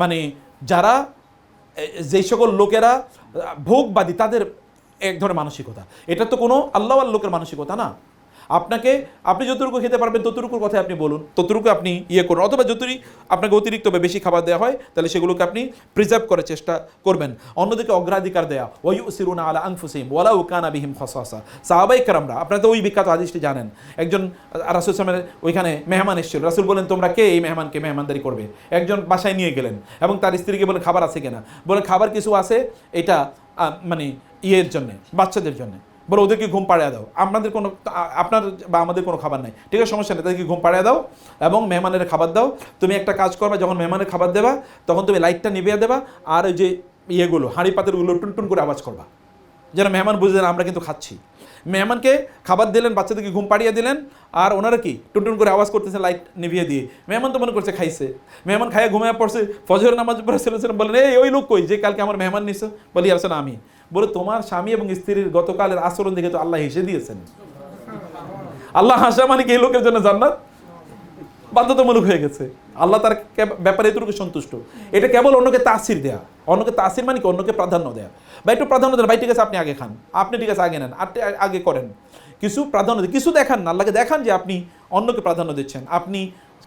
মানে যারা যেই সকল লোকেরা ভোগবাদী, তাদের এক ধরনের মানসিকতা। এটা তো কোনো আল্লাহওয়ালা লোকের মানসিকতা না। আপনি যতটুকু খেতে পারবেন ততটুকুর কথা আপনি বলুন, ততটুকু আপনি করুন, অথবা যতটুকু আপনাকে অতিরিক্ত বা বেশি খাবার দেওয়া হয় তাহলে সেগুলোকে আপনি প্রিজার্ভ করার চেষ্টা করবেন। অন্যদিকে অগ্রাধিকার দেয়া, ওয়ায়ুসিরুনা আলা আনফুসিহিম ওয়ালাউ কানা বিহিম খাসাসা। সাহাবায়ে কেরামরা, আপনারা তো ওই বিখ্যাত হাদিসটি জানেন, একজন রাসূল সাল্লাল্লাহু আলাইহি ওয়াসাল্লামের ওইখানে মেহমান এসেছিল। রাসূল বলেন তোমরা কে এই মেহমানকে মেহমানদারি করবে? একজন বাসায় নিয়ে গেলেন এবং তার স্ত্রীকে বলেন খাবার আছে কিনা? বলে খাবার কিছু আছে, এটা মানে ইয়ের জন্যে, বাচ্চাদের জন্যে। বলে ওদেরকে ঘুম পাড়িয়ে দাও, আপনার বা আমাদের কোনো খাবার নাই। ঠিক আছে, সমস্যা নেই, তাদেরকে ঘুম পাড়িয়ে দাও এবং মেহমানের খাবার দাও। তুমি একটা কাজ করবা, যখন মেহমানের খাবার দেবা তখন তুমি লাইটটা নিভিয়ে দেবা, আর ওই যে ইয়েগুলো, হাঁড়ি পাতিলগুলো টুনটুন করে আওয়াজ করবা, যেন মেহমান বুঝে দেন আমরা কিন্তু খাচ্ছি। মেহমানকে খাবার দিলেন, বাচ্চাদেরকে ঘুম পাড়িয়ে দিলেন, আর ওনারা কি টুনটুন করে আওয়াজ করতেছে লাইট নিভিয়ে দিয়ে। মেহমান তো মনে করছে খাইছে, মেহমান খাইয়া ঘুমিয়ে পড়ছে। ফজরের নামাজ পড়ে ছিলেন, বলেন এই ওই লোক কই যে কালকে আমার মেহমান নিছে? বলি আসলে আমি। বলে তোমার স্বামী এবং স্ত্রীর গতকালের আচরণ দেখে তো আল্লাহ হেসে দিয়েছেন। আল্লাহ হাসা মানে কি এই লোকের জন্য জান্নাত বাধ্যতামূলক হয়ে গেছে। আল্লাহ তার ব্যাপারে এতটুকু সন্তুষ্ট। এটা কেবল অন্যকে তাসির দেয়া, অন্যকে তাসির মানে কি অন্যকে প্রাধান্য দেয়া। বা একটু প্রাধান্য দেন, ভাই ঠিক আছে আপনি আগে খান, আপনি ঠিক আছে আগে নেন, আপনি আগে করেন, কিছু প্রাধান্য দেন, কিছু দেখান না, আল্লাহকে দেখান যে আপনি অন্যকে প্রাধান্য দিচ্ছেন। আপনি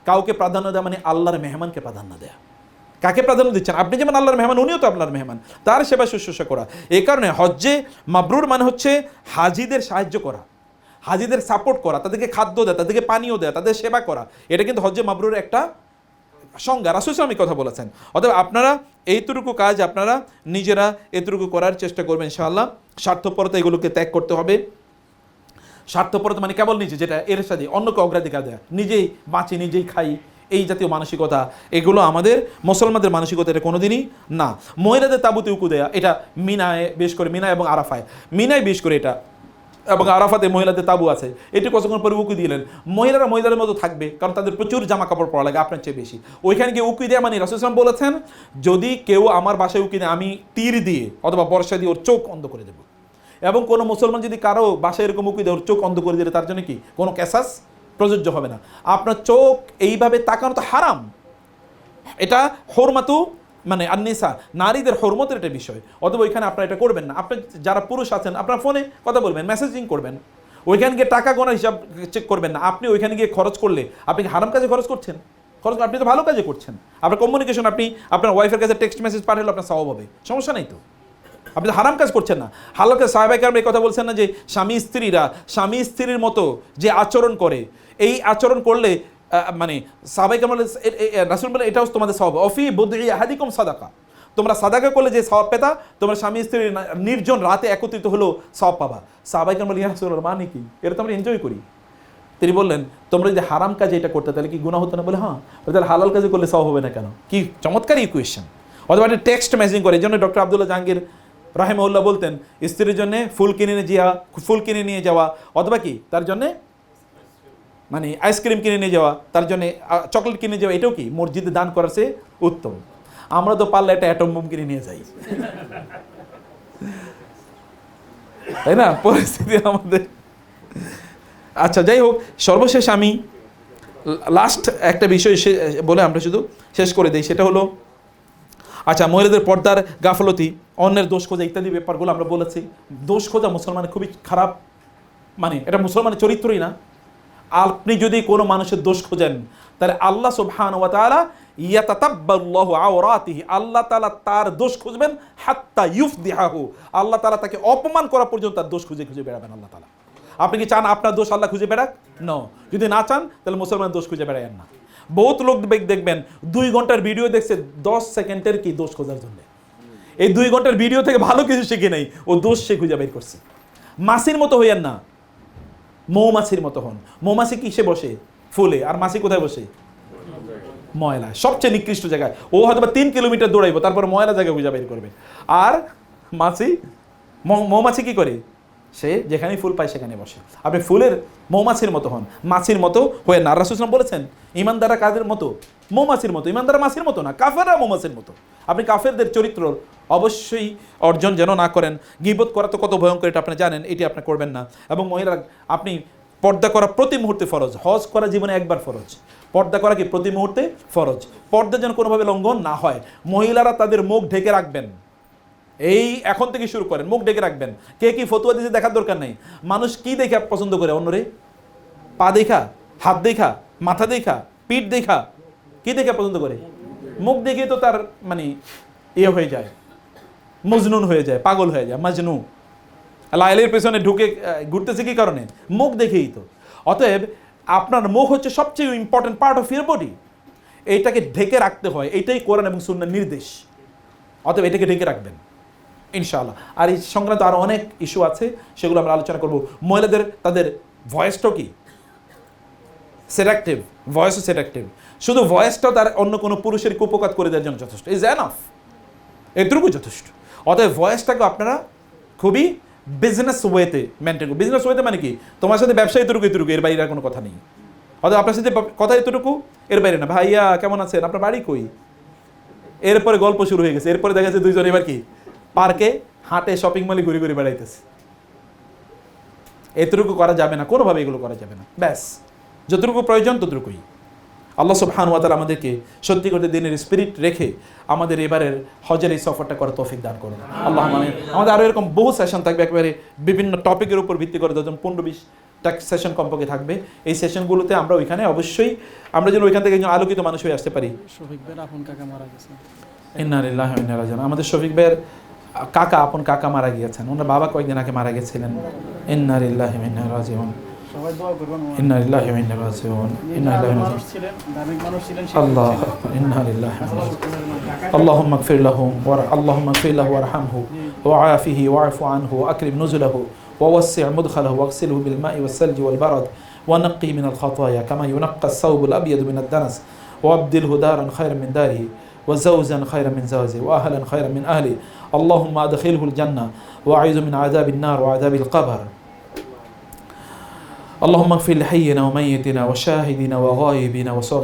কাউকে প্রাধান্য দেওয়া মানে আল্লাহর মেহমানকে প্রাধান্য দেয়া। কাকে প্রাধান্য দিচ্ছেন? আপনি যেমন আল্লাহর মেহমান, উনিও তো আপনার মেহমান, তার সেবা শুশ্রূষা করা। এই কারণে হজ্জে মাবরুর মানে হচ্ছে হাজিদের সাহায্য করা, হাজিদের সাপোর্ট করা, তাদেরকে খাদ্য দেয়া, তাদেরকে পানীয় দেয়া, তাদের সেবা করা। এটা কিন্তু হজ্জে মাবরুরের একটা সংজ্ঞা, রাসূল সাল্লাল্লাহু আলাইহি ওয়াসাল্লাম কথা বলেছেন। অতএব আপনারা এইটুকু কাজ আপনারা নিজেরা এতটুকু করার চেষ্টা করবেন ইনশাআল্লাহ। স্বার্থপরতা এগুলোকে ত্যাগ করতে হবে। স্বার্থপরতা মানে কেবল নিজে, যেটা এর সাথে অন্যকে অগ্রাধিকার দেয়া, নিজেই বাঁচি নিজেই খাই, এই জাতীয় মানসিকতা, এগুলো আমাদের মুসলমানদের মানসিকতা এটা কোনোদিনই না। মহিলাদের তাঁবুতে উঁকু দেয়া, এটা মিনায়, বেশ করে মিনা এবং আরাফায়, মিনায় বেশ করে এটা, এবং আরাফাতে মহিলাদের তাঁবু আছে, এটি কতক্ষণ পরে উঁকি দিলেন। মহিলারা মহিলাদের মতো থাকবে, কারণ তাদের প্রচুর জামা কাপড় পরা লাগে আপনার চেয়ে বেশি। ওইখানে গিয়ে উঁকি দেওয়া মানে রাসূল সাল্লাল্লাহু আলাইহি ওয়াসাল্লাম বলেছেন, যদি কেউ আমার বাসায় উঁকি দেয় আমি তীর দিয়ে অথবা বর্ষা দিয়ে ওর চোখ অন্ধ করে দেবো। এবং কোনো মুসলমান যদি কারো বাসায় এরকম উঁকি দেয় ওর চোখ অন্ধ করে দিলে তার জন্য কি কোনো ক্যাসাস প্রযোজ্য হবে না। আপনার চোখ এইভাবে তাকানো তো হারাম, এটা হুরমাতু মানে আন-নিসা, নারীদের হুরমতের একটা বিষয়, অথবা ওইখানে আপনারা এটা করবেন না। আপনি যারা পুরুষ আছেন আপনার ফোনে কথা বলবেন, মেসেজিং করবেন, ওইখানে গিয়ে টাকা গোনার হিসাব চেক করবেন না। আপনি ওইখানে গিয়ে খরচ করলে আপনি হারাম কাজে খরচ করছেন, আপনি তো ভালো কাজে করছেন। আপনার কমিউনিকেশন, আপনি আপনার ওয়াইফের কাছে টেক্সট মেসেজ পাঠালে আপনার সওয়াব হবে, সমস্যা নেই তো। আপনি তো হারাম কাজ করছেন না। হালালকে সাহাবায়ে কেরাম এই কথা বলছেন না যে স্বামী স্ত্রীর মতো যে আচরণ করে, এই আচরণ করলে মানে সাহাবায়ে কেরাম রাসূল বলে এটাও তোমাদের সওয়াব। অফি বুদই আহাদিকুম সাদাকা, তোমরা সাদাকা করলে যে সওয়াব পেতা, তোমরা স্বামী স্ত্রী নির্জন রাতে একত্রিত হলেও সওয়াব পাবা। সাহাবায়ে কেরাম বলে ইয়া রাসূলুল্লাহ মানে কি, এটা তো আমরা এনজয় করি। তিনি বললেন তোমরা যদি হারাম কাজে এটা করতে তাহলে কি গুনাহ হতো না? বলে হ্যাঁ। তাহলে হালাল কাজে করলে সওয়াব হবে না কেন? কি চমৎকার ইকুয়েশন। অথবা একটা টেক্সট মেসেজিং করে, এই জন্য ডক্টর আব্দুল্লাহ জাহাঙ্গীর রাহিমাহুল্লাহ বলতেন স্ত্রীর জন্য ফুল কিনে নিয়ে যাওয়া, অথবা কি তার জন্যে মানে আইসক্রিম কিনে নিয়ে যাওয়া, তার জন্য চকলেট কিনে যাওয়া, এটাও কি মসজিদে দান করার চেয়ে উত্তম। আমরা তো পারলে একটা অ্যাটম বোম কিনে নিয়ে যাই, তাই না পরিস্থিতি আমাদের। আচ্ছা যাই হোক, সর্বশেষ আমি লাস্ট একটা বিষয় বলে আমরা শুধু শেষ করে দিই, সেটা হলো আচ্ছা মহিলাদের পর্দার গাফলতি, অন্যের দোষ খোঁজা ইত্যাদি ব্যাপারগুলো আমরা বলেছি। দোষ খোঁজা মুসলমানের খুবই খারাপ, মানে এটা মুসলমানের চরিত্রই না। আপনি যদি কোনো মানুষের দোষ খোঁজেন তাহলে আল্লাহ সুবহানাহু ওয়া তাআলা ইয়াতাতাব্বাল্লাহু আওরাতিহি, আল্লাহ তাআলা তার দোষ খুঁজবেন হাত্তা ইউফদিহাহু, আল্লাহ তাআলা তাকে অপমান করা পর্যন্ত তার দোষ খুঁজে বেড়াবেন আল্লাহ তাআলা। আপনি কি চান আপনার দোষ আল্লাহ খুঁজে বেড়াক? নো। যদি না চান তাহলে মুসলমানের দোষ খুঁজে বেড়ায়েন না। বহুত লোক দেখবেন 2 ঘন্টার ভিডিও দেখছে 10 সেকেন্ডের কি দোষ খোঁজার জন্য। এই 2 ঘন্টার ভিডিও থেকে ভালো কিছু শিখে নেই, ও দোষ সে খুঁজে বের করছে। মাছির মতো হইয়েন না, মৌমাছির মতো হন। মৌমাছি কিসে বসে? ফুলে। আর মাছি কোথায় বসে? ময়লা, সবচেয়ে নিকৃষ্ট জায়গায়। ও হয়তো 3 কিলোমিটার দৌড়াইবো, তারপর ময়লা জায়গায় খুঁজে বের করবে। আর মৌমাছি কি করে? সে যেখানে ফুল পায় সেখানে বসে। আপনি ফুলের মৌমাছির মতো হন, মাছির মতো হয়ে না। রাসূল সাল্লাল্লাহু আলাইহি ওয়াসাল্লাম বলেছেন ঈমানদাররা কাদের মতো? মৌমাছির মতো। ঈমানদাররা মাছির মতো না, কাফেররা মৌমাছির মতো। আপনি কাফেরদের চরিত্র অবশ্যই অর্জন যেন না করেন। গীবত করা তো কত ভয়ঙ্কর এটা আপনি জানেন, এটি আপনি করবেন না। এবং মহিলা, আপনি পর্দা করা প্রতি মুহূর্তে ফরজ। হজ করা জীবনে একবার ফরজ, পর্দা করা কি প্রতি মুহূর্তে ফরজ। পর্দা যেন কোনোভাবে লঙ্ঘন না হয়। মহিলারা তাদের মুখ ঢেকে রাখবেন, এই এখন থেকে শুরু করেন, মুখ ডেকে রাখবেন। কে কি ফতুয়া দিতে দেখার দরকার নেই। মানুষ কি দেখা পছন্দ করে? অন্যরে পা দেখা, হাত দেখা, মাথা দেখা, পিঠ দেখা, কি দেখা পছন্দ করে? মুখ দেখে তো তার মানে ইয়ে হয়ে যায়, মজনুন হয়ে যায়, পাগল হয়ে যায়, মাজনু। লাইলের পেছনে ঢুকে ঘুরতেছে কি কারণে? মুখ দেখেই তো। অতএব আপনার মুখ হচ্ছে সবচেয়ে important part of your body, এইটাকে ঢেকে রাখতে হয়। এইটাই কোরআন এবং সুন্নাহর নির্দেশ। অতএব এটাকে ঢেকে রাখবেন ইনশাআল্লাহ। আর এই সংক্রান্ত আরও অনেক ইস্যু আছে, সেগুলো আমরা আলোচনা করব। মহিলাদের তাদের ভয়েসটাও কি সেডাকটিভ, ভয়েসও সেডাকটিভ। শুধু ভয়েসটাও তার অন্য কোনো পুরুষের কুপকাত করে দেওয়ার জন্য যথেষ্ট, ইজ এনাফ, এটুকু যথেষ্ট। অতএব ভয়েসটাকে আপনারা খুবই বিজনেস ওয়েতে মেনটেন করুন। বিজনেস ওয়েতে মানে কি? তোমার সাথে ব্যবসা এতটুকু, এর বাইরে আর কোনো কথা নেই। অতএব আপনার সাথে কথা এতটুকু, এর বাইরে না। ভাইয়া কেমন আছেন, আপনার বাড়ি কই, এরপরে গল্প শুরু হয়ে গেছে। এরপরে দেখা যাচ্ছে দুইজন এবার কি পার্কে, হাটে, শপিং মলে ঘুরে ঘুরে বেড়াইতেছে। এতটুকু করা যাবে না, কোনোভাবে এগুলো করা যাবে না। ব্যাস যতটুকু প্রয়োজন ততটুকুই। আল্লাহ সুবহানাহু ওয়া তাআলা আমাদেরকে সত্যি করতে দিনের স্পিরিট রেখে আমাদের এবারের হজের এই সফরটা করার তৌফিক দান করুন আল্লাহ। আমাদের আরও এরকম বহু সেশন থাকবে, একেবারে বিভিন্ন টপিকের উপর ভিত্তি করে 15-20টা সেশন কমপক্ষে থাকবে। এই সেশনগুলোতে আমরা ওইখানে অবশ্যই আমরা যেন ওইখান থেকে একজন আলোকিত মানুষ হয়ে আসতে পারি। শফিক ভাইয়ের আপন কাকা মারা গেছে। ইন্না লিল্লাহি ওয়া ইন্না ইলাইহি রাজিউন। আমাদের শফিক ভাইয়ের কাকা, আপন কাকা মারা গিয়েছেন। ওনার বাবা কয়েকদিন আগে মারা গেছিলেন। ইন্না লিল্লাহি ওয়া ইন্না ইলাইহি রাজিউন। সবাই দোয়া করবেন। ইন্না লিল্লাহি ওয়া ইন্না ইলাইহি রাজিউন। ইন্না লিল্লাহি ওয়া মানুষ ছিলেন, ধার্মিক মানুষ ছিলেন। আল্লাহ ইন্না লিল্লাহি ওয়া ইন্না ইলাইহি। আল্লাহুম্মা ইগফির লাহু আল্লাহুম্মা ইগফির লাহু ওয়ারহামহু ওয়াআফিহি ওয়া'ফু আনহু ওয়াকরিম নুজুলাহু ওয়াওসি' মুদখালাহু ওয়াগসিলহু বিল মা'i ওয়াস সালজি ওয়াল বারাদ ونقه من الخطايا كما ينقى الثوب الأبيض من الدنس وأبدله دارا خيرا من داره وزوجا خيرا من زوجه وأهلا خيرا من أهله اللهم أدخله الجنة وأعيذ من عذاب النار وعذاب القبر اللهم اغفر لحينا وميتنا وشاهدنا وغائبنا وصغيرنا